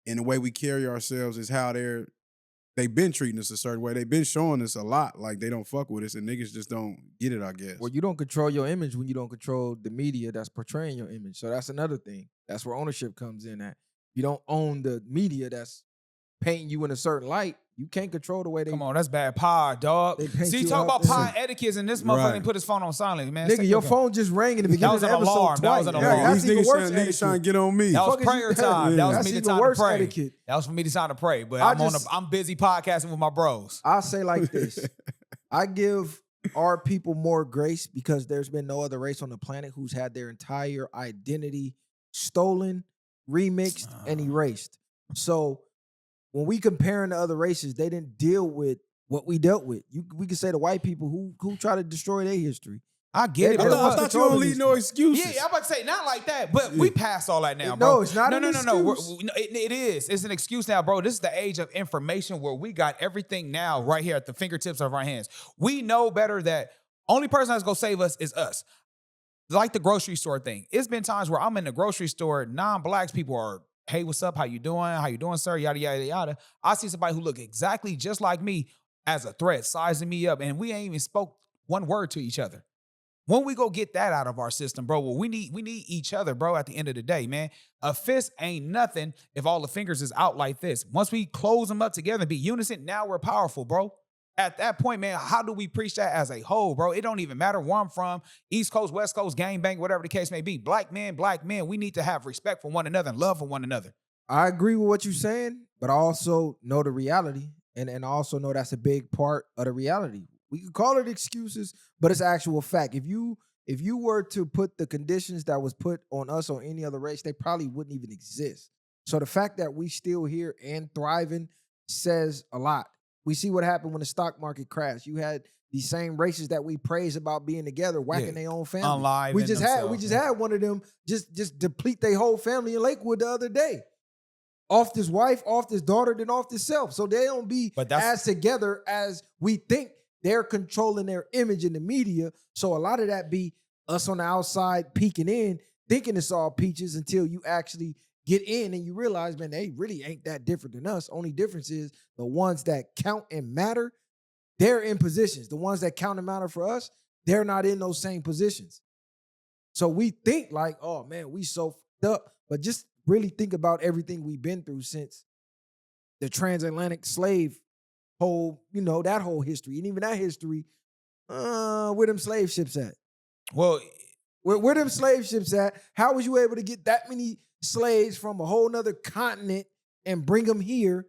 And the way we carry ourselves is how they've been treating us a certain way. They've been showing us a lot like they don't fuck with us, and niggas just don't get it, I guess. Well, you don't control your image when you don't control the media that's portraying your image. So that's another thing. That's where ownership comes in at. You don't own the media that's painting you in a certain light. You can't control the way they... Come on, that's bad pod, dog. See, talk about pod etiquette, and this motherfucker didn't put his phone on silent, man. Nigga, your phone just rang in the beginning of the episode twice. That was an alarm. That's even worse niggas trying to get on me. That was prayer time. That was me the time to pray. Etiquette. That was for me the time to pray. But I'm busy podcasting with my bros. I'll say like this. I give our people more grace because there's been no other race on the planet who's had their entire identity stolen, remixed, and erased. So when we comparing to other races, they didn't deal with what we dealt with. We could say the white people who try to destroy their history. I get it, They I but lost thought you control don't of leave this no thing. excuses. yeah, I'm about to say not like that, but we passed all that now, No, bro. it's not No, an no, no, no. excuse. It is. It's an excuse now, bro. This is the age of information where we got everything now right here at the fingertips of our hands. We know better that only person that's gonna save us is us. Like the grocery store thing. It's been times where I'm in the grocery store, non-blacks people are, hey, what's up? How you doing? How you doing, sir? Yada, yada, yada. I see somebody who look exactly just like me as a threat, sizing me up, and we ain't even spoke one word to each other. When we go get that out of our system, bro, well, we need each other, bro, at the end of the day, man. A fist ain't nothing if all the fingers is out like this. Once we close them up together and be unison, now we're powerful, bro. At that point, man, how do we preach that as a whole, bro? It don't even matter where I'm from, East Coast, West Coast, gang bang, whatever the case may be. Black men, we need to have respect for one another and love for one another. I agree with what you're saying, but I also know the reality, and I also know that's a big part of the reality. We could call it excuses, but it's actual fact. If you were to put the conditions that was put on us on any other race, they probably wouldn't even exist. So the fact that we still here and thriving says a lot. We see what happened when the stock market crashed. You had these same races that we praise about being together, whacking their own family. Unlive We in just themselves, had one of them just deplete their whole family in Lakewood the other day. Off this wife, off this daughter, then off this self. So they don't be as together as we think. They're controlling their image in the media. So a lot of that be us on the outside peeking in, thinking it's all peaches until you actually get in and you realize, man, they really ain't that different than us. Only difference is the ones that count and matter, they're in positions. The ones that count and matter for us, they're not in those same positions. So we think like, oh man, we so fucked up. But just really think about everything we've been through since the transatlantic slave whole, that whole history. And even that history, where them slave ships at? Well, where them slave ships at? How was you able to get that many slaves from a whole nother continent and bring them here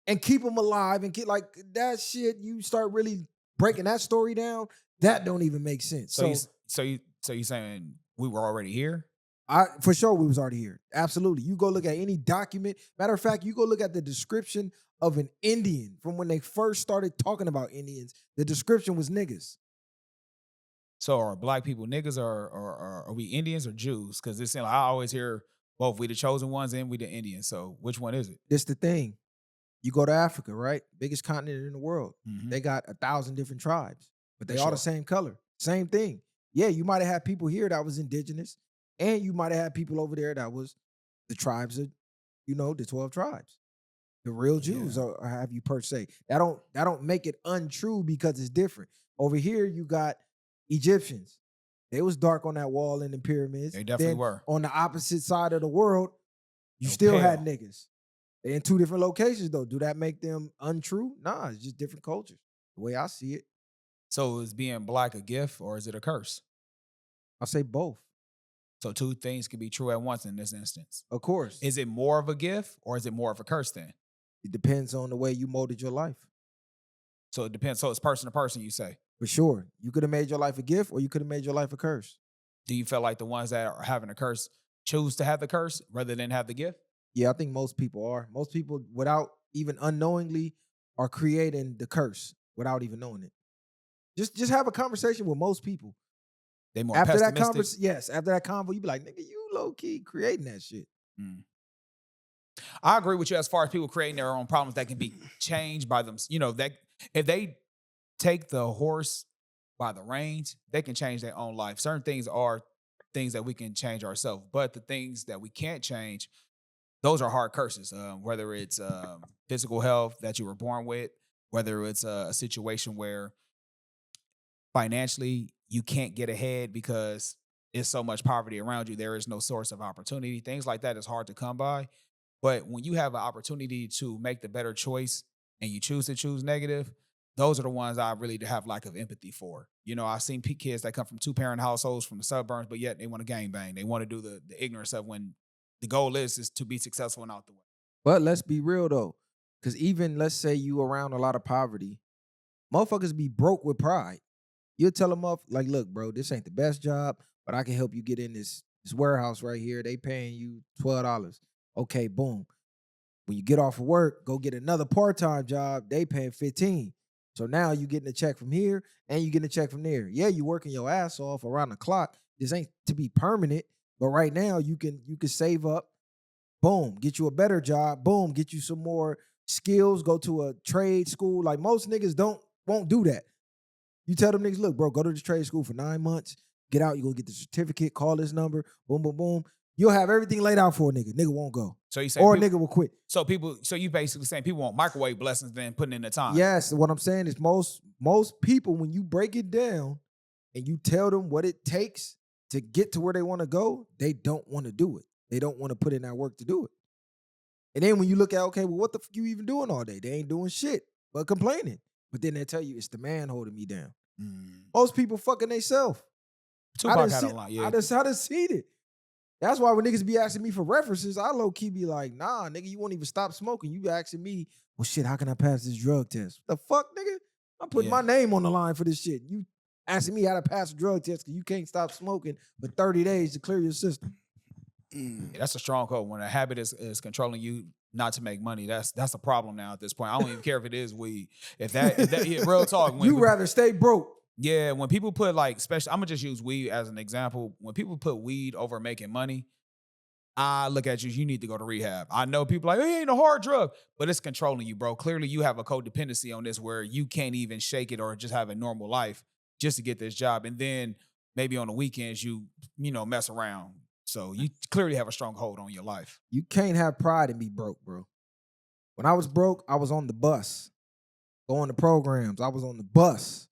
and keep them alive and get like that shit? You start really breaking that story down, that don't even make sense. So you saying we were already here? For sure we was already here. Absolutely. You go look at any document. Matter of fact, you go look at the description of an Indian from when they first started talking about Indians. The description was niggas. So are black people niggas or are we Indians or Jews? Because it's like I always hear both. We the chosen ones and we the Indians. So which one is it? This the thing. You go to Africa, right? Biggest continent in the world. Mm-hmm. They got 1,000 different tribes, but they For all sure. the same color. Same thing. Yeah, you might have had people here that was indigenous, and you might have had people over there that was the tribes of, the 12 tribes. The real Jews are have you per se. That don't make it untrue because it's different. Over here, you got Egyptians. They was dark on that wall in the pyramids. They definitely were. On the opposite side of the world, you No still pale. had niggas. They're in two different locations, though. Do that make them untrue? Nah, it's just different cultures. The way I see it, So is being black a gift or is it a curse? I say both. So two things can be true at once in this instance. Of course. Is it more of a gift or is it more of a curse then? It depends on the way you molded your life. So it depends. So it's person to person, you say. For sure. You could have made your life a gift or you could have made your life a curse. Do you feel like the ones that are having a curse choose to have the curse rather than have the gift? Yeah, I think most people are. Most people, without even unknowingly, are creating the curse without even knowing it. Just have a conversation with most people. They more After that pessimistic. after that convo, you be like, nigga, you low key creating that shit. I agree with you as far as people creating their own problems that can be changed by them. That if they take the horse by the reins, they can change their own life. Certain things are things that we can change ourselves, but the things that we can't change, those are hard curses. Whether it's physical health that you were born with, whether it's a situation where financially you can't get ahead because it's so much poverty around you, there is no source of opportunity. Things like that is hard to come by. But when you have an opportunity to make the better choice and you choose to choose negative, those are the ones I really have lack of empathy for. I've seen kids that come from two-parent households from the suburbs, but yet they want to gangbang. They want to do the ignorance of when the goal is to be successful and out the way. But let's be real though. Because even let's say you around a lot of poverty, motherfuckers be broke with pride. You'll tell them up, like, look, bro, this ain't the best job, but I can help you get in this warehouse right here. They paying you $12. Okay, boom. When you get off of work, go get another part-time job, they paying 15. So now you getting a check from here and you getting a check from there. Yeah, you working your ass off around the clock. This ain't to be permanent, but right now you can save up, boom, get you a better job, boom, get you some more skills, go to a trade school. Like most niggas won't do that. You tell them niggas, look, bro, go to the trade school for 9 months, get out, you go get the certificate, call this number, boom, boom, boom. You'll have everything laid out for a nigga. Nigga won't go. So you say or a nigga will quit. So you basically saying people want microwave blessings than putting in the time. Yes, what I'm saying is most people, when you break it down and you tell them what it takes to get to where they want to go, they don't want to do it. They don't want to put in that work to do it. And then when you look at, okay, well, what the fuck you even doing all day? They ain't doing shit but complaining. But then they tell you it's the man holding me down. Most people fucking theyself. Tupac had a line, yeah. I done seen it. That's why when niggas be asking me for references, I low-key be like, nah, nigga, you won't even stop smoking. You be asking me, well, shit, how can I pass this drug test? The fuck, nigga? I'm putting my name on the line for this shit. You asking me how to pass a drug test because you can't stop smoking for 30 days to clear your system. That's a strong code. When a habit is controlling you not to make money, that's a problem now at this point. I don't even care if it is weed. If that yeah, real talk. You rather stay broke. Yeah, when people put like, especially, I'm gonna just use weed as an example. When people put weed over making money, I look at you, you need to go to rehab. I know people like, it ain't a hard drug, but it's controlling you, bro. Clearly you have a codependency on this where you can't even shake it or just have a normal life just to get this job. And then maybe on the weekends you mess around. So you clearly have a strong hold on your life. You can't have pride and be broke, bro. When I was broke, I was on the bus, going to programs. I was on the bus,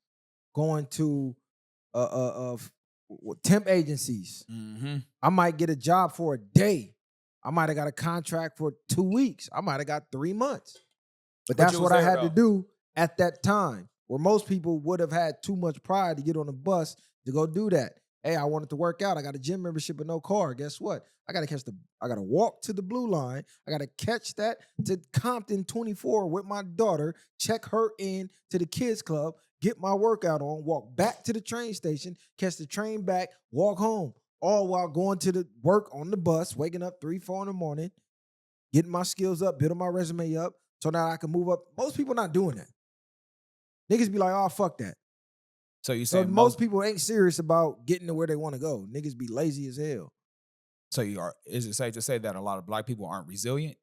going to temp agencies. I might get a job for a day. I might have got a contract for 2 weeks. I might have got 3 months. But that's what I had to do at that time, where most people would have had too much pride to get on the bus to go do that. Hey, I wanted to work out. I got a gym membership but no car. Guess what? I gotta walk to the blue line. I gotta catch that to Compton 24 with my daughter, check her in to the kids club, get my workout on, walk back to the train station, catch the train back, walk home, all while going to the work on the bus, waking up 3, 4 in the morning, getting my skills up, building my resume up, so now I can move up. Most people not doing that. Niggas be like, oh, fuck that. So you say most people ain't serious about getting to where they want to go. Niggas be lazy as hell. So is it safe to say that a lot of black people aren't resilient?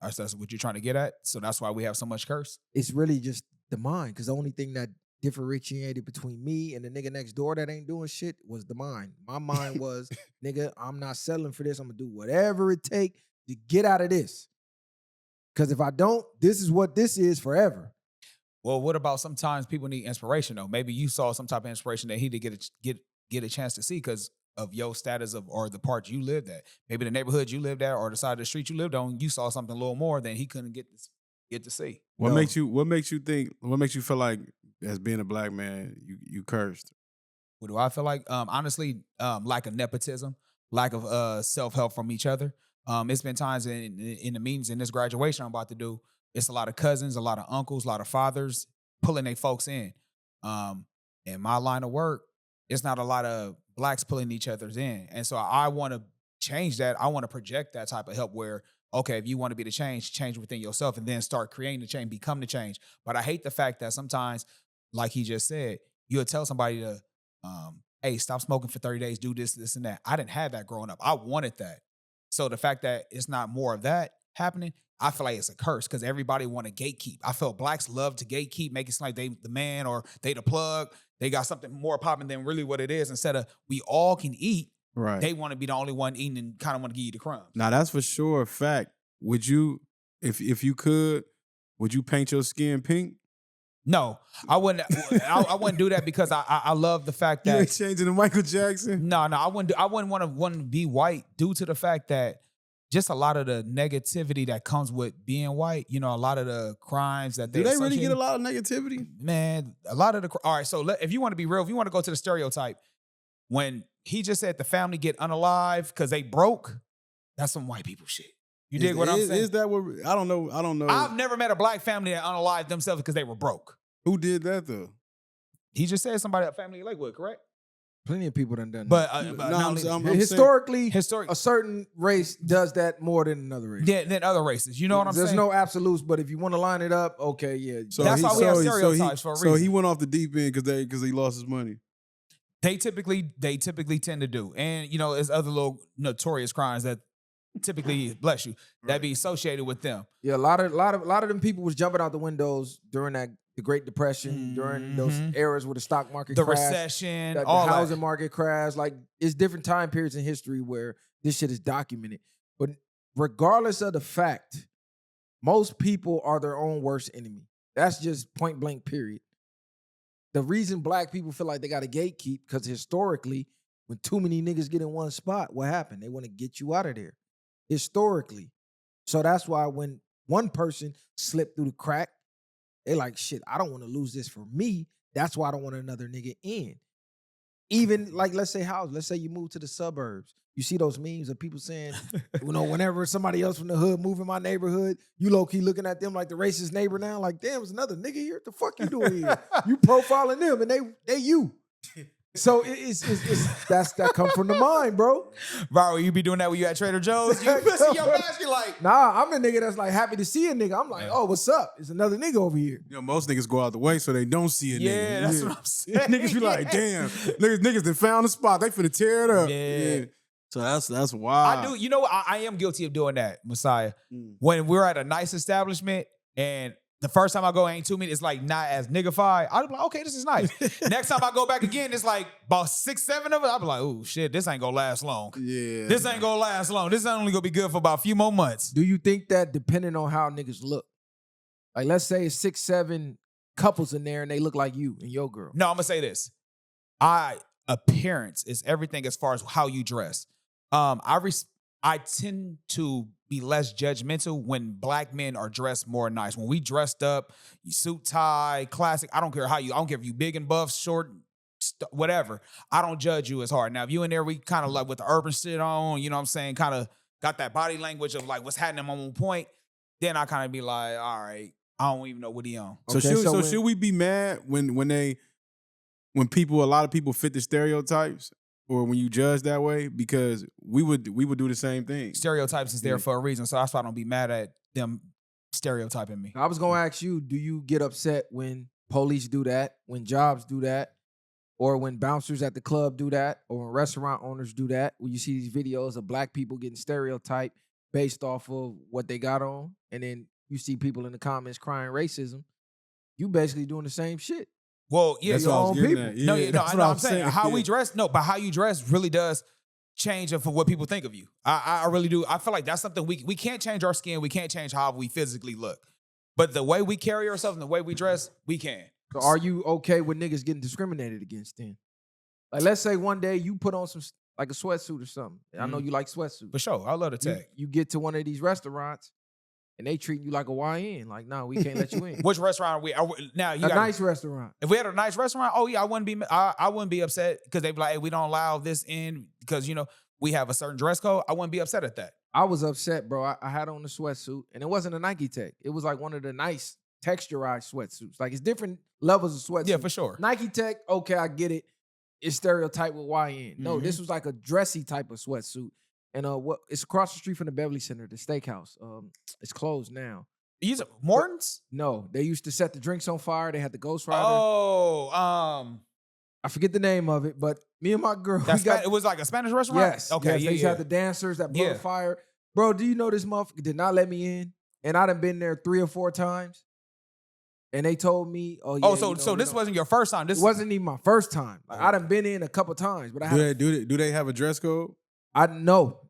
Or that's what you're trying to get at? So that's why we have so much curse? It's really just the mind, because the only thing that differentiated between me and the nigga next door that ain't doing shit was the mind. My mind was, nigga, I'm not settling for this. I'm gonna do whatever it take to get out of this. Because if I don't, this is what this is forever. Well, what about sometimes people need inspiration though? Maybe you saw some type of inspiration that he did get a chance to see because of your status or the part you lived at. Maybe the neighborhood you lived at or the side of the street you lived on, you saw something a little more than he couldn't get to see. What makes you feel like as being a black man, you cursed? What do I feel like? Honestly, lack of nepotism, lack of self-help from each other. It's been times in the meetings in this graduation I'm about to do, it's a lot of cousins, a lot of uncles, a lot of fathers pulling their folks in. In my line of work, it's not a lot of blacks pulling each other's in. And so I want to change that. I want to project that type of help where, okay, if you want to be the change within yourself and then start creating the change, become the change. But I hate the fact that sometimes, like he just said, you'll tell somebody to, hey, stop smoking for 30 days, do this, this, and that. I didn't have that growing up. I wanted that. So the fact that it's not more of that happening, I feel like it's a curse because everybody want to gatekeep. I feel blacks love to gatekeep, make it seem like they the man or they the plug. They got something more popping than really what it is. Instead of we all can eat, right? They want to be the only one eating and kind of want to give you the crumbs. Now that's for sure a fact. Would you, if you could, would you paint your skin pink? No, I wouldn't. I wouldn't do that because I love the fact that you ain't changing to Michael Jackson. No, I wouldn't. I wouldn't want to be white due to the fact that just a lot of the negativity that comes with being white. You know, a lot of the crimes that do they really get a lot of negativity? Man, a lot of the. All right, so if you want to be real, if you want to go to the stereotype, when he just said the family get unalive because they broke, that's some white people shit. You dig what I'm saying? Is that what? I don't know. I've never met a black family that unalived themselves because they were broke. Who did that though? He just said somebody at family in Lakewood, correct? Plenty of people done that. But No, not I'm only- saying- Historically, historic a certain race does that more than another race. than other races. You know what I'm There's saying? no absolutes, but if you want to line it up, okay, yeah. That's why we have stereotypes for a So he reason. went off the deep end because he lost his money. They typically tend to do. And you know, there's other little notorious crimes that typically, bless you, that be associated with them. Yeah, a lot of them people was jumping out the windows during the Great Depression, during those eras where the stock market The crashed, recession, the all housing that. market crash. Like, it's different time periods in history where this shit is documented. But regardless of the fact, most people are their own worst enemy. That's just point blank, period. The reason black people feel like they got to gatekeep, because historically, when too many niggas get in one spot, what happened? They want to get you out of there. Historically. So that's why when one person slipped through the crack, they like, shit, I don't want to lose this for me. That's why I don't want another nigga in. Even like, let's say you move to the suburbs. You see those memes of people saying, you know, whenever somebody else from the hood move in my neighborhood, you low-key looking at them like the racist neighbor now. Like, damn, there's another nigga here. What the fuck you doing here? You profiling them and they you. So that come from the mind, bro. Bro, you be doing that when you at Trader Joe's? You pissing your basket like, Nah, I'm the nigga that's like happy to see a nigga. I'm like, oh, what's up? It's another nigga over here. You know, most niggas go out the way so they don't see a nigga. yeah, that's what I'm saying. Niggas be like, damn, niggas that found the spot. They finna tear it up. Yeah. So that's wild. I do. You know what? I am guilty of doing that, Messiah. Mm. When we're at a nice establishment and the first time I go ain't 2 minutes, it's like not as niggified. I'll be like, okay, this is nice. Next time I go back again, it's like about 6, 7 of it. I'll be like, oh shit, this ain't gonna last long. Yeah. This ain't gonna last long. This is only gonna be good for about a few more months. Do you think that depending on how niggas look, like let's say it's 6, 7 couples in there and they look like you and your girl? No, I'm gonna say this. Appearance is everything as far as how you dress. I tend to be less judgmental when black men are dressed more nice. When we dressed up, you suit, tie, classic. I don't care I don't care if you big and buff, short, whatever. I don't judge you as hard. Now, if you in there, we kind of like with the urban shit on, you know what I'm saying? Kind of got that body language of like what's happening on one point. Then I kind of be like, all right, I don't even know what he on. So, Okay, should we be mad when a lot of people fit the stereotypes, or when you judge that way? Because we would do the same thing. Stereotypes is there for a reason, so that's why I don't be mad at them stereotyping me. I was gonna ask you, do you get upset when police do that, when jobs do that, or when bouncers at the club do that, or when restaurant owners do that, when you see these videos of black people getting stereotyped based off of what they got on, and then you see people in the comments crying racism, you basically doing the same shit. Well, yeah, That's your what I was own getting people. at. no, Yeah, no, that's I what know. I'm I'm saying how we yeah. dress. No, but how you dress really does change for what people think of you. I really do. I feel like that's something we can't change our skin. We can't change how we physically look. But the way we carry ourselves and the way we dress, we can. So are you okay with niggas getting discriminated against then? Like, let's say one day you put on some, like a sweatsuit or something. I know you like sweatsuits. For sure. I love the You, tag. you get to one of these restaurants and they treat you like a YN. Like, no, we can't let you in. Which restaurant are we? Now you A got nice restaurant. If we had a nice restaurant, oh yeah, I wouldn't be upset because they'd be like, hey, we don't allow this in because we have a certain dress code. I wouldn't be upset at that. I was upset, bro. I had on the sweatsuit and it wasn't a Nike Tech. It was like one of the nice texturized sweatsuits. Like, it's different levels of sweatsuit. Yeah, for sure. Nike Tech, okay, I get it. It's stereotyped with YN. No, this was like a dressy type of sweatsuit. And it's across the street from the Beverly Center, the steakhouse. It's closed now. These are Morton's? No, they used to set the drinks on fire. They had the Ghost Rider. Oh, I forget the name of it, but me and my girl, it was like a Spanish restaurant? yes. Okay, yes, yeah, they used to yeah. have the dancers that blow Yeah. the fire. Bro, do you know this motherfucker did not let me in? And I done been there 3 or 4 times. And they told me, oh, yeah. So this wasn't your first time. This It wasn't even my first time. Like, I done been in a couple times, but I had Do they have a dress code? I know.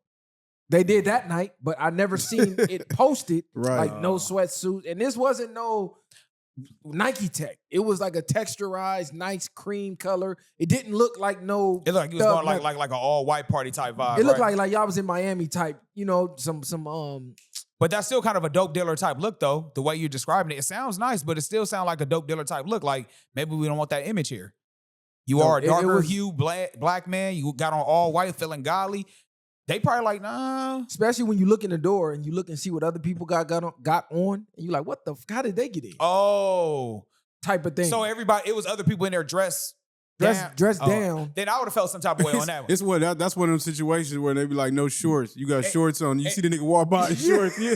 They did that night, but I never seen it posted Right. like no sweatsuit. And this wasn't no Nike Tech. It was like a texturized, nice cream color. It didn't look like no. It looked like it was thug going nut. like an all white party type vibe. It looked right? like y'all was in Miami type. Some But that's still kind of a dope dealer type look, though. The way you're describing it, it sounds nice, but it still sounds like a dope dealer type look. Like maybe we don't want that image here. You No, are a it darker was- hue black man. You got on all white, feeling godly. They probably like, nah. especially when you look in the door and you look and see what other people got on, and you like, what the? How did they get in? Oh, Type of thing. so everybody, it was other people in there dressed Dress down. Then I would have felt some type of way on that one. It's what that's one of them situations where they be like, no shorts. You got shorts on. You see the nigga walk by in shorts. Yeah.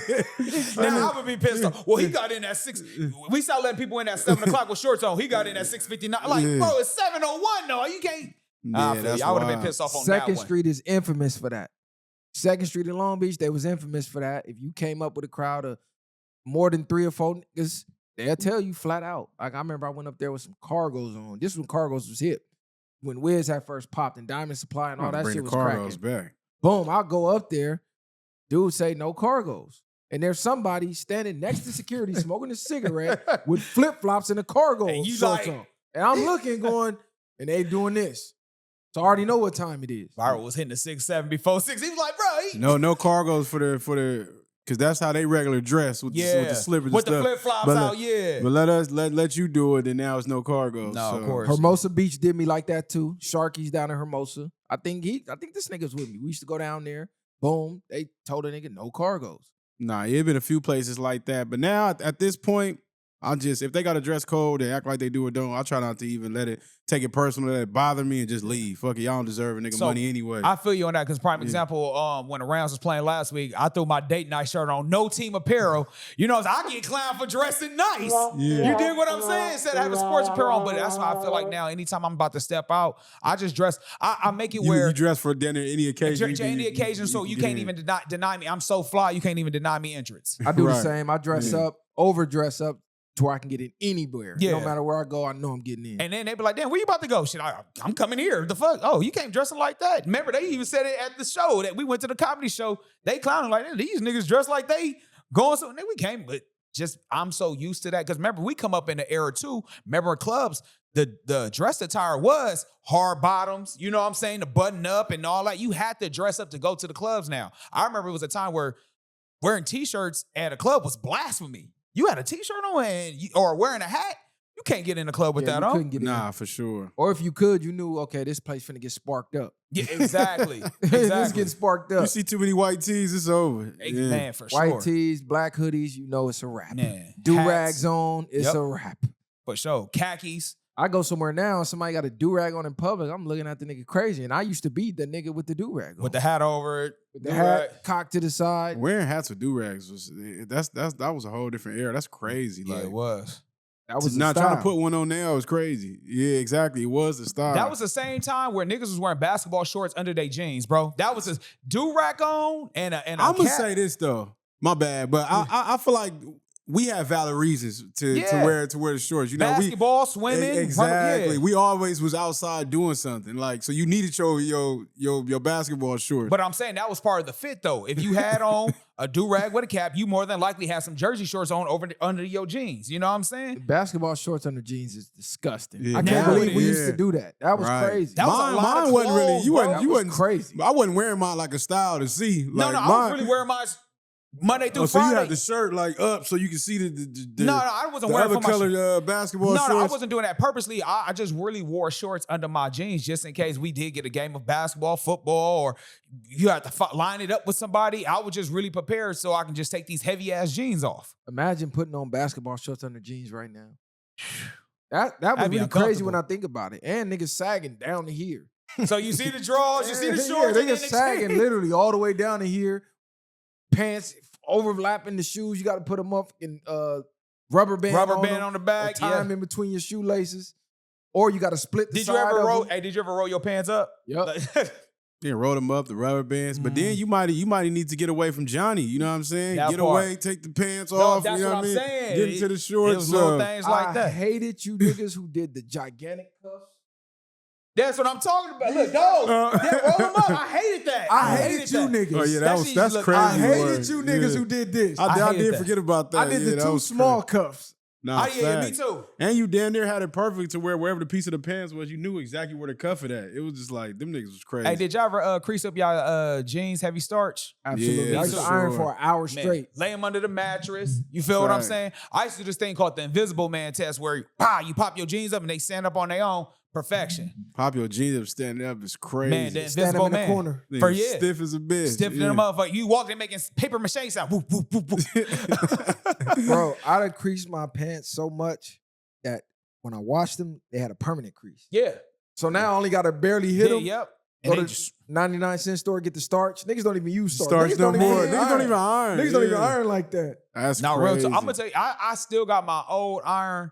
Now I would be pissed off. Well, he got in at 6. We started letting people in at 7 o'clock with shorts on. He got in at 6:59. Like, bro, it's 7:01. No, you can't. I would have been pissed off on that one. 2nd Street is infamous for that. 2nd Street in Long Beach, they was infamous for that. If you came up with a crowd of more than 3 or 4 niggas, they'll tell you flat out. Like, I remember I went up there with some cargos on. This when cargos was hip. When Wiz had first popped and Diamond Supply and all that shit was cracking. Back. Boom, I'll go up there. Dude say no cargos. And there's somebody standing next to security smoking a cigarette with flip-flops and a cargo shorts on. And I'm looking going, and they doing this. So I already know what time it is. Viral was hitting the 6-7 before 6. He was like, bro. No cargos for the because that's how they regular dress with the slippers with and the stuff. flip-flops out, But let us let you do it, and now it's no cargos. No, of course. Hermosa Beach did me like that too. Sharky's down in Hermosa. I think this nigga's with me. We used to go down there. Boom. They told a nigga no cargos. Nah, it been a few places like that. But now at this point, if they got a dress code, they act like they do or don't. I try not to even take it personal, let it bother me, and just leave. Fuck it, y'all don't deserve a nigga money anyway. I feel you on that because prime example, when the Rams was playing last week, I threw my date night shirt on, no team apparel. You know, I get clowned for dressing nice. Yeah. You dig what I'm saying? Instead of having sports apparel on, but that's why I feel like now, anytime I'm about to step out, I just dress. I make it where you dress for dinner any occasion. Any occasion, so you can't even deny me. I'm so fly, you can't even deny me entrance. I do the same. I dress up, overdress up, to where I can get in anywhere. Yeah. No matter where I go, I know I'm getting in. And then they be like, damn, where you about to go? Shit, I'm coming here. The fuck? Oh, you came dressing like that. Remember, they even said it at the show that we went to the comedy show. They clowning like, these niggas dressed like they going so. And then we came, but just I'm so used to that. Because remember, we come up in the era too. Remember in clubs, the dress attire was hard bottoms. You know what I'm saying? The button up and all that. You had to dress up to go to the clubs now. I remember it was a time where wearing t-shirts at a club was blasphemy. You had a t-shirt on or wearing a hat, you can't get in the club with that on. Nah, for sure. Or if you could, you knew, okay, this place finna get sparked up. Yeah, exactly. This getting sparked up. You see too many white tees, it's over. Man, for sure. White tees, black hoodies, you know it's a wrap. Man. Do-rags on, it's a wrap. For sure. Khakis. I go somewhere now, somebody got a do-rag on in public, I'm looking at the nigga crazy. And I used to be the nigga with the do-rag on. With the hat over it. With the hat cocked to the side. Wearing hats with do-rags that was a whole different era. That's crazy. Yeah, like, it was. That was not trying to put one on now is crazy. Yeah, exactly. It was the style. That was the same time where niggas was wearing basketball shorts under their jeans, bro. That was a do-rag on and a I'm gonna say this though. My bad, but I feel like we have valid reasons to wear the shorts. You know, basketball, swimming, exactly. We always was outside doing something. Like, so you needed your basketball shorts. But I'm saying that was part of the fit though. If you had on a do-rag with a cap, you more than likely had some jersey shorts on under your jeans. You know what I'm saying? Basketball shorts under jeans is disgusting. Yeah. I can't believe we used to do that. That was crazy. That was a lot mine of wasn't really. clothes, You wasn't crazy. I wasn't wearing mine like a style to see. Like, no, I was really wearing mine Monday through so Friday. you had the shirt like up so you can see the No, I wasn't the wearing other for my colored basketball shorts. No, I wasn't doing that purposely. I just really wore shorts under my jeans just in case we did get a game of basketball, football, or you had to line it up with somebody. I was just really prepared so I can just take these heavy ass jeans off. Imagine putting on basketball shorts under jeans right now. That would be really crazy when I think about it. And niggas sagging down to here. So you see the drawers, you see the shorts, yeah, niggas sagging literally all the way down to here. Pants overlapping the shoes. You got to put a motherfucking rubber band on the back. Tie them in between your shoelaces. Or you got to split the Did side you ever of roll? them. Hey, did you ever roll your pants up? Yep. Yeah, roll them up, the rubber bands. But then you might need to get away from Johnny. You know what I'm saying? That Get part. away, take the pants off. That's you know what what I I'm mean? saying. Get into the shorts. It was little things like I that. hated you niggas who did the gigantic cuffs. That's what I'm talking about. Look, dog, roll them up. I hated that. I hated you niggas. Oh yeah, that's look- crazy. I hated word. you niggas Yeah. who did this. I hated did that. forget about that. I did Yeah, the that two was small crazy. cuffs. Nah, Yeah, me facts. too. And you damn near had it perfect to where wherever the piece of the pants was, you knew exactly where to cuff it at. It was just like them niggas was crazy. Hey, did y'all ever crease up y'all jeans heavy starch? Absolutely. Yeah, I used to for iron sure. for an hour Man, straight. lay them under the mattress. You feel what I'm Right. saying? I used to do this thing called the Invisible Man test where you pop your jeans up and they stand up on their own. Perfection. Pop your jeans up, standing up is crazy. Man, the Stand Invisible them in the Man. corner. Nigga, For stiff as a bitch. Stiff in the motherfucker. You walk, they making paper mache sound. Whoop, whoop, whoop, whoop. Bro, I'd have creased my pants so much that when I washed them, they had a permanent crease. Yeah. So now I only got to barely hit them. Yep. Go And to they just 99-cent store, get the starch. Niggas don't even use starch. Starch Niggas no don't more. even Niggas don't even iron. Niggas don't even iron like that. That's now crazy. real. I'm gonna tell you, I still got my old iron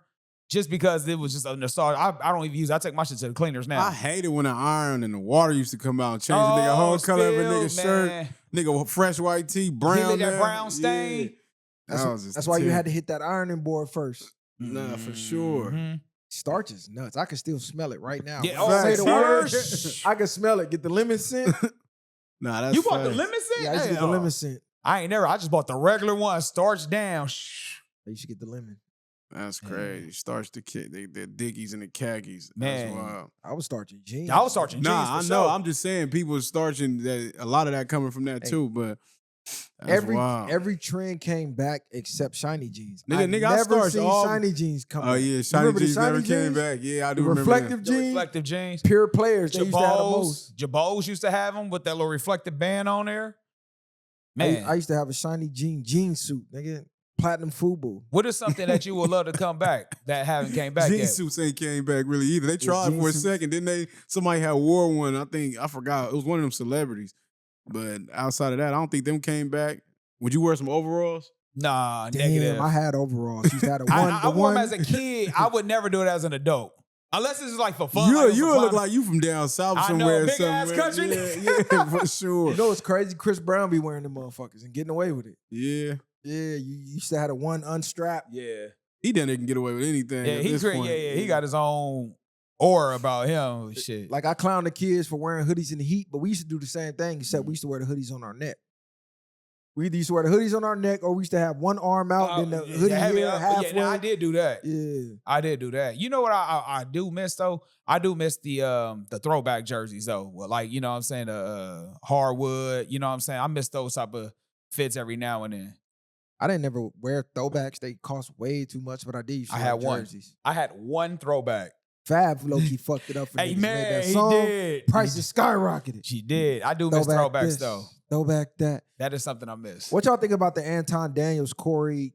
just because it was just a nostalgia. I don't even use. I take my shit to the cleaners now. I hated when the iron and the water used to come out and change the nigga whole color of a nigga's shirt. Nigga, fresh white tee, brown. He let that there. brown stain. Yeah. That's why you had to hit that ironing board first. Nah, for sure. Mhm. Starch is nuts. I can still smell it right now. Yeah, When I say the word, facts. I can smell it. Get the lemon scent. Nah, that's You bought the facts. lemon scent? Yeah, I used to get the lemon scent. I ain't never. I just bought the regular one, starched down. I used to get the lemon. That's crazy. Starch the dickies and the khakis. Man. That's wild. I was starching jeans. I was starching jeans. Nah, I for know. sure. I'm just saying people are starching that. A lot of that coming from that too, but that's wild. Every trend came back except shiny jeans. Nigga, I never starched seen all- shiny jeans come Oh back. yeah, You shiny remember the jeans never came back. Yeah, I do The remember reflective The jeans. reflective jeans. Pure players. They used to have the most. Jabos used to have them with that little reflective band on there. Man, I used to have a shiny jean suit, nigga. Platinum FUBU. what is something that you would love to come back that haven't came back Jean yet? suits ain't came back really either. They tried jean for a suits. second, didn't they? Somebody had wore one. I forgot. It was one of them celebrities. But outside of that, I don't think them came back. Would you wear some overalls? Nah, Damn, negative. I had overalls. Used to have the one. I the wore one. them as a kid. I would never do it as an adult. Unless it's like for fun. You would look like you from down south I know, somewhere. big ass somewhere. country. Yeah, for sure. You know what's crazy? Chris Brown be wearing them motherfuckers and getting away with it. Yeah. Yeah, you used to have the one unstrapped. Yeah. He done can get away with anything. Yeah, at he this great. point. Yeah. He got his own aura about him. Shit. Like I clown the kids for wearing hoodies in the heat, but we used to do the same thing, except we used to wear the hoodies on our neck. We either used to wear the hoodies on our neck, or we used to have one arm out, then the hoodie here halfway. Yeah, I did do that. Yeah. I did do that. You know what I do miss though? I do miss the throwback jerseys though. Well, like, you know what I'm saying, hardwood, you know what I'm saying? I miss those type of fits every now and then. I didn't never wear throwbacks. They cost way too much, but I did used to I wear had one. jerseys. I had one throwback. Fab low-key fucked it up for Hey niggas. Made man, that he song. did. Prices skyrocketed. She did. I do miss Throwback throwbacks this, though. Throwback that. That is something I miss. What y'all think about the Anton Daniels, Corey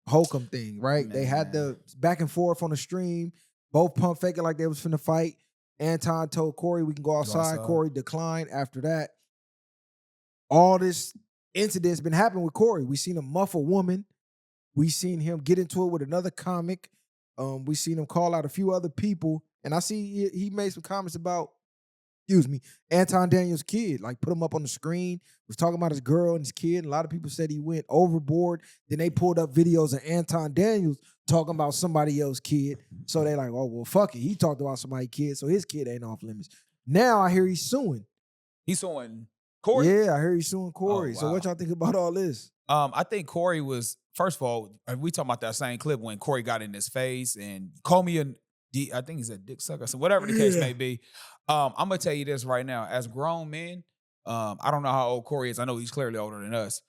Holcomb thing, right? They had the back and forth on the stream, both pump faking like they was finna fight. Anton told Corey, we can go outside. Corey declined after that. All this incident's been happening with Corey. We seen him muff a woman. We seen him get into it with another comic. We seen him call out a few other people. And I see he made some comments about, Anton Daniels' kid. Like put him up on the screen. Was talking about his girl and his kid. And a lot of people said he went overboard. Then they pulled up videos of Anton Daniels talking about somebody else's kid. So they like, oh, well, fuck it. He talked about somebody's kid, so his kid ain't off limits. Now I hear he's suing. He's suing Corey? Yeah, I hear he's suing Corey. Oh, So wow. what y'all think about all this? I think Corey was, first of all, we talking about that same clip when Corey got in his face and called me I think he's a dick sucker, so whatever the case may be. I'm gonna tell you this right now. As grown men, I don't know how old Corey is. I know he's clearly older than us.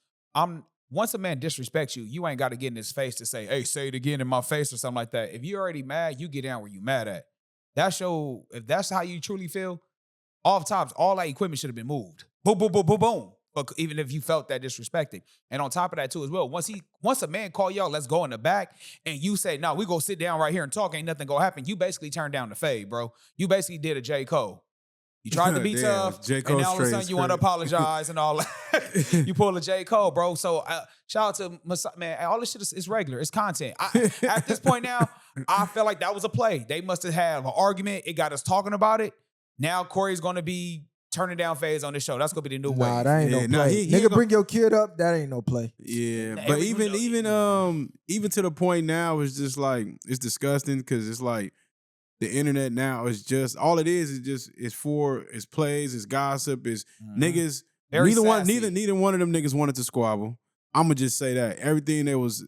Once a man disrespects you, you ain't got to get in his face to say, hey, say it again in my face or something like that. If you're already mad, you get down where you mad at. If that's how you truly feel, off tops, all that equipment should have been moved. Boom, boom, boom, boom, boom. But even if you felt that disrespected. And on top of that too as well, once a man call y'all, let's go in the back, and you say, no, we go sit down right here and talk, ain't nothing gonna happen. You basically turned down the fade, bro. You basically did a J. Cole. You tried to be Damn, tough, J. and Cole now all of a straight sudden you want to straight. apologize and all that. You pull a J. Cole, bro. So shout out to man. All this shit is regular. It's content. At this point now, I feel like that was a play. They must have had an argument. It got us talking about it. Now Corey's going to be turning down phase on this show. That's going to be the new way. Nah, that ain't no play. he Nigga, ain't bring your kid up. That ain't no play. Yeah, Nah, but everyone even to the point now, it's just like it's disgusting because it's like the internet now is just all it is just it's plays, it's gossip, it's niggas. Very neither sassy. one of them niggas wanted to squabble. I'm gonna just say that everything they was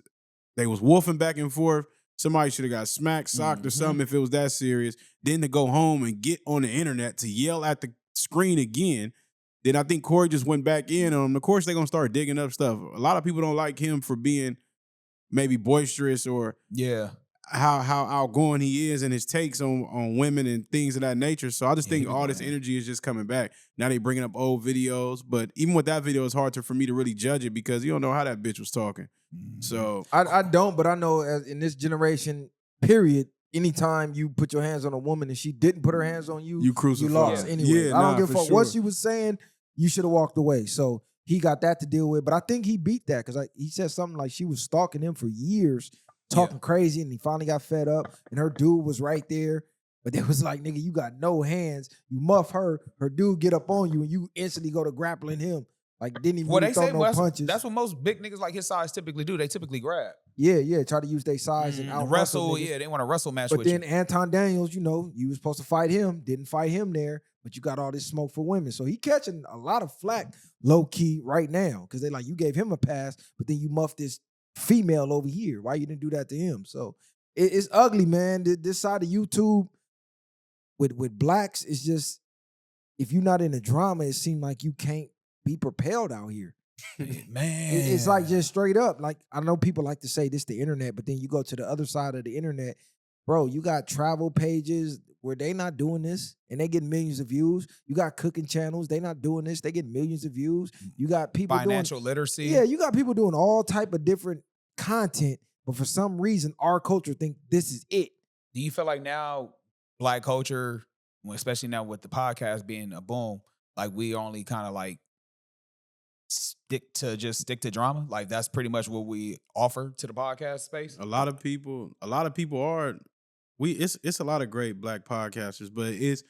wolfing back and forth. Somebody should have got smacked, socked, or something if it was that serious. Then to go home and get on the internet to yell at the screen again. Then I think Corey just went back in on him. Of course, they're gonna start digging up stuff. A lot of people don't like him for being maybe boisterous or Yeah. how outgoing he is and his takes on women and things of that nature. So I just think all this energy is just coming back. Now they bringing up old videos, but even with that video, it's hard for me to really judge it because you don't know how that bitch was talking. So I don't, but I know in this generation, period, anytime you put your hands on a woman and she didn't put her hands on you, You crucified. you lost Yeah. anyway. Yeah, I don't nah, give a for fuck what sure. she was saying. You should have walked away. So he got that to deal with. But I think he beat that because he said something like she was stalking him for years, talking crazy, and he finally got fed up. And her dude was right there. But they was like, nigga, you got no hands. You muff her dude get up on you, and you instantly go to grappling him. Like, didn't even really throw no punches. That's what most big niggas like his size typically do. They typically grab. Yeah, try to use their size and out Wrestle. niggas. Yeah, they want to wrestle match But with then you. Anton Daniels, you was supposed to fight him, didn't fight him there, but you got all this smoke for women. So he catching a lot of flack low key right now because they like, you gave him a pass, but then you muffed this female over here. Why you didn't do that to him? So it's ugly, man. This side of YouTube with blacks is just, if you're not in the drama, it seems like you can't be propelled out here. Man. It's like just straight up. Like, I know people like to say this the internet, but then you go to the other side of the internet, bro, you got travel pages where they not doing this and they get millions of views. You got cooking channels, they not doing this, they get millions of views. You got people financial doing, literacy. Yeah, you got people doing all type of different content, but for some reason our culture think this is it. Do you feel like now Black culture, especially now with the podcast being a boom, like we only kind of like stick to drama? Like that's pretty much what we offer to the podcast space? A lot of people are it's a lot of great Black podcasters, but it's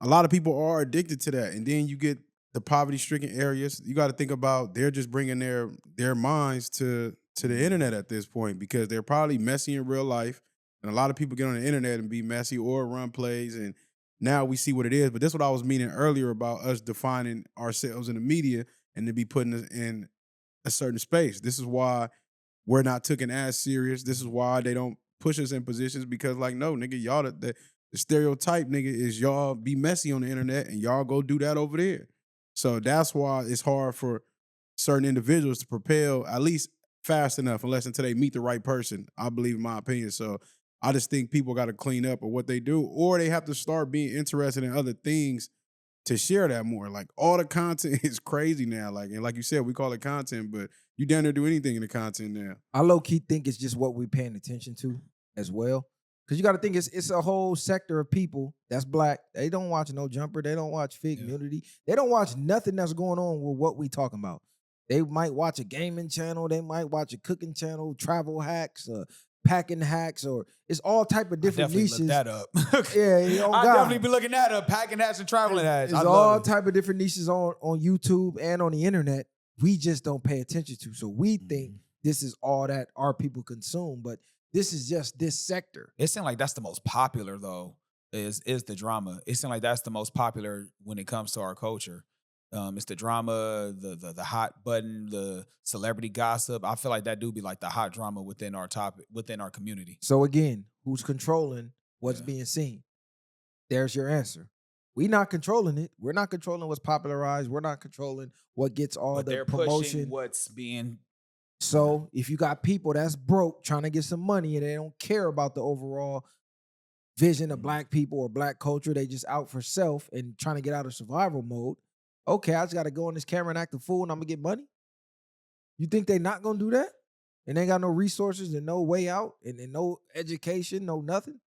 a lot of people are addicted to that. And then you get the poverty-stricken areas. You got to think about they're just bringing their minds to the internet at this point because they're probably messy in real life. And a lot of people get on the internet and be messy or run plays. And now we see what it is. But that's what I was meaning earlier about us defining ourselves in the media and to be putting us in a certain space. This is why we're not taken as serious. This is why they don't push us in positions because, like, no, nigga, y'all, the stereotype, nigga, is y'all be messy on the internet and y'all go do that over there. So that's why it's hard for certain individuals to propel at least fast enough unless until they meet the right person, I believe, in my opinion. So I just think people got to clean up on what they do, or they have to start being interested in other things to share that more. Like, all the content is crazy now. Like, and like you said, we call it content, but you damn near do anything in the content now. I low-key think it's just what we're paying attention to as well. Because you got to think it's a whole sector of people that's Black. They don't watch No Jumper. They don't watch Fig Nudity. They don't watch nothing that's going on with what we talking about. They might watch a gaming channel. They might watch a cooking channel, travel hacks, packing hacks, or it's all type of different niches. Look that up. Yeah, I'll definitely be looking that up. Packing hats and traveling hats. There's all type of different niches on YouTube and on the internet. We just don't pay attention to. So we think this is all that our people consume, but this is just this sector. It seems like that's the most popular though. Is the drama? It seems like that's the most popular when it comes to our culture. It's the drama, the hot button, the celebrity gossip. I feel like that do be like the hot drama within our topic, within our community. So again, who's controlling what's being seen? There's your answer. We're not controlling it. We're not controlling what's popularized. We're not controlling what gets all But the they're promotion. pushing what's being. So if you got people that's broke trying to get some money and they don't care about the overall vision of Black people or Black culture, they just out for self and trying to get out of survival mode. Okay, I just got to go on this camera and act a fool and I'm going to get money? You think they not going to do that? And they ain't got no resources and no way out and no education, no nothing?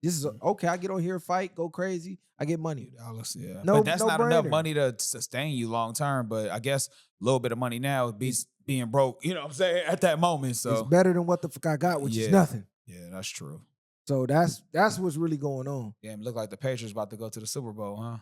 This is, okay, I get on here, fight, go crazy, I get money. $2, yeah. No, but that's no not enough brainer. money to sustain you long term. But I guess a little bit of money now beats being broke, you know what I'm saying, at that moment. So It's better than what the fuck I got, which is Yeah. nothing. yeah, that's true. So that's what's really going on. Yeah, it look like the Patriots about to go to the Super Bowl, huh?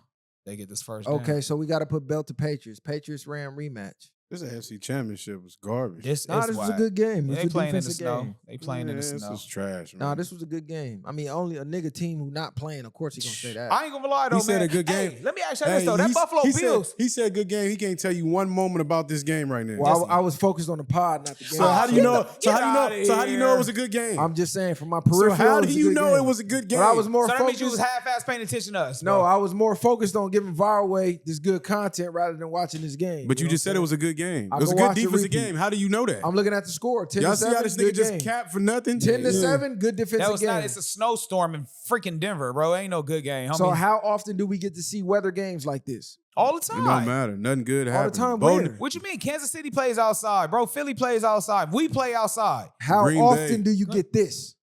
They get this first. Okay, down. so we got to put belt to Patriots. Patriots-Ram rematch. This AFC Championship was garbage. This was a good game. It was They a playing in the defensive snow. game. They playing in the This snow. was trash, man. Nah, this was a good game. I mean, only a nigga team who not playing, of course he gonna say that. I ain't gonna lie though, He said man. a good game. Hey, let me ask you this though. That Buffalo Bills. He said good game. He can't tell you one moment about this game right now. Well, I was focused on the pod, not the game. So how do you know? So Get how do you know? outta So how do you know here. it was a good game? I'm just saying from my So peripheral. how it do was a you good know game. it was a good game? But I was more So that means you was focused. half-ass paying attention to us. No, bro. I was more focused on giving Varway this good content rather than watching this game. But you know just what said it I'm was a good game. I It was a go good watch the defensive repeat. game. How do you know that? saying? I'm looking at the score. 10 Y'all to see 7, how this good nigga just game. capped for nothing? 10 to Yeah. 7, good defensive That was game. not. It's a snowstorm in freaking Denver, bro. Ain't no good game. So homie. how often do we get to see weather games like this? all the It time. don't matter. Nothing good All the happened. time Bo- where? What you mean? Kansas City plays outside, bro. Philly plays outside. We play outside. How Green often Bay. do you get this?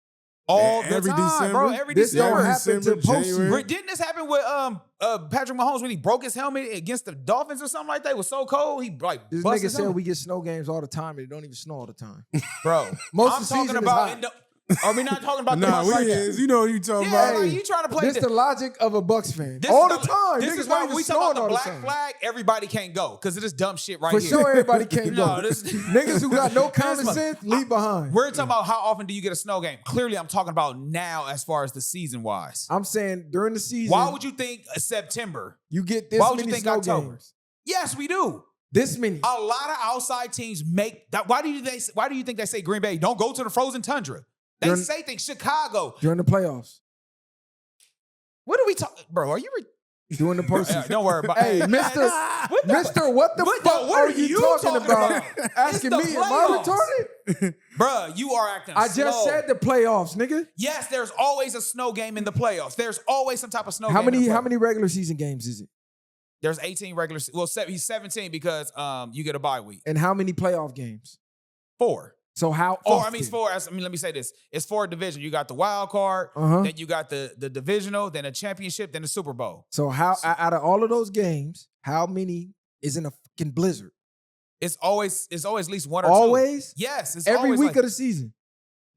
all the Every time, December? bro. Every This December. don't happen to January. postseason. Didn't this happen with Patrick Mahomes when he broke his helmet against the Dolphins or something like that? It was so cold. He like This busted nigga his said helmet. we get snow games all the time, and it don't even snow all the time. Bro, Most I'm of the talking season is about. hot. Are we not talking about the Nah, months we like is. that? You know what you talking Yeah, about. like you trying to play This the logic of a Bucks fan. This All is the time. This Niggas is why not even we talk snowing about the all the black time. flag. Everybody can't go because of this dumb shit right For here. sure, everybody can't No, go. this- Niggas who got no common This- sense, leave behind. We're talking about how often do you get a snow game? Clearly, I'm talking about now as far as the season wise. I'm saying during the season, Why would you think September? you get this why would you many think snow October? games? Yes, we do. This many. A lot of outside teams make that. Why do you think they say Green Bay don't go to the frozen tundra? They During- say things. Chicago. During the playoffs. What are we talking, bro? Are you? During the postseason. Don't worry about. Hey, Mister, What what the what fuck the- what are are you you talking talking about? about? Asking It's me, the am I playoffs. retarded? Bruh, you are acting I just slow. said the playoffs, nigga. Yes, there's always a snow game in the playoffs. There's always some type of snow How game. in the many playoffs. regular season games is it? There's 18 regular. Well, he's 17 because you get a bye week. And how many playoff games? 4. So how Four. often? I mean, it's 4. Let me say this. It's 4 division. You got the wild card, Uh-huh. then you got the divisional, then a championship, then the Super Bowl. So how out of all of those games, how many is in a fucking blizzard? It's always at least 1 or 2. Always? Yes, it's Every always week like, of the season.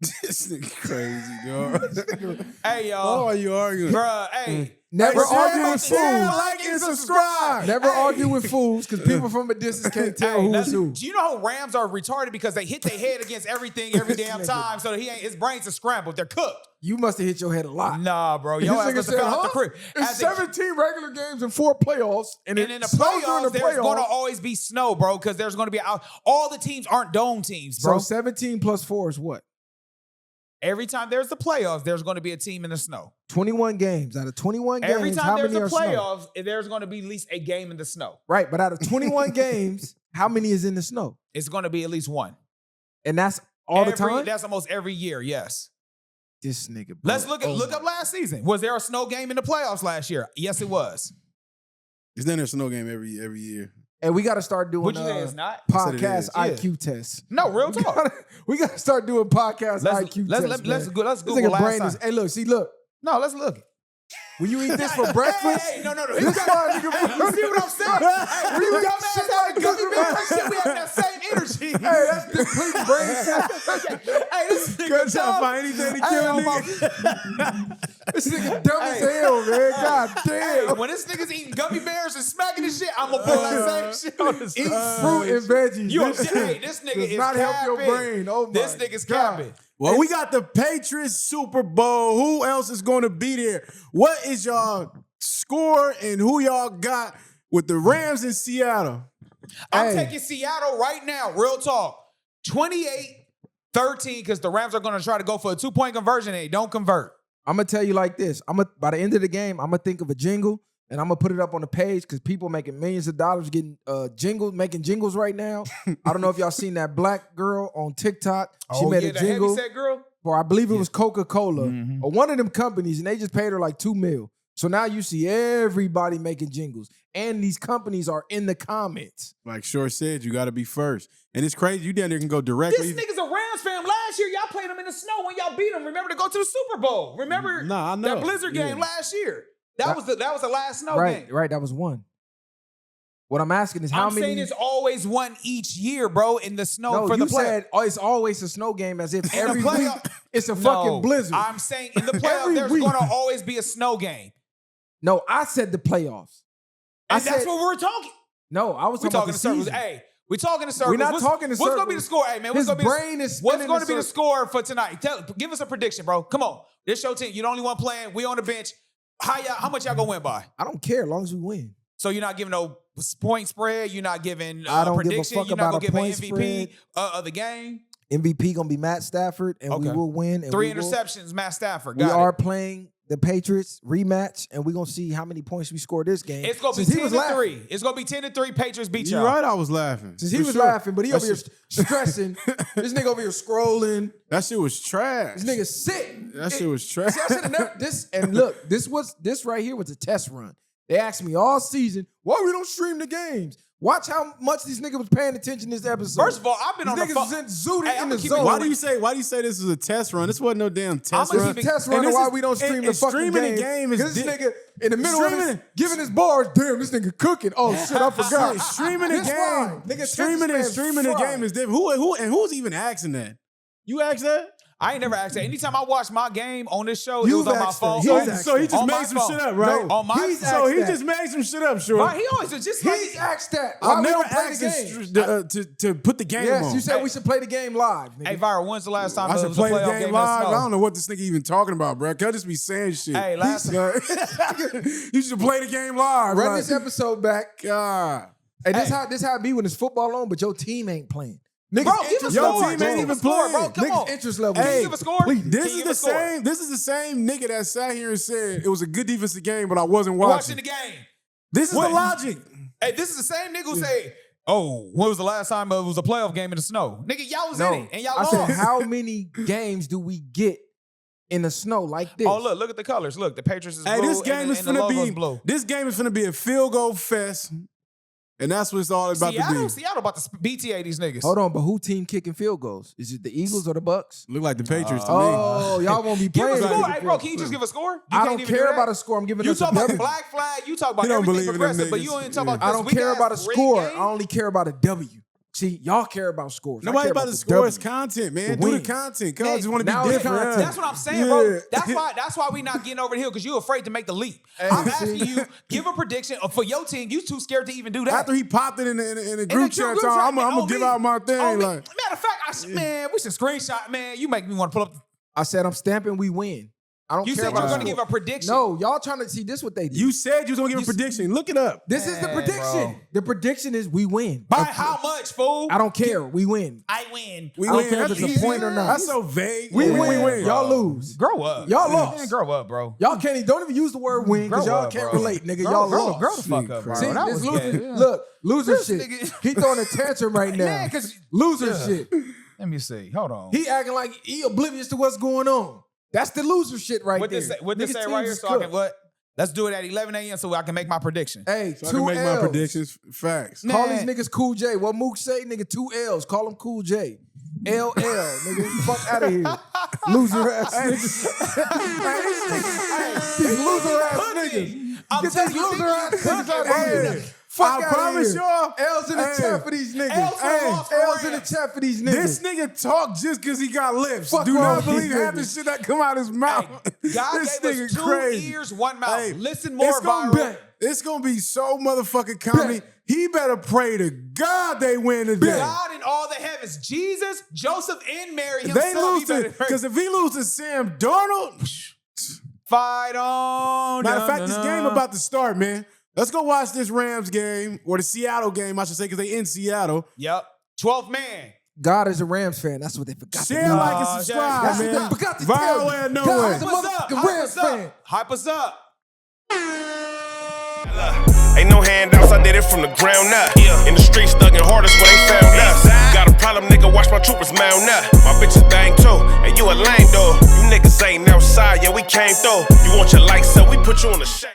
This nigga crazy, dog. Hey, y'all. Oh, you arguing? Bruh, hey. Never Hey, argue share, with share, fools. like, and subscribe. Never Hey. argue with fools because people from a distance can't tell who is who. Do you know how Rams are retarded because they hit their head against everything every damn time, so that his brains are scrambled. They're cooked. You must have hit your head a lot. Nah, bro. This Yo, ass nigga must have said, fell out the huh? crib. It's As a- 17 regular games and 4 playoffs. And And in the snowed during playoffs, there's going to always be snow, bro, because there's going to be all the teams aren't dome teams, bro. So 17 plus 4 is what? Every time there's the playoffs, there's going to be a team in the snow. 21 games. Out of 21 games, Every how time there's many the are snow? playoffs, there's going to be at least a game in the snow. Right, but out of 21 games, how many is in the snow? It's going to be at least one. And that's all the time? That's almost every year, yes. This nigga, bro. Let's look Oh up last season. Was there a snow game in the playoffs last year? Yes, it was. It's then there's a snow game every year. And we got to start doing Would you say it's not? said it podcast is, yeah. IQ tests. No, real talk. We got to start doing podcast IQ tests. Let's man. Google This nigga last brain time. is. Hey, look. No, let's look. When you eat this for breakfast, Hey, no. this why nigga. You see what I'm saying? Hey, When you we eat dumbass shit having like gummy this, bears man. and shit. We have that same energy. Hey, that's complete brain cells. Hey, this Trying nigga to dumb. find anything to Hey, kill I'm nigga. This nigga dumb as Hey. hell, man. God Hey, damn. when this nigga's eating gummy bears and smacking his shit, I'm gonna pull that same shit on this. Eat fruit and veggies. You This hey, shit this nigga does is not help your capping. brain. Oh my This nigga's God. capping. Well, we got the Patriots Super Bowl. Who else is going to be there? What is y'all score and who y'all got with the Rams in Seattle? I'm Hey. taking Seattle right now. Real talk. 28-13 because the Rams are going to try to go for a 2-point conversion and they don't convert. I'm gonna tell you like this. By the end of the game, I'm gonna think of a jingle and I'm gonna put it up on the page because people making millions of dollars getting making jingles right now. I don't know if y'all seen that black girl on TikTok. She made a the jingle heavyset girl. for I believe it was Coca-Cola Mhm. or one of them companies, and they just paid her like $2 million. So now you see everybody making jingles, and these companies are in the comments. Like Short said, you got to be first. And it's crazy. You down there can go directly. This nigga's a Rams fan. Last year, y'all played them in the snow when y'all beat them. Remember to go to the Super Bowl. Remember Nah, I know. that Blizzard game Yeah. last year. That was the last snow Right, game. right. That was one. What I'm asking is how I'm many. saying it's always one each year, bro, in the snow no, for you the play. said it's always a snow game, as if In the every playoff- week it's a fucking blizzard. I'm saying in the playoffs, Every there's week. going to always be a snow game. No, I said the playoffs. And that's what we're talking. No, I was We're talking about talking the in circles. season. Hey, we're talking in circles. We're not talking in What's going to be the circles. score? Hey, man, what's His going to be brain is what's spinning going in to be the circles. score for tonight? Give us a prediction, bro. Come on. This your team. You're the only one playing. We on the bench. How much y'all going to win by? I don't care as long as we win. So you're not giving no point spread. You're not giving I don't give a prediction. fuck You're not about going a to give an point MVP of the game. MVP gonna be Matt Stafford, and we Okay. will win. And 3 we will- interceptions, Matt Stafford. We Got are it. playing the Patriots rematch, and we're gonna see how many points we score this game. It's going to be Since he was 10-3. It's going to be 10-3. Patriots beat You're y'all. right, I was laughing. Since he For was sure. laughing, but he over here That stressing. This nigga over here scrolling. shit was trash. This nigga sick. That shit was trash. See, I should have never this. And look, this right here was a test run. They asked me all season, why we don't stream the games? Watch how much these niggas was paying attention this episode. First of all, I've been on the These phone. niggas was zooted Hey, in I'ma the keep it zone. Why do you say this is a test run? This wasn't no damn test This run. is a test And run this why is- we don't stream and the fucking streaming game. the game is This nigga in the middle of his, streaming- giving his bars. Damn, this nigga cooking. Oh shit, I forgot. Streaming the This game. why. Nigga, Streaming Texas the fans game fried. is different. Who's even asking that? You asked that? I ain't never asked that. Anytime I watch my game on this show, it You've was on my asked that. phone. He's asked So he that. just On my made some phone. shit up, right? No, On my he's So he asked just that. made some shit up, sure. Right, he always just like He's asked that. Why I've we never don't play asked the game? to put the game Yes, on. you said we should play the game live. Nigga. Hey, Viral, when's the last time I there should was a play the playoff game in live. the I snow? don't know what this nigga even talking about, bro. Can I just be saying shit? Hey, last You should play the game live. Run like, this episode back. God. Hey, this how it be when it's football on, but your team ain't playing. Niggas Bro, give a interest Your level. score. team bro. ain't Give a even score, bro. playing. Come Niggas on. interest level. Can you Hey, give a score? This Can you is give the a score? same. This is the same nigga that sat here and said it was a good defensive game, but I wasn't Watching watching. the game. This is What? the logic. Hey, this is the same nigga who say, "Oh, when was the last time it was a playoff game in the snow?" Nigga, y'all was in it and y'all I lost. said, how many games do we get in the snow like this? Oh, look at the colors. Look, the Patriots is blue. Hey, this game and, is and the finna logo's be. blue. This game is finna be a field goal fest, and that's what it's all about to be. Seattle about to BTA these niggas. Hold on, but who team kicking field goals? Is it the Eagles or the Bucks? Look like the Patriots to me. Oh, y'all won't be Give a playing. score. kicking Hey, bro, field can you goals. just give a score? You I can't don't even care do that? about a score. I'm giving You us a talk about the W. black flag. You talk about He don't everything believe in them progressive, but niggas. you ain't talk about I this don't weak care ass about a rigged score. game. I only care about a W. See, y'all care about scores. I Nobody care about to the score. W. It's content, man. The Do the wins. content. Cause I Man, just want to now be it's different. content. That's what I'm saying, bro. Yeah. That's why we not getting over the hill because you afraid to make the leap. Hey, I'm see? asking you, give a prediction for your team. You too scared to even do that. After he popped it in the In group the chat, group I'm chat, gonna on give me. out my thing. On me. Like, Matter of fact, man, we should screenshot. Man, you make me want to pull up. I said I'm stamping. We win. I don't You care said you about were a going to score. give a prediction. No, y'all trying to see this what they do. you said you was gonna give a prediction. Look it up. This is the Man, prediction. bro. The prediction is we win. By how much, fool? I don't care. We win. I win. We I don't win. care if That's it's a easy. point or not. That's so vague. We Yeah, win. win. Y'all lose. Grow up. Y'all lost. Man, grow up, bro. Y'all can't even, don't even use the word win because Grow y'all up, can't bro. relate, nigga. Grow- y'all grow- lost. grow the fuck up, bro. See, That this was loser, gay. look, loser This shit. nigga- He throwing a tantrum right now. Man, 'cause- loser Yeah. shit. Let me see. Hold on. He acting like he oblivious to what's going on. That's the loser shit right What there. this say, what this Niggas say right teams here? is So I can cooked. what? Let's do it at 11 a.m. so I can make my prediction. Hey, So I two can make my L's. predictions. Facts. Man. Call these niggas Cool J. What Mook say, nigga? 2 L's. Call him Cool J. LL, nigga. Fuck out of here. Loser ass niggas. These loser ass niggas. I'm Get telling these you, loser ass niggas out of Hey, here. Fuck I out promise of here. y'all. L's in the Hey, chat for these niggas. L's for the loss for L's in the Rams. chat for these niggas. This nigga talk just because he got lips. Fuck Do wrong not with believe these half the niggas. shit that come out his mouth. Hey, God this gave nigga us 2 crazy. ears, 1 mouth. Hey, Listen more, it's gonna Viral. be, it's gonna be so motherfucking comedy. Bet. He better pray to God they win today. God in all the heavens, Jesus, Joseph, and Mary They himself. lose he to better pray. because if he loses to Sam Darnold, Fight on. matter of fact, dun, this dun, game dun. about to start, man. Let's go watch this Rams game or the Seattle game, I should say, because they in Seattle. Yep. 12th man. God is a Rams fan. That's what they forgot. to Share, do. like, and Jack. subscribe, That's what man. they forgot to Viral tell you. and no God way. is a Hype us up. motherfucking Hype Rams us up. fan. Hype us up. Ain't no handouts, I did it from the ground up. In the streets, thugging hardest where they found us. Got a problem, nigga, watch my troopers mount up. My bitches bang too, and you a lame though. You niggas ain't outside, yeah, we came through. You want your lights up, we put you on the shade.